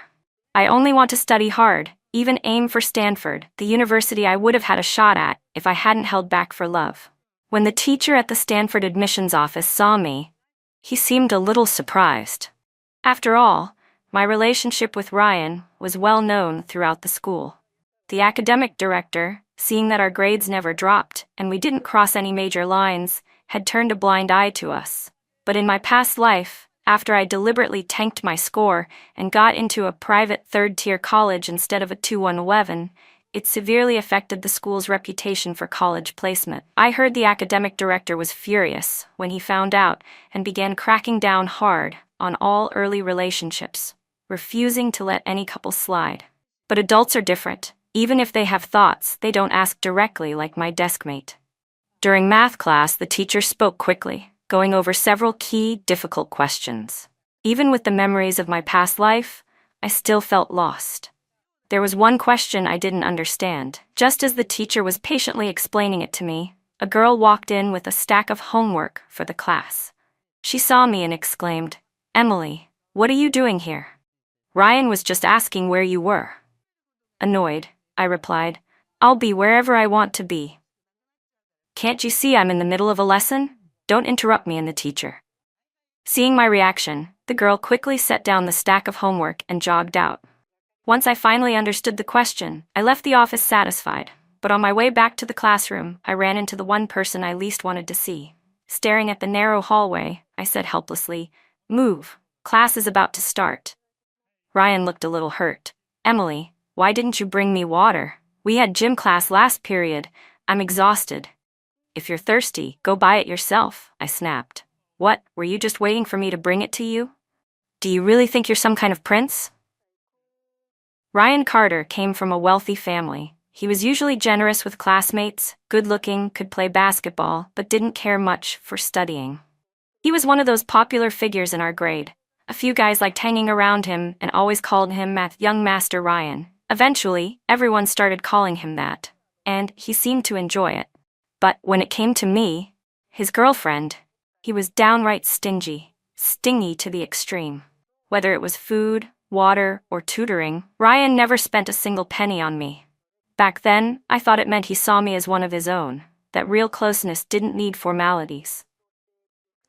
I only want to study hard, even aim for Stanford, the university I would have had a shot at if I hadn't held back for love. When the teacher at the Stanford admissions office saw me, he seemed a little surprised. After all, my relationship with Ryan was well known throughout the school. The academic director, seeing that our grades never dropped and we didn't cross any major lines, had turned a blind eye to us. But in my past life, after I deliberately tanked my score and got into a private third-tier college instead of a 211, it severely affected the school's reputation for college placement. I heard the academic director was furious when he found out and began cracking down hard on all early relationships, refusing to let any couple slide. But adults are different. Even if they have thoughts, they don't ask directly like my deskmate. During math class, the teacher spoke quickly, going over several key, difficult questions. Even with the memories of my past life, I still felt lost. There was one question I didn't understand. Just as the teacher was patiently explaining it to me, a girl walked in with a stack of homework for the class. She saw me and exclaimed, "Emily, what are you doing here?" "Ryan was just asking where you were." Annoyed, I replied, "I'll be wherever I want to be." "Can't you see I'm in the middle of a lesson? Don't interrupt me," and the teacher. Seeing my reaction, the girl quickly set down the stack of homework and jogged out. Once I finally understood the question, I left the office satisfied, but on my way back to the classroom, I ran into the one person I least wanted to see. Staring at the narrow hallway, I said helplessly, "Move, class is about to start." Ryan looked a little hurt. "Emily, why didn't you bring me water? We had gym class last period. I'm exhausted." "If you're thirsty, go buy it yourself," I snapped. "What, were you just waiting for me to bring it to you? Do you really think you're some kind of prince?" Ryan Carter came from a wealthy family. He was usually generous with classmates, good-looking, could play basketball, but didn't care much for studying. He was one of those popular figures in our grade. A few guys liked hanging around him and always called him Young Master Ryan. Eventually, everyone started calling him that, and he seemed to enjoy it. But when it came to me, his girlfriend, he was downright stingy, stingy to the extreme. Whether it was food, water, or tutoring, Ryan never spent a single penny on me. Back then, I thought it meant he saw me as one of his own, that real closeness didn't need formalities.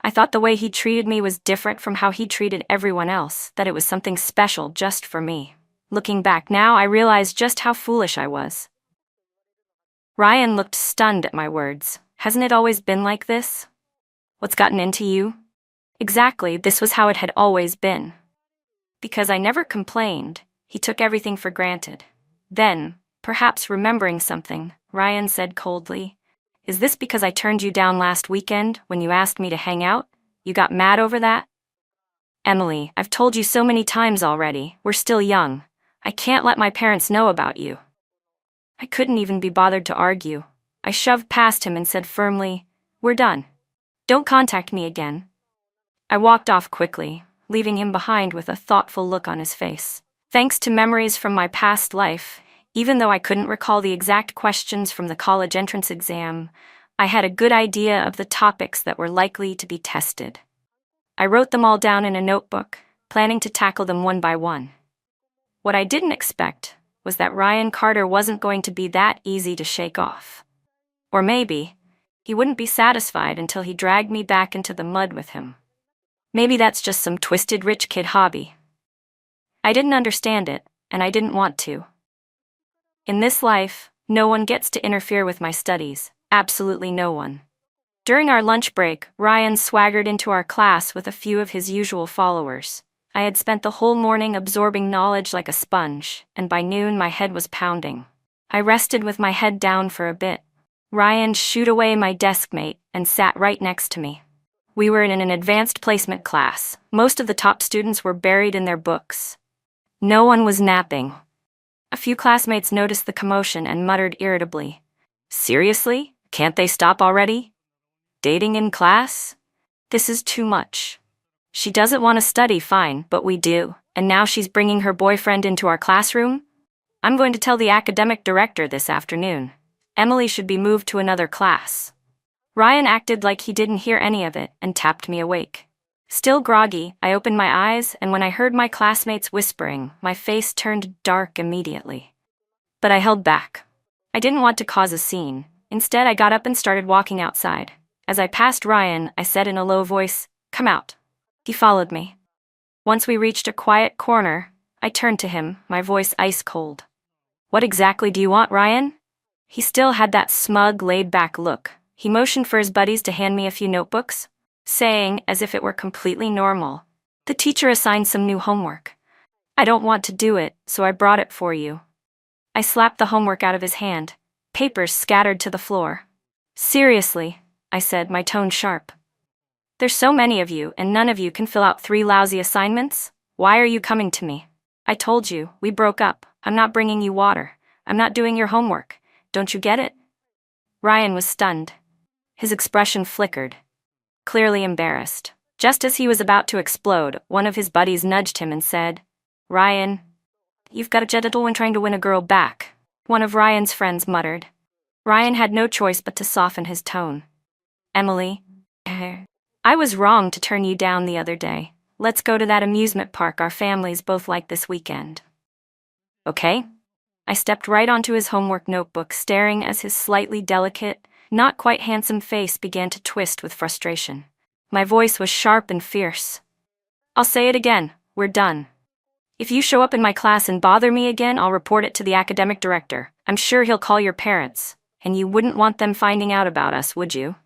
I thought the way he treated me was different from how he treated everyone else, that it was something special just for me. Looking back now, I realized just how foolish I was. Ryan looked stunned at my words. "Hasn't it always been like this? What's gotten into you?" Exactly, this was how it had always been. Because I never complained, he took everything for granted. Then, perhaps remembering something, Ryan said coldly, "Is this because I turned you down last weekend when you asked me to hang out? You got mad over that?" "Emily, I've told you so many times already, we're still young. I can't let my parents know about you." I couldn't even be bothered to argue. I shoved past him and said firmly, "We're done. Don't contact me again." I walked off quickly, leaving him behind with a thoughtful look on his face. Thanks to memories from my past life, even though I couldn't recall the exact questions from the college entrance exam, I had a good idea of the topics that were likely to be tested. I wrote them all down in a notebook, planning to tackle them one by one. What I didn't expect was that Ryan Carter wasn't going to be that easy to shake off. Or maybe, he wouldn't be satisfied until he dragged me back into the mud with him. Maybe that's just some twisted rich kid hobby. I didn't understand it, and I didn't want to. In this life, no one gets to interfere with my studies, absolutely no one. During our lunch break, Ryan swaggered into our class with a few of his usual followers. I had spent the whole morning absorbing knowledge like a sponge, and by noon my head was pounding. I rested with my head down for a bit. Ryan shooed away my deskmate and sat right next to me. We were in an advanced placement class. Most of the top students were buried in their books. No one was napping. A few classmates noticed the commotion and muttered irritably, "Seriously? Can't they stop already? Dating in class? This is too much. She doesn't want to study, fine, but we do, and now she's bringing her boyfriend into our classroom? I'm going to tell the academic director this afternoon. Emily should be moved to another class." Ryan acted like he didn't hear any of it and tapped me awake. Still groggy, I opened my eyes, and when I heard my classmates whispering, my face turned dark immediately. But I held back. I didn't want to cause a scene. Instead, I got up and started walking outside. As I passed Ryan, I said in a low voice, "Come out." He followed me. Once we reached a quiet corner, I turned to him, my voice ice cold. "What exactly do you want, Ryan?" He still had that smug, laid-back look. He motioned for his buddies to hand me a few notebooks, saying, as if it were completely normal, "The teacher assigned some new homework. I don't want to do it, so I brought it for you." I slapped the homework out of his hand. Papers scattered to the floor. "Seriously," I said, my tone sharp. "There's so many of you, and none of you can fill out 3 lousy assignments? Why are you coming to me? I told you, we broke up. I'm not bringing you water. I'm not doing your homework. Don't you get it? Ryan was stunned. His expression flickered, clearly embarrassed. Just as he was about to explode, one of his buddies nudged him and said, "Ryan, you've got a gentle one trying to win a girl back," one of Ryan's friends muttered. Ryan had no choice but to soften his tone. "Emily, I was wrong to turn you down the other day. Let's go to that amusement park our families both like this weekend." "Okay?" I stepped right onto his homework notebook, staring as his slightly delicate, not quite handsome face began to twist with frustration. My voice was sharp and fierce. "I'll say it again, we're done. If you show up in my class and bother me again, I'll report it to the academic director. I'm sure he'll call your parents, and you wouldn't want them finding out about us, would you?"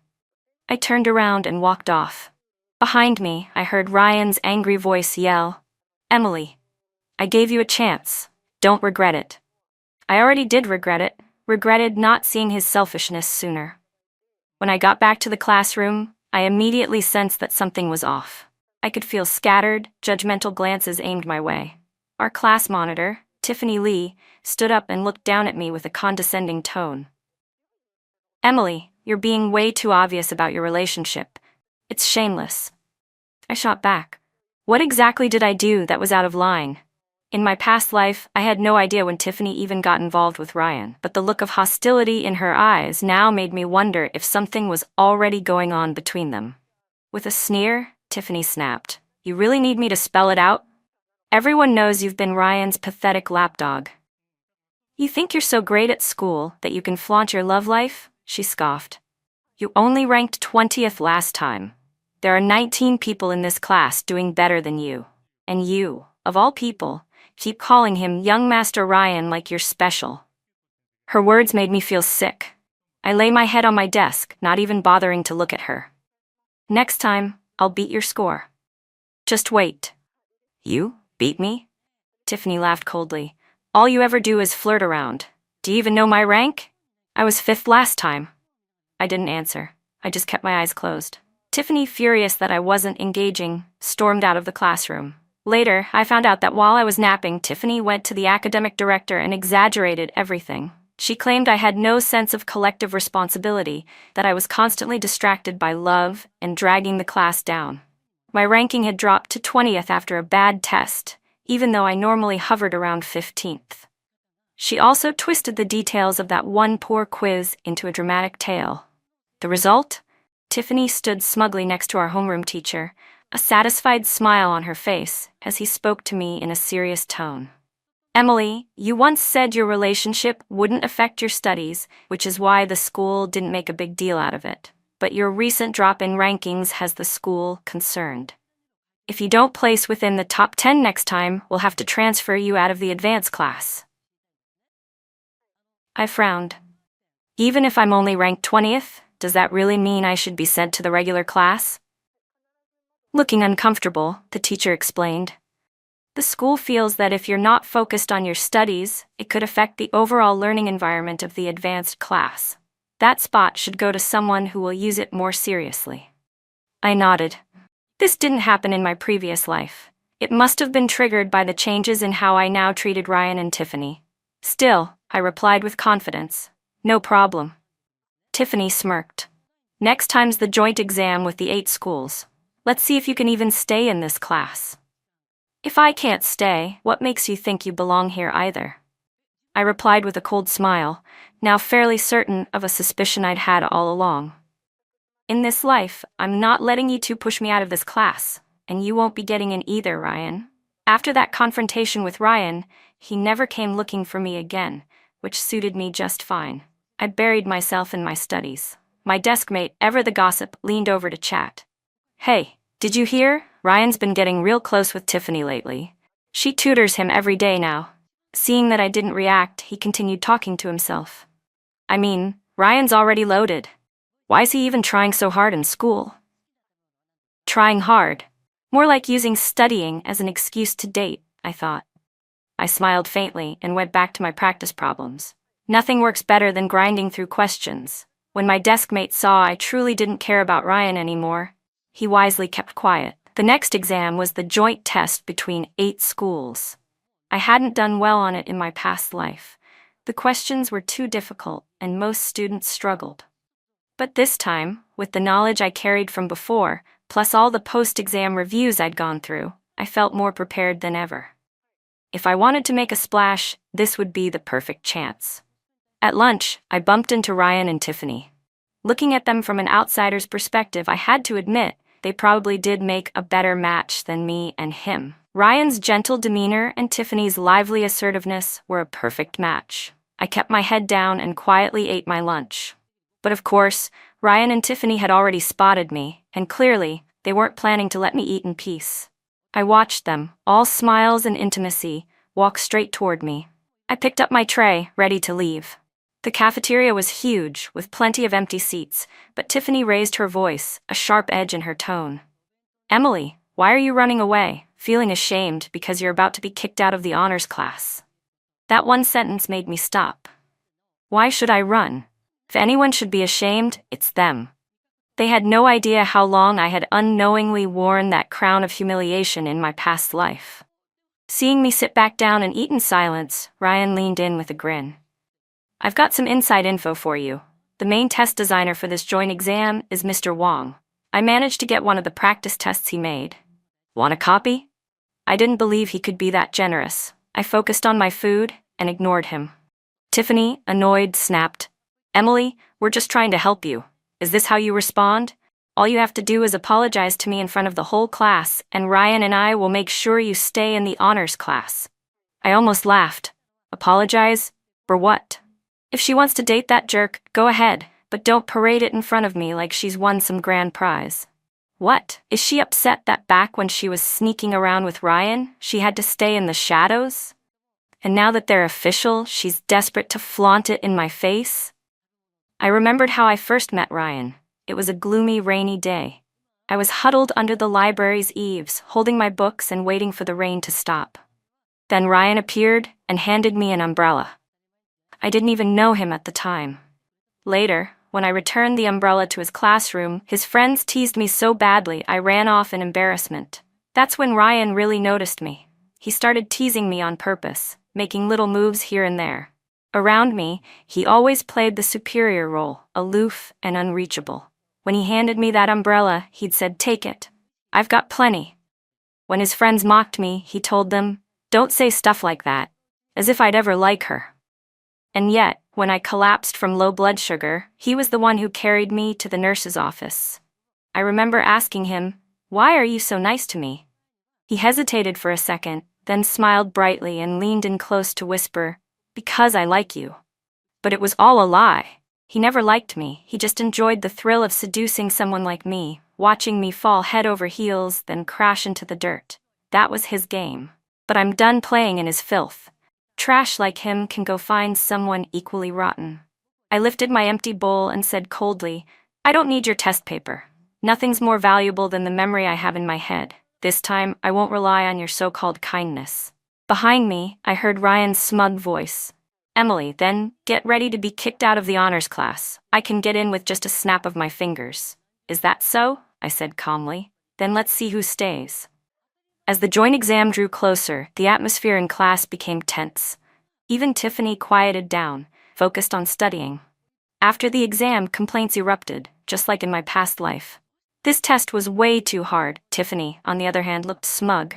I turned around and walked off. Behind me, I heard Ryan's angry voice yell, "Emily, I gave you a chance. Don't regret it." I already did regret it, regretted not seeing his selfishness sooner. When I got back to the classroom, I immediately sensed that something was off. I could feel scattered, judgmental glances aimed my way. Our class monitor, Tiffany Lee, stood up and looked down at me with a condescending tone. "Emily, you're being way too obvious about your relationship. It's shameless." I shot back. What exactly did I do that was out of line? In my past life, I had no idea when Tiffany even got involved with Ryan, but the look of hostility in her eyes now made me wonder if something was already going on between them. With a sneer, Tiffany snapped, "You really need me to spell it out? Everyone knows you've been Ryan's pathetic lapdog." "You think you're so great at school that you can flaunt your love life?" she scoffed. "You only ranked 20th last time. There are 19 people in this class doing better than you. And you, of all people, keep calling him young Master Ryan like you're special." Her words made me feel sick. I lay my head on my desk, not even bothering to look at her. "Next time, I'll beat your score. Just wait." "You? Beat me?" Tiffany laughed coldly. "All you ever do is flirt around. Do you even know my rank? I was 5th last time." I didn't answer. I just kept my eyes closed. Tiffany, furious that I wasn't engaging, stormed out of the classroom. Later, I found out that while I was napping, Tiffany went to the academic director and exaggerated everything. She claimed I had no sense of collective responsibility, that I was constantly distracted by love and dragging the class down. My ranking had dropped to 20th after a bad test, even though I normally hovered around 15th. She also twisted the details of that one poor quiz into a dramatic tale. The result? Tiffany stood smugly next to our homeroom teacher, a satisfied smile on her face as he spoke to me in a serious tone. "Emily, you once said your relationship wouldn't affect your studies, which is why the school didn't make a big deal out of it. But your recent drop in rankings has the school concerned. If you don't place within the top 10 next time, we'll have to transfer you out of the advanced class." I frowned. "Even if I'm only ranked 20th, does that really mean I should be sent to the regular class?" Looking uncomfortable, the teacher explained, "The school feels that if you're not focused on your studies, it could affect the overall learning environment of the advanced class. That spot should go to someone who will use it more seriously." I nodded. This didn't happen in my previous life. It must have been triggered by the changes in how I now treated Ryan and Tiffany. Still, I replied with confidence, "No problem." Tiffany smirked. "Next time's the joint exam with the 8 schools. Let's see if you can even stay in this class." "If I can't stay, what makes you think you belong here either?" I replied with a cold smile, now fairly certain of a suspicion I'd had all along. "In this life, I'm not letting you two push me out of this class, and you won't be getting in either, Ryan." After that confrontation with Ryan, he never came looking for me again, which suited me just fine. I buried myself in my studies. My desk mate, ever the gossip, leaned over to chat. "Hey, did you hear? Ryan's been getting real close with Tiffany lately. She tutors him every day now." Seeing that I didn't react, he continued talking to himself. "I mean, Ryan's already loaded. Why is he even trying so hard in school?" Trying hard? More like using studying as an excuse to date, I thought. I smiled faintly and went back to my practice problems. Nothing works better than grinding through questions. When my desk mate saw I truly didn't care about Ryan anymore, he wisely kept quiet. The next exam was the joint test between 8 schools. I hadn't done well on it in my past life, The questions were too difficult, and most students struggled. But this time, with the knowledge I carried from before, plus all the post-exam reviews I'd gone through, I felt more prepared than ever. If I wanted to make a splash, this would be the perfect chance. At lunch, I bumped into Ryan and Tiffany. Looking at them from an outsider's perspective, I had to admit, they probably did make a better match than me and him. Ryan's gentle demeanor and Tiffany's lively assertiveness were a perfect match. I kept my head down and quietly ate my lunch. But of course, Ryan and Tiffany had already spotted me, and clearly, they weren't planning to let me eat in peace. I watched them, all smiles and intimacy, walk straight toward me. I picked up my tray, ready to leave. The cafeteria was huge, with plenty of empty seats, but Tiffany raised her voice, a sharp edge in her tone. "Emily, why are you running away, feeling ashamed because you're about to be kicked out of the honors class?" That one sentence made me stop. Why should I run? If anyone should be ashamed, it's them. They had no idea how long I had unknowingly worn that crown of humiliation in my past life. Seeing me sit back down and eat in silence, Ryan leaned in with a grin. "I've got some inside info for you. The main test designer for this joint exam is Mr. Wong. I managed to get one of the practice tests he made. Want a copy?" I didn't believe he could be that generous. I focused on my food and ignored him. Tiffany, annoyed, snapped, "Emily, we're just trying to help you. Is this how you respond? All you have to do is apologize to me in front of the whole class, and Ryan and I will make sure you stay in the honors class." I almost laughed. Apologize? For what? If she wants to date that jerk, go ahead, but don't parade it in front of me like she's won some grand prize. What? Is she upset that back when she was sneaking around with Ryan, she had to stay in the shadows? And now that they're official, she's desperate to flaunt it in my face? I remembered how I first met Ryan. It was a gloomy, rainy day. I was huddled under the library's eaves, holding my books and waiting for the rain to stop. Then Ryan appeared and handed me an umbrella. I didn't even know him at the time. Later, when I returned the umbrella to his classroom, his friends teased me so badly I ran off in embarrassment. That's when Ryan really noticed me. He started teasing me on purpose, making little moves here and there. Around me, he always played the superior role, aloof and unreachable. When he handed me that umbrella, he'd said, "Take it. I've got plenty." When his friends mocked me, he told them, "Don't say stuff like that," as if I'd ever like her. And yet, when I collapsed from low blood sugar, he was the one who carried me to the nurse's office. I remember asking him, "Why are you so nice to me?" He hesitated for a second, then smiled brightly and leaned in close to whisper, "Because I like you." But it was all a lie. He never liked me, he just enjoyed the thrill of seducing someone like me, watching me fall head over heels, then crash into the dirt. That was his game. But I'm done playing in his filth. Trash like him can go find someone equally rotten. I lifted my empty bowl and said coldly, "I don't need your test paper. Nothing's more valuable than the memory I have in my head. This time, I won't rely on your so-called kindness." Behind me, I heard Ryan's smug voice. "Emily, then, get ready to be kicked out of the honors class. I can get in with just a snap of my fingers." "Is that so?" I said calmly. "Then let's see who stays." As the joint exam drew closer, the atmosphere in class became tense. Even Tiffany quieted down, focused on studying. After the exam, complaints erupted, just like in my past life. This test was way too hard. Tiffany, on the other hand, looked smug.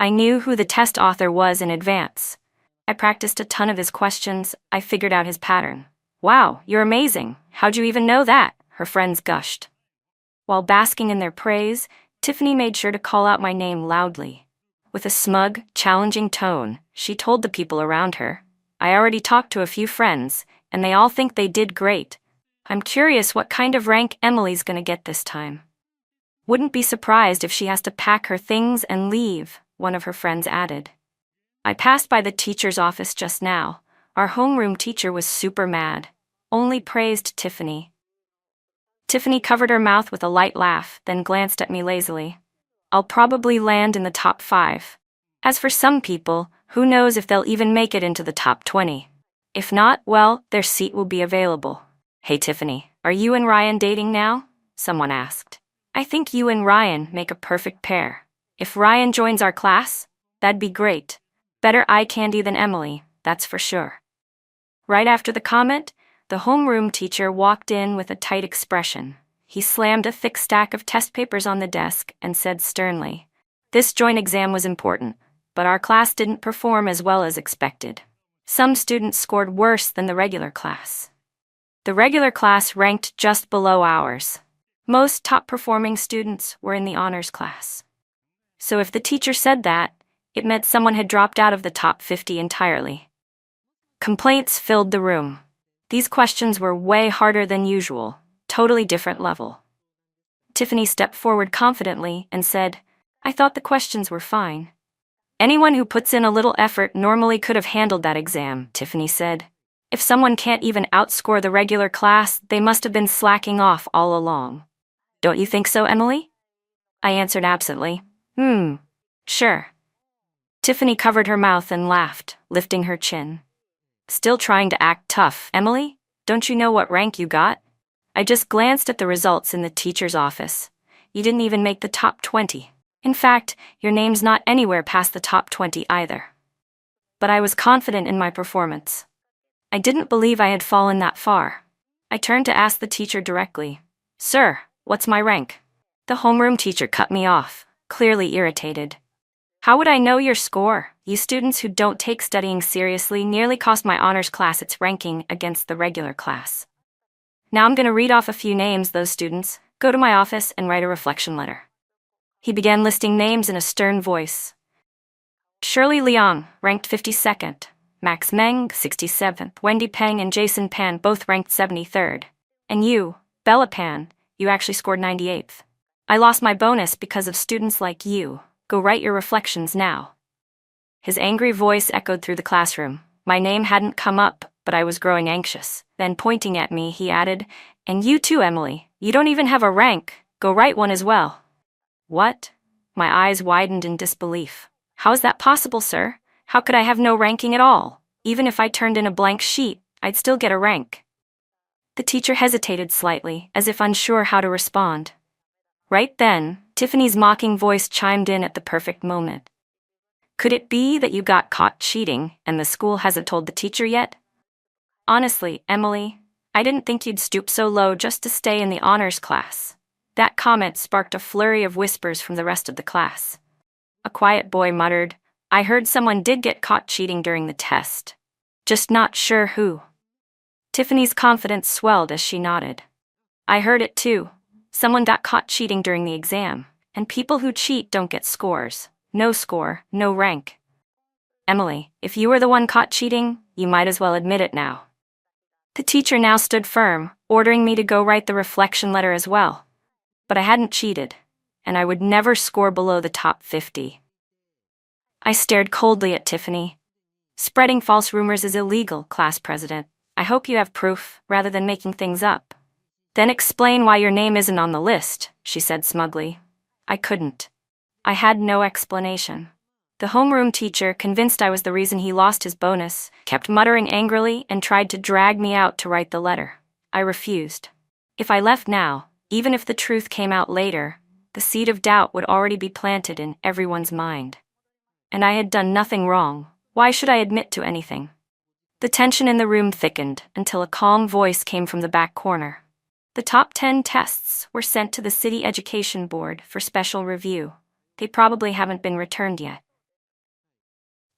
I knew who the test author was in advance. I practiced a ton of his questions. I figured out his pattern. "Wow, you're amazing. How'd you even know that?" her friends gushed. While basking in their praise, Tiffany made sure to call out my name loudly. With a smug, challenging tone, she told the people around her, "I already talked to a few friends, and they all think they did great. I'm curious what kind of rank Emily's gonna get this time." "Wouldn't be surprised if she has to pack her things and leave," one of her friends added. I passed by the teacher's office just now. Our homeroom teacher was super mad. Only praised Tiffany. Tiffany covered her mouth with a light laugh, then glanced at me lazily. "I'll probably land in the top 5. As for some people, who knows if they'll even make it into the top 20. If not, well, their seat will be available." "Hey Tiffany, are you and Ryan dating now?" someone asked. "I think you and Ryan make a perfect pair. If Ryan joins our class, that'd be great. Better eye candy than Emily, that's for sure." Right after the comment, the homeroom teacher walked in with a tight expression. He slammed a thick stack of test papers on the desk and said sternly, "This joint exam was important, but our class didn't perform as well as expected. Some students scored worse than the regular class. The regular class ranked just below ours. Most top-performing students were in the honors class. So if the teacher said that, it meant someone had dropped out of the top 50 entirely." Complaints filled the room. These questions were way harder than usual, totally different level. Tiffany stepped forward confidently and said, "I thought the questions were fine." "Anyone who puts in a little effort normally could have handled that exam," Tiffany said. "If someone can't even outscore the regular class, they must have been slacking off all along. Don't you think so, Emily?" I answered absently, Sure." Tiffany covered her mouth and laughed, lifting her chin. "Still trying to act tough, Emily? Don't you know what rank you got? I just glanced at the results in the teacher's office. You didn't even make the top 20. In fact, your name's not anywhere past the top 20 either." But I was confident in my performance. I didn't believe I had fallen that far. I turned to ask the teacher directly, "Sir, what's my rank?" The homeroom teacher cut me off, clearly irritated. "How would I know your score? You students who don't take studying seriously nearly cost my honors class its ranking against the regular class. Now I'm going to read off a few names, those students. Go to my office and write a reflection letter." He began listing names in a stern voice. Shirley Liang, ranked 52nd. Max Meng, 67th. Wendy Peng and Jason Pan both ranked 73rd. And you, Bella Pan, you actually scored 98th. I lost my bonus because of students like you. Go write your reflections now." His angry voice echoed through the classroom. My name hadn't come up, but I was growing anxious. Then pointing at me, he added, "And you too, Emily. You don't even have a rank. Go write one as well." "What?" My eyes widened in disbelief. "How is that possible, sir? How could I have no ranking at all? Even if I turned in a blank sheet, I'd still get a rank." The teacher hesitated slightly, as if unsure how to respond. Right then, Tiffany's mocking voice chimed in at the perfect moment. "Could it be that you got caught cheating and the school hasn't told the teacher yet? Honestly, Emily, I didn't think you'd stoop so low just to stay in the honors class." That comment sparked a flurry of whispers from the rest of the class. A quiet boy muttered, "I heard someone did get caught cheating during the test. Just not sure who." Tiffany's confidence swelled as she nodded. "I heard it too. Someone got caught cheating during the exam, and people who cheat don't get scores. No score, no rank. Emily, if you were the one caught cheating, you might as well admit it now." The teacher now stood firm, ordering me to go write the reflection letter as well. But I hadn't cheated, and I would never score below the top 50. I stared coldly at Tiffany. "Spreading false rumors is illegal, class president. I hope you have proof, rather than making things up." "Then explain why your name isn't on the list," she said smugly. I couldn't. I had no explanation. The homeroom teacher, convinced I was the reason he lost his bonus, kept muttering angrily and tried to drag me out to write the letter. I refused. If I left now, even if the truth came out later, the seed of doubt would already be planted in everyone's mind. And I had done nothing wrong. Why should I admit to anything? The tension in the room thickened until a calm voice came from the back corner. The top 10 tests were sent to the City Education Board for special review. They probably haven't been returned yet.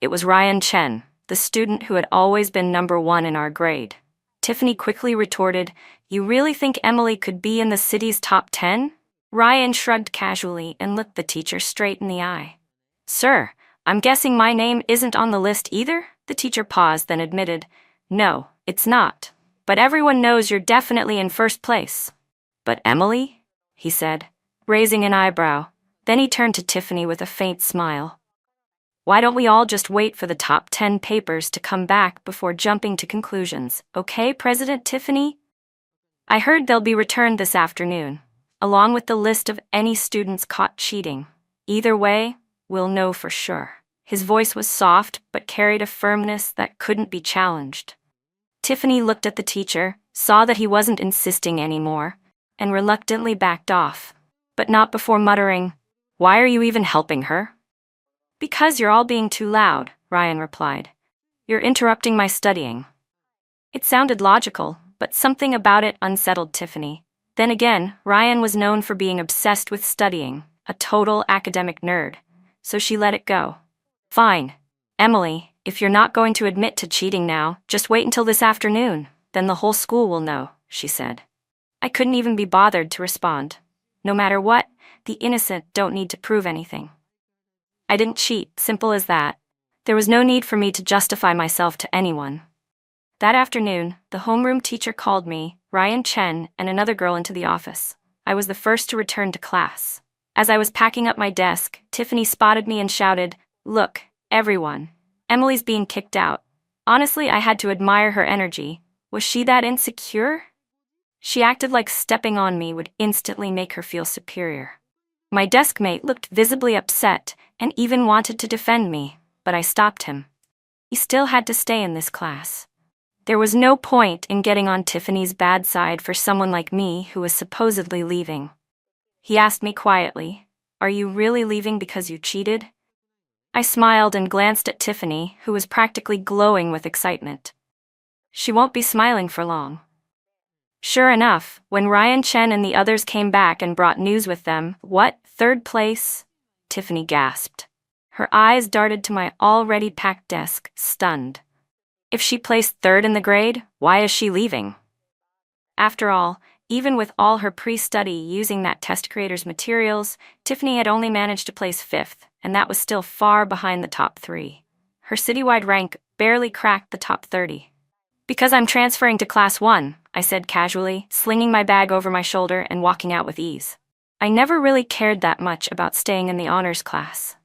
It was Ryan Chen, the student who had always been number 1 in our grade. Tiffany quickly retorted, "You really think Emily could be in the city's top 10? Ryan shrugged casually and looked the teacher straight in the eye. "Sir, I'm guessing my name isn't on the list either?" The teacher paused, then admitted, "No, it's not. But everyone knows you're definitely in first place." "But Emily?" he said, raising an eyebrow. Then he turned to Tiffany with a faint smile. "Why don't we all just wait for the top 10 papers to come back before jumping to conclusions, okay, President Tiffany? I heard they'll be returned this afternoon, along with the list of any students caught cheating. Either way, we'll know for sure." His voice was soft but carried a firmness that couldn't be challenged. Tiffany looked at the teacher, saw that he wasn't insisting anymore, and reluctantly backed off. But not before muttering, "Why are you even helping her?" "Because you're all being too loud," Ryan replied. "You're interrupting my studying." It sounded logical, but something about it unsettled Tiffany. Then again, Ryan was known for being obsessed with studying, a total academic nerd, so she let it go. Fine. Emily, if you're not going to admit to cheating now, just wait until this afternoon, then the whole school will know, she said. I couldn't even be bothered to respond. No matter what, the innocent don't need to prove anything. I didn't cheat, simple as that. There was no need for me to justify myself to anyone. That afternoon, the homeroom teacher called me, Ryan Chen, and another girl into the office. I was the first to return to class. As I was packing up my desk, Tiffany spotted me and shouted, "Look, everyone. Emily's being kicked out." Honestly, I had to admire her energy. Was she that insecure? She acted like stepping on me would instantly make her feel superior. My desk mate looked visibly upset and even wanted to defend me, but I stopped him. He still had to stay in this class. There was no point in getting on Tiffany's bad side for someone like me who was supposedly leaving. He asked me quietly, "Are you really leaving because you cheated?" I smiled and glanced at Tiffany, who was practically glowing with excitement. She won't be smiling for long. Sure enough, when Ryan Chen and the others came back and brought news with them, "What, third place?" Tiffany gasped. Her eyes darted to my already packed desk, stunned. If she placed third in the grade, why is she leaving? After all, even with all her pre-study using that test creator's materials, Tiffany had only managed to place fifth, and that was still far behind the top 3. Her citywide rank barely cracked the top 30. "Because I'm transferring to Class 1, I said casually, slinging my bag over my shoulder and walking out with ease. I never really cared that much about staying in the honors class.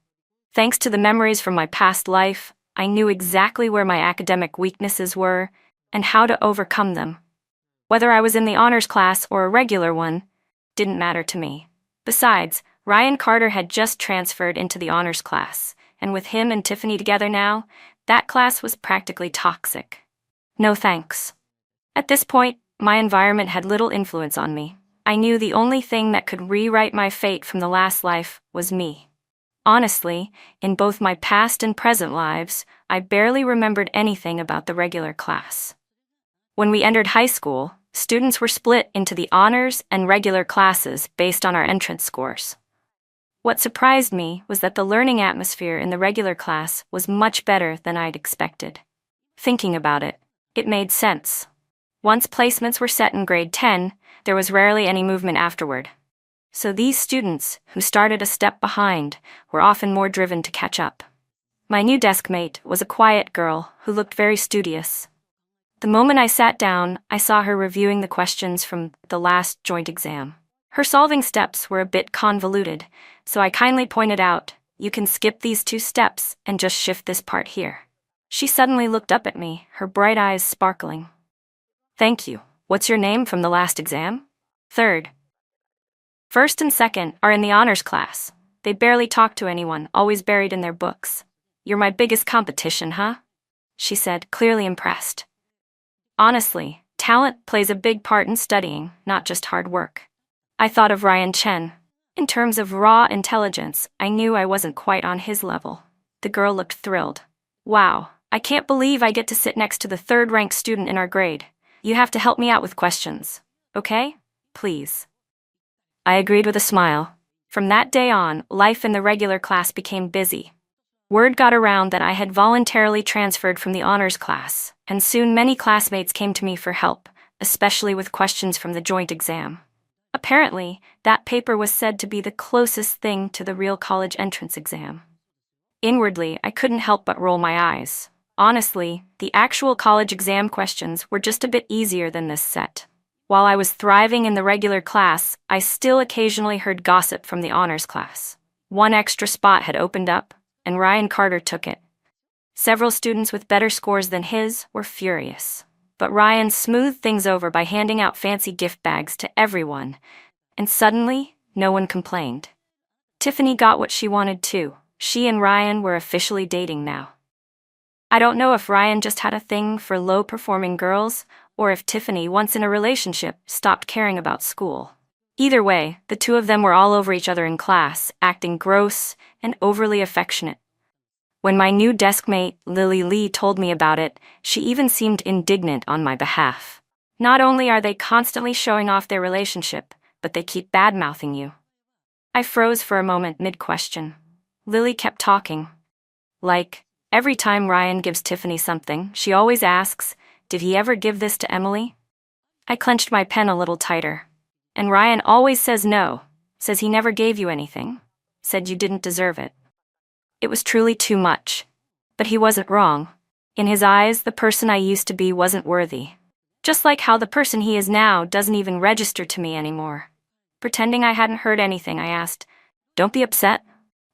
Thanks to the memories from my past life, I knew exactly where my academic weaknesses were and how to overcome them. Whether I was in the honors class or a regular one, didn't matter to me. Besides, Ryan Carter had just transferred into the honors class, and with him and Tiffany together now, that class was practically toxic. No thanks. At this point, my environment had little influence on me. I knew the only thing that could rewrite my fate from the last life was me. Honestly, in both my past and present lives, I barely remembered anything about the regular class. When we entered high school, students were split into the honors and regular classes based on our entrance scores. What surprised me was that the learning atmosphere in the regular class was much better than I'd expected. Thinking about it, it made sense. Once placements were set in grade 10, there was rarely any movement afterward. So these students, who started a step behind, were often more driven to catch up. My new desk mate was a quiet girl who looked very studious. The moment I sat down, I saw her reviewing the questions from the last joint exam. Her solving steps were a bit convoluted, so I kindly pointed out, "You can skip these 2 steps and just shift this part here." She suddenly looked up at me, her bright eyes sparkling. "Thank you. What's your name from the last exam?" "Third." "First and second are in the honors class. They barely talk to anyone, always buried in their books. You're my biggest competition, huh?" she said, clearly impressed. Honestly, talent plays a big part in studying, not just hard work. I thought of Ryan Chen. In terms of raw intelligence, I knew I wasn't quite on his level. The girl looked thrilled. "Wow, I can't believe I get to sit next to the third-ranked student in our grade. You have to help me out with questions. Okay? Please." I agreed with a smile. From that day on, life in the regular class became busy. Word got around that I had voluntarily transferred from the honors class, and soon many classmates came to me for help, especially with questions from the joint exam. Apparently, that paper was said to be the closest thing to the real college entrance exam. Inwardly, I couldn't help but roll my eyes. Honestly, the actual college exam questions were just a bit easier than this set. While I was thriving in the regular class, I still occasionally heard gossip from the honors class. One extra spot had opened up, and Ryan Carter took it. Several students with better scores than his were furious. But Ryan smoothed things over by handing out fancy gift bags to everyone, and suddenly, no one complained. Tiffany got what she wanted too. She and Ryan were officially dating now. I don't know if Ryan just had a thing for low-performing girls, or if Tiffany, once in a relationship, stopped caring about school. Either way, the 2 of them were all over each other in class, acting gross and overly affectionate. When my new deskmate, Lily Lee, told me about it, she even seemed indignant on my behalf. Not only are they constantly showing off their relationship, but they keep bad-mouthing you. I froze for a moment mid-question. Lily kept talking. Like, every time Ryan gives Tiffany something, she always asks, "Did he ever give this to Emily?" I clenched my pen a little tighter. "And Ryan always says no, says he never gave you anything, said you didn't deserve it." It was truly too much. But he wasn't wrong. In his eyes, the person I used to be wasn't worthy. Just like how the person he is now doesn't even register to me anymore. Pretending I hadn't heard anything, I asked, "Don't be upset.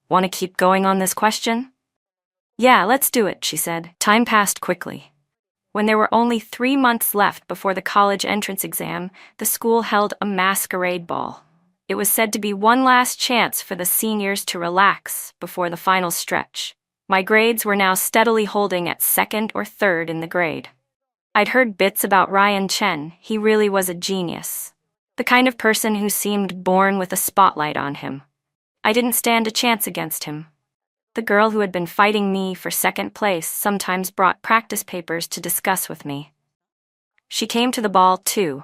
Want to keep going on this question?" "Yeah, let's do it," she said. Time passed quickly. When there were only 3 months left before the college entrance exam, the school held a masquerade ball. It was said to be one last chance for the seniors to relax before the final stretch. My grades were now steadily holding at second or third in the grade. I'd heard bits about Ryan Chen. He really was a genius. The kind of person who seemed born with a spotlight on him. I didn't stand a chance against him. The girl who had been fighting me for second place sometimes brought practice papers to discuss with me. She came to the ball, too.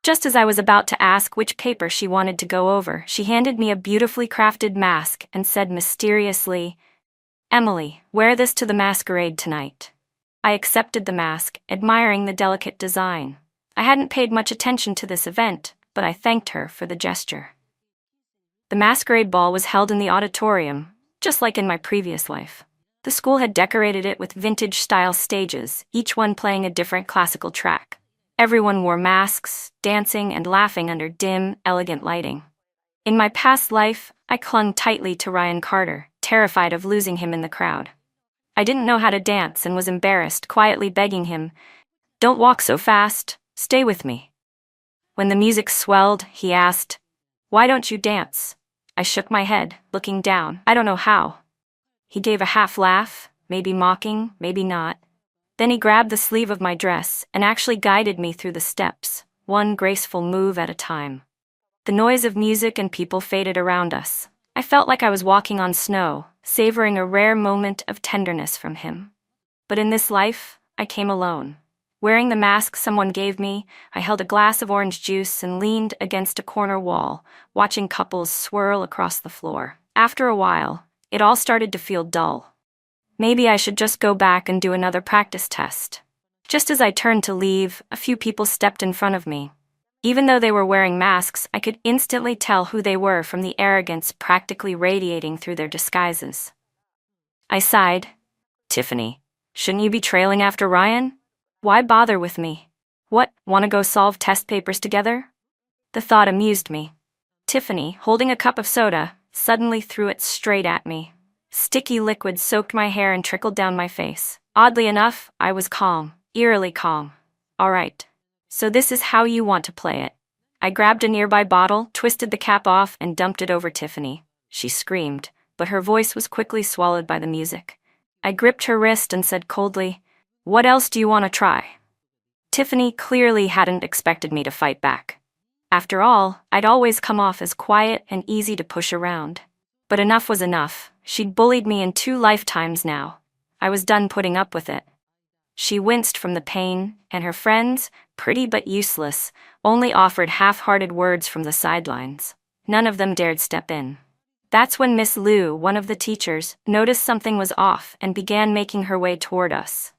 Just as I was about to ask which paper she wanted to go over, she handed me a beautifully crafted mask and said mysteriously, "Emily, wear this to the masquerade tonight." I accepted the mask, admiring the delicate design. I hadn't paid much attention to this event, but I thanked her for the gesture. The masquerade ball was held in the auditorium, just like in my previous life. The school had decorated it with vintage-style stages, each one playing a different classical track. Everyone wore masks, dancing and laughing under dim, elegant lighting. In my past life, I clung tightly to Ryan Carter, terrified of losing him in the crowd. I didn't know how to dance and was embarrassed, quietly begging him, "Don't walk so fast, stay with me." When the music swelled, he asked, "Why don't you dance?" I shook my head, looking down. "I don't know how." He gave a half laugh, maybe mocking, maybe not. Then he grabbed the sleeve of my dress and actually guided me through the steps, one graceful move at a time. The noise of music and people faded around us. I felt like I was walking on snow, savoring a rare moment of tenderness from him. But in this life, I came alone. Wearing the mask someone gave me, I held a glass of orange juice and leaned against a corner wall, watching couples swirl across the floor. After a while, it all started to feel dull. Maybe I should just go back and do another practice test. Just as I turned to leave, a few people stepped in front of me. Even though they were wearing masks, I could instantly tell who they were from the arrogance practically radiating through their disguises. I sighed. "Tiffany, shouldn't you be trailing after Ryan? Why bother with me? What, want to go solve test papers together?" The thought amused me. Tiffany, holding a cup of soda, suddenly threw it straight at me. Sticky liquid soaked my hair and trickled down my face. Oddly enough, I was calm, eerily calm. "All right. So this is how you want to play it." I grabbed a nearby bottle, twisted the cap off, and dumped it over Tiffany. She screamed, but her voice was quickly swallowed by the music. I gripped her wrist and said coldly, "What else do you want to try?" Tiffany clearly hadn't expected me to fight back. After all, I'd always come off as quiet and easy to push around. But enough was enough. She'd bullied me in 2 lifetimes now. I was done putting up with it. She winced from the pain, and her friends, pretty but useless, only offered half-hearted words from the sidelines. None of them dared step in. That's when Miss Liu, one of the teachers, noticed something was off and began making her way toward us.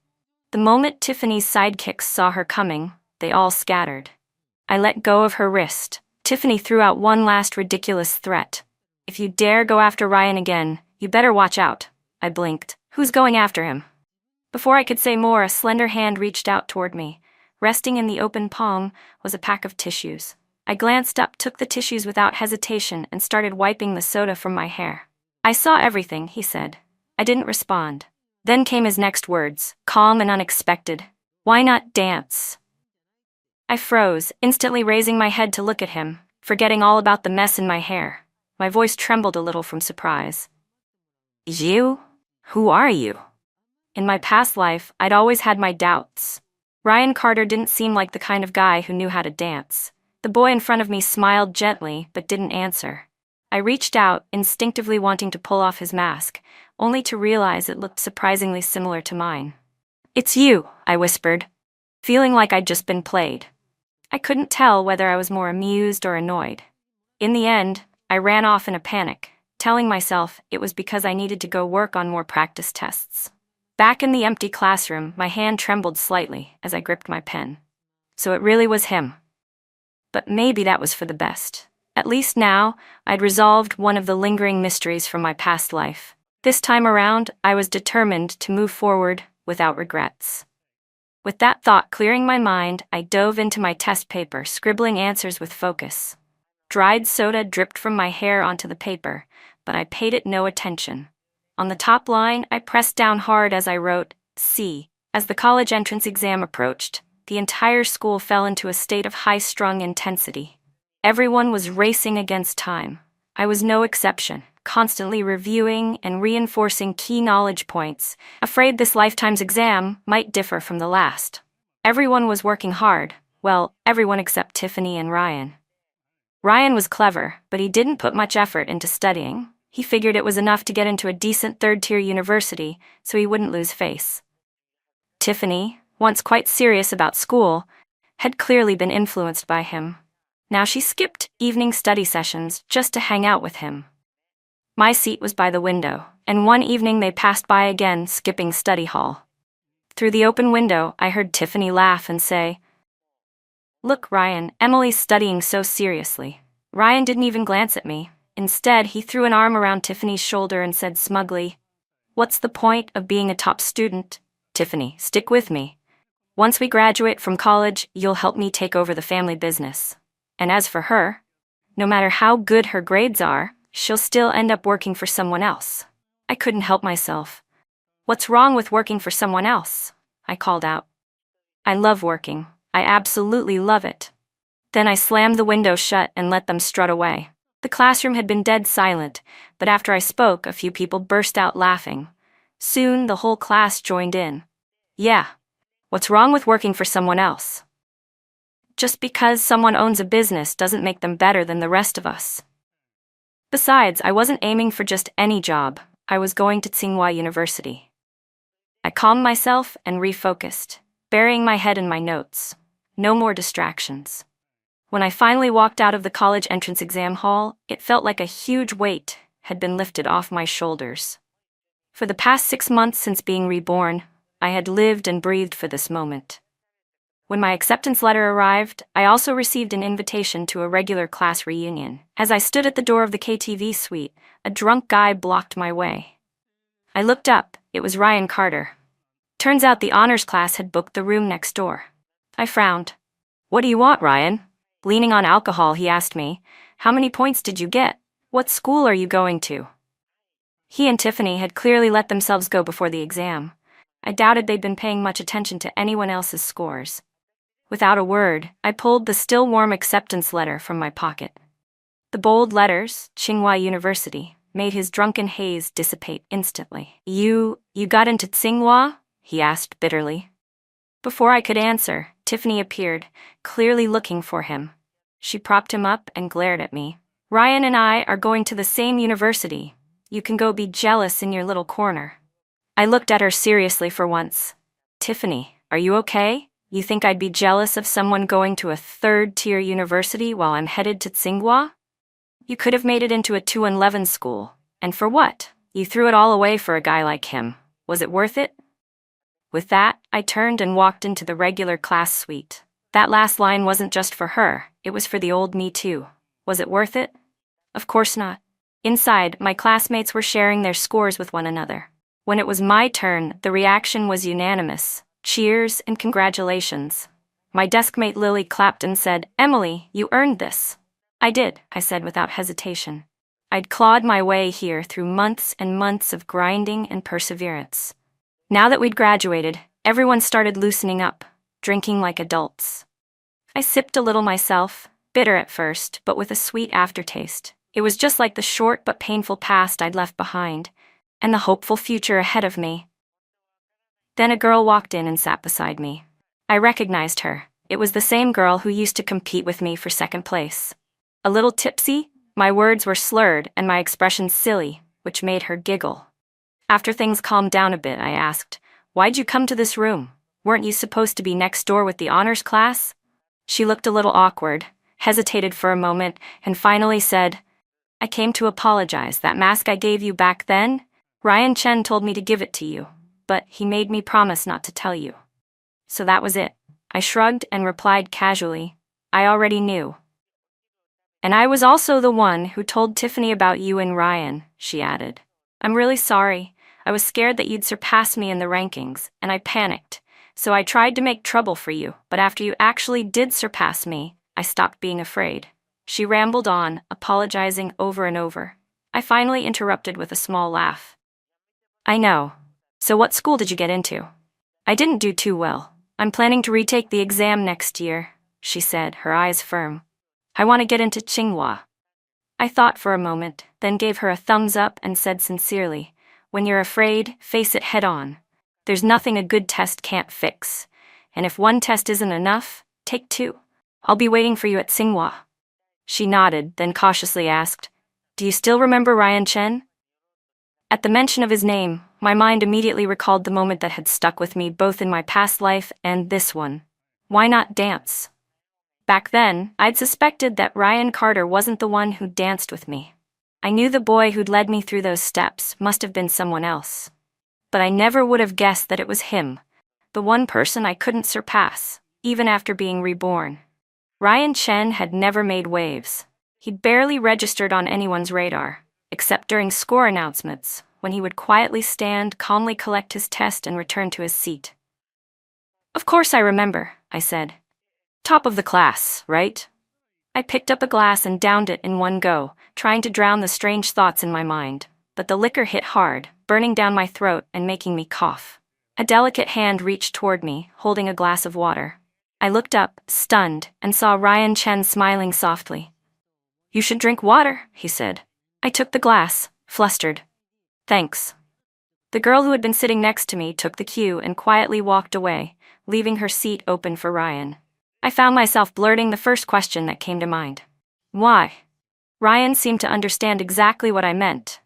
The moment Tiffany's sidekicks saw her coming, they all scattered. I let go of her wrist. Tiffany threw out one last ridiculous threat. "If you dare go after Ryan again, you better watch out." I blinked. "Who's going after him?" Before I could say more, a slender hand reached out toward me. Resting in the open palm was a pack of tissues. I glanced up, took the tissues without hesitation, and started wiping the soda from my hair. "I saw everything," he said. I didn't respond. Then came his next words, calm and unexpected. "Why not dance?" I froze, instantly raising my head to look at him, forgetting all about the mess in my hair. My voice trembled a little from surprise. "You? Who are you?" In my past life, I'd always had my doubts. Ryan Carter didn't seem like the kind of guy who knew how to dance. The boy in front of me smiled gently, but didn't answer. I reached out, instinctively wanting to pull off his mask, only to realize it looked surprisingly similar to mine. "It's you," I whispered, feeling like I'd just been played. I couldn't tell whether I was more amused or annoyed. In the end, I ran off in a panic, telling myself it was because I needed to go work on more practice tests. Back in the empty classroom, my hand trembled slightly as I gripped my pen. So it really was him. But maybe that was for the best. At least now, I'd resolved one of the lingering mysteries from my past life. This time around, I was determined to move forward without regrets. With that thought clearing my mind, I dove into my test paper, scribbling answers with focus. Dried soda dripped from my hair onto the paper, but I paid it no attention. On the top line, I pressed down hard as I wrote, C. As the college entrance exam approached, the entire school fell into a state of high-strung intensity. Everyone was racing against time. I was no exception, constantly reviewing and reinforcing key knowledge points, afraid this lifetime's exam might differ from the last. Everyone was working hard, well, everyone except Tiffany and Ryan. Ryan was clever, but he didn't put much effort into studying. He figured it was enough to get into a decent third-tier university, so he wouldn't lose face. Tiffany, once quite serious about school, had clearly been influenced by him. Now she skipped evening study sessions just to hang out with him. My seat was by the window, and one evening they passed by again, skipping study hall. Through the open window, I heard Tiffany laugh and say, "Look, Ryan, Emily's studying so seriously." Ryan didn't even glance at me. Instead, he threw an arm around Tiffany's shoulder and said smugly, "What's the point of being a top student? Tiffany, stick with me. Once we graduate from college, you'll help me take over the family business. And as for her, no matter how good her grades are, she'll still end up working for someone else." I couldn't help myself. "What's wrong with working for someone else?" I called out. "I love working. I absolutely love it." Then I slammed the window shut and let them strut away. The classroom had been dead silent, but after I spoke, a few people burst out laughing. Soon, the whole class joined in. "Yeah, what's wrong with working for someone else? Just because someone owns a business doesn't make them better than the rest of us. Besides, I wasn't aiming for just any job. I was going to Tsinghua University." I calmed myself and refocused, burying my head in my notes. No more distractions. When I finally walked out of the college entrance exam hall, it felt like a huge weight had been lifted off my shoulders. For the past 6 months since being reborn, I had lived and breathed for this moment. When my acceptance letter arrived, I also received an invitation to a regular class reunion. As I stood at the door of the KTV suite, a drunk guy blocked my way. I looked up. It was Ryan Carter. Turns out the honors class had booked the room next door. I frowned. "What do you want, Ryan?" Leaning on alcohol, he asked me, "How many points did you get? What school are you going to?" He and Tiffany had clearly let themselves go before the exam. I doubted they'd been paying much attention to anyone else's scores. Without a word, I pulled the still warm acceptance letter from my pocket. The bold letters, Tsinghua University, made his drunken haze dissipate instantly. You got into Tsinghua?" he asked bitterly. Before I could answer, Tiffany appeared, clearly looking for him. She propped him up and glared at me. "Ryan and I are going to the same university. You can go be jealous in your little corner." I looked at her seriously for once. "Tiffany, are you okay? You think I'd be jealous of someone going to a third-tier university while I'm headed to Tsinghua? You could have made it into a 2-11 school. And for what? You threw it all away for a guy like him. Was it worth it?" With that, I turned and walked into the regular class suite. That last line wasn't just for her, it was for the old me too. Was it worth it? Of course not. Inside, my classmates were sharing their scores with one another. When it was my turn, the reaction was unanimous. Cheers and congratulations. My deskmate Lily clapped and said, "Emily, you earned this." "I did," I said without hesitation. I'd clawed my way here through months and months of grinding and perseverance. Now that we'd graduated, everyone started loosening up, drinking like adults. I sipped a little myself, bitter at first, but with a sweet aftertaste. It was just like the short but painful past I'd left behind, and the hopeful future ahead of me. Then a girl walked in and sat beside me. I recognized her. It was the same girl who used to compete with me for second place. A little tipsy, my words were slurred and my expressions silly, which made her giggle. After things calmed down a bit, I asked, "Why'd you come to this room? Weren't you supposed to be next door with the honors class?" She looked a little awkward, hesitated for a moment, and finally said, "I came to apologize. That mask I gave you back then? Ryan Chen told me to give it to you, but he made me promise not to tell you." So that was it. I shrugged and replied casually, "I already knew." "And I was also the one who told Tiffany about you and Ryan," she added. "I'm really sorry. I was scared that you'd surpass me in the rankings, and I panicked. So I tried to make trouble for you, but after you actually did surpass me, I stopped being afraid." She rambled on, apologizing over and over. I finally interrupted with a small laugh. "I know. So what school did you get into?" "I didn't do too well. I'm planning to retake the exam next year," she said, her eyes firm. "I want to get into Tsinghua." I thought for a moment, then gave her a thumbs up and said sincerely, "When you're afraid, face it head on. There's nothing a good test can't fix. And if one test isn't enough, take two. I'll be waiting for you at Tsinghua." She nodded, then cautiously asked, "Do you still remember Ryan Chen?" At the mention of his name, my mind immediately recalled the moment that had stuck with me both in my past life and this one. Why not dance? Back then, I'd suspected that Ryan Carter wasn't the one who danced with me. I knew the boy who'd led me through those steps must have been someone else. But I never would have guessed that it was him, the one person I couldn't surpass, even after being reborn. Ryan Chen had never made waves. He'd barely registered on anyone's radar, except during score announcements, when he would quietly stand, calmly collect his test, and return to his seat. "Of course I remember," I said. "Top of the class, right?" I picked up a glass and downed it in one go, trying to drown the strange thoughts in my mind, but the liquor hit hard, burning down my throat and making me cough. A delicate hand reached toward me, holding a glass of water. I looked up, stunned, and saw Ryan Chen smiling softly. "You should drink water," he said. I took the glass, flustered. "Thanks." The girl who had been sitting next to me took the cue and quietly walked away, leaving her seat open for Ryan. I found myself blurting the first question that came to mind. "Why?" Ryan seemed to understand exactly what I meant.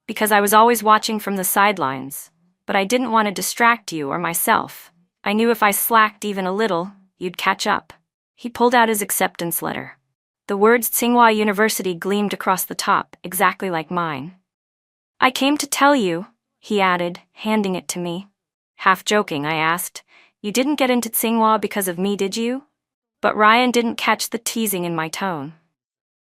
"Because I was always watching from the sidelines. But I didn't want to distract you or myself. I knew if I slacked even a little, you'd catch up." He pulled out his acceptance letter. The words Tsinghua University gleamed across the top, exactly like mine. "I came to tell you," he added, handing it to me. Half joking, I asked, "You didn't get into Tsinghua because of me, did you?" But Ryan didn't catch the teasing in my tone.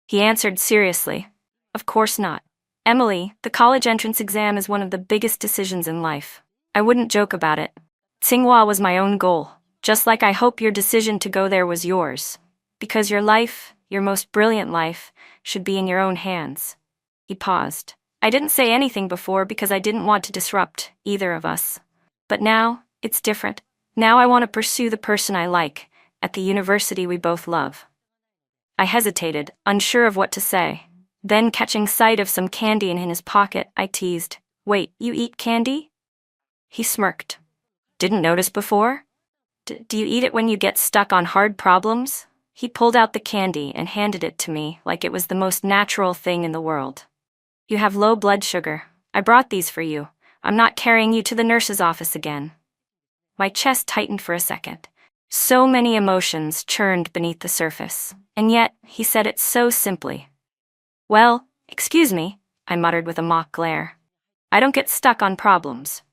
He answered seriously, "Of course not. Emily, the college entrance exam is one of the biggest decisions in life. I wouldn't joke about it. Tsinghua was my own goal, just like I hope your decision to go there was yours. Because your life, your most brilliant life, should be in your own hands." He paused. I didn't say anything before because I didn't want to disrupt either of us. But now, it's different. Now I want to pursue the person I like, at the university we both love. I hesitated, unsure of what to say. Then, catching sight of some candy in his pocket, I teased, "Wait, you eat candy?" He smirked. "Didn't notice before? Do you eat it when you get stuck on hard problems?" He pulled out the candy and handed it to me like it was the most natural thing in the world. "You have low blood sugar. I brought these for you. I'm not carrying you to the nurse's office again." My chest tightened for a second. So many emotions churned beneath the surface, and yet he said it so simply. "Well, excuse me," I muttered with a mock glare. "I don't get stuck on problems."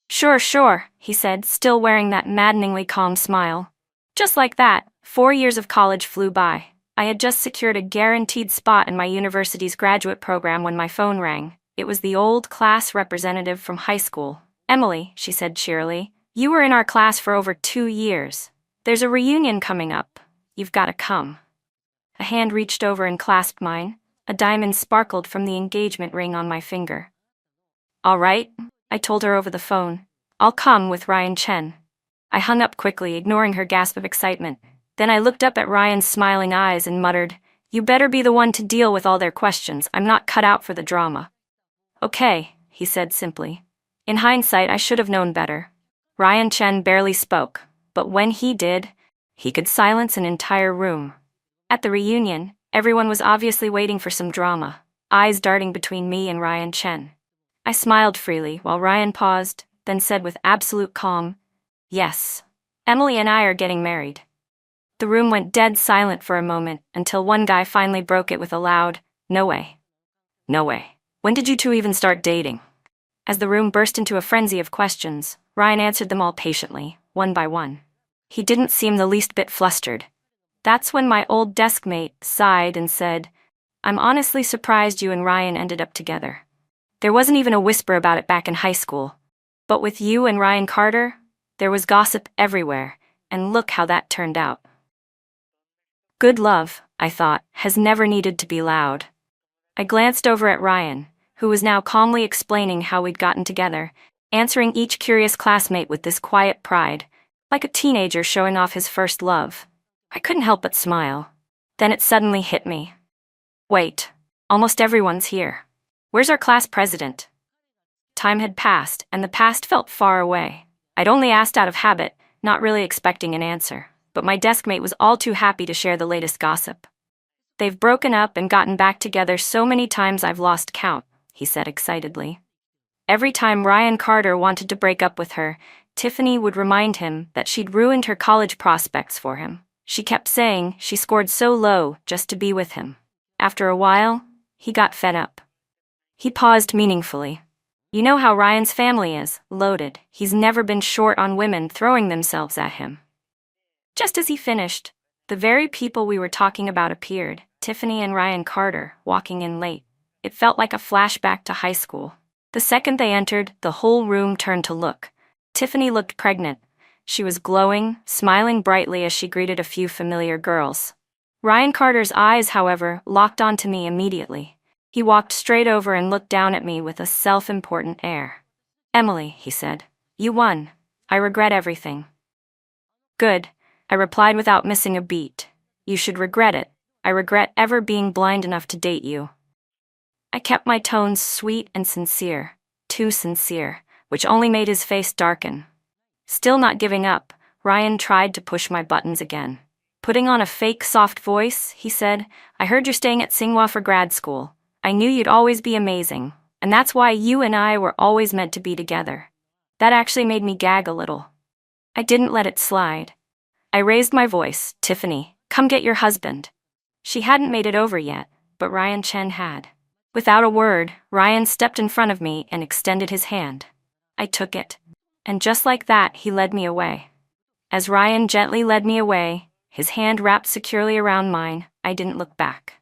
Sure, he said, still wearing that maddeningly calm smile. Just like that, 4 years of college flew by. I had just secured a guaranteed spot in my university's graduate program when my phone rang. It was the old class representative from high school. "Emily," she said cheerily, "you were in our class for over 2 years. There's a reunion coming up. You've got to come." A hand reached over and clasped mine. A diamond sparkled from the engagement ring on my finger. "All right," I told her over the phone. "I'll come with Ryan Chen." I hung up quickly, ignoring her gasp of excitement. Then I looked up at Ryan's smiling eyes and muttered, "You better be the one to deal with all their questions. I'm not cut out for the drama." "Okay," he said simply. In hindsight, I should have known better. Ryan Chen barely spoke, but when he did, he could silence an entire room. At the reunion, everyone was obviously waiting for some drama, eyes darting between me and Ryan Chen. I smiled freely while Ryan paused, then said with absolute calm, "Yes. Emily and I are getting married." The room went dead silent for a moment until one guy finally broke it with a loud, "No way. No way. When did you two even start dating?" As the room burst into a frenzy of questions, Ryan answered them all patiently, one by one. He didn't seem the least bit flustered. That's when my old desk mate sighed and said, "I'm honestly surprised you and Ryan ended up together. There wasn't even a whisper about it back in high school. But with you and Ryan Carter, there was gossip everywhere, and look how that turned out." Good love, I thought, has never needed to be loud. I glanced over at Ryan, who was now calmly explaining how we'd gotten together, answering each curious classmate with this quiet pride, like a teenager showing off his first love. I couldn't help but smile. Then it suddenly hit me. Wait, almost everyone's here. Where's our class president? Time had passed, and the past felt far away. I'd only asked out of habit, not really expecting an answer, but my deskmate was all too happy to share the latest gossip. "They've broken up and gotten back together so many times I've lost count," he said excitedly. Every time Ryan Carter wanted to break up with her, Tiffany would remind him that she'd ruined her college prospects for him. She kept saying she scored so low just to be with him. After a while, he got fed up. He paused meaningfully. "You know how Ryan's family is, loaded. He's never been short on women throwing themselves at him." Just as he finished, the very people we were talking about appeared, Tiffany and Ryan Carter, walking in late. It felt like a flashback to high school. The second they entered, the whole room turned to look. Tiffany looked pregnant. She was glowing, smiling brightly as she greeted a few familiar girls. Ryan Carter's eyes, however, locked onto me immediately. He walked straight over and looked down at me with a self-important air. "Emily," he said, "you won. I regret everything." "Good," I replied without missing a beat. "You should regret it. I regret ever being blind enough to date you." I kept my tones sweet and sincere, too sincere, which only made his face darken. Still not giving up, Ryan tried to push my buttons again. Putting on a fake soft voice, he said, "I heard you're staying at Tsinghua for grad school. I knew you'd always be amazing, and that's why you and I were always meant to be together." That actually made me gag a little. I didn't let it slide. I raised my voice, "Tiffany, come get your husband." She hadn't made it over yet, but Ryan Chen had. Without a word, Ryan stepped in front of me and extended his hand. I took it, and just like that, he led me away. As Ryan gently led me away, his hand wrapped securely around mine, I didn't look back.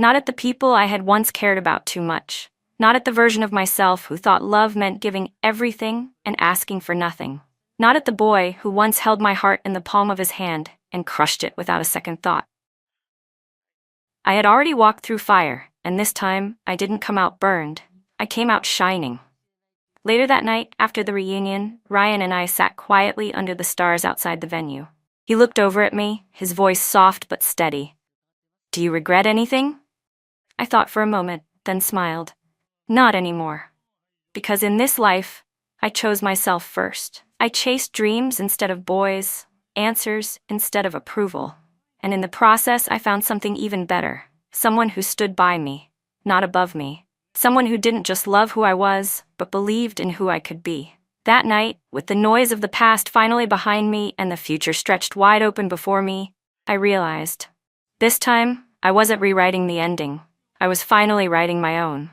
Not at the people I had once cared about too much. Not at the version of myself who thought love meant giving everything and asking for nothing. Not at the boy who once held my heart in the palm of his hand and crushed it without a second thought. I had already walked through fire, and this time, I didn't come out burned. I came out shining. Later that night, after the reunion, Ryan and I sat quietly under the stars outside the venue. He looked over at me, his voice soft but steady. "Do you regret anything?" I thought for a moment, then smiled. "Not anymore. Because in this life, I chose myself first. I chased dreams instead of boys, answers instead of approval. And in the process, I found something even better. Someone who stood by me, not above me. Someone who didn't just love who I was, but believed in who I could be." That night, with the noise of the past finally behind me and the future stretched wide open before me, I realized. This time, I wasn't rewriting the ending. I was finally writing my own.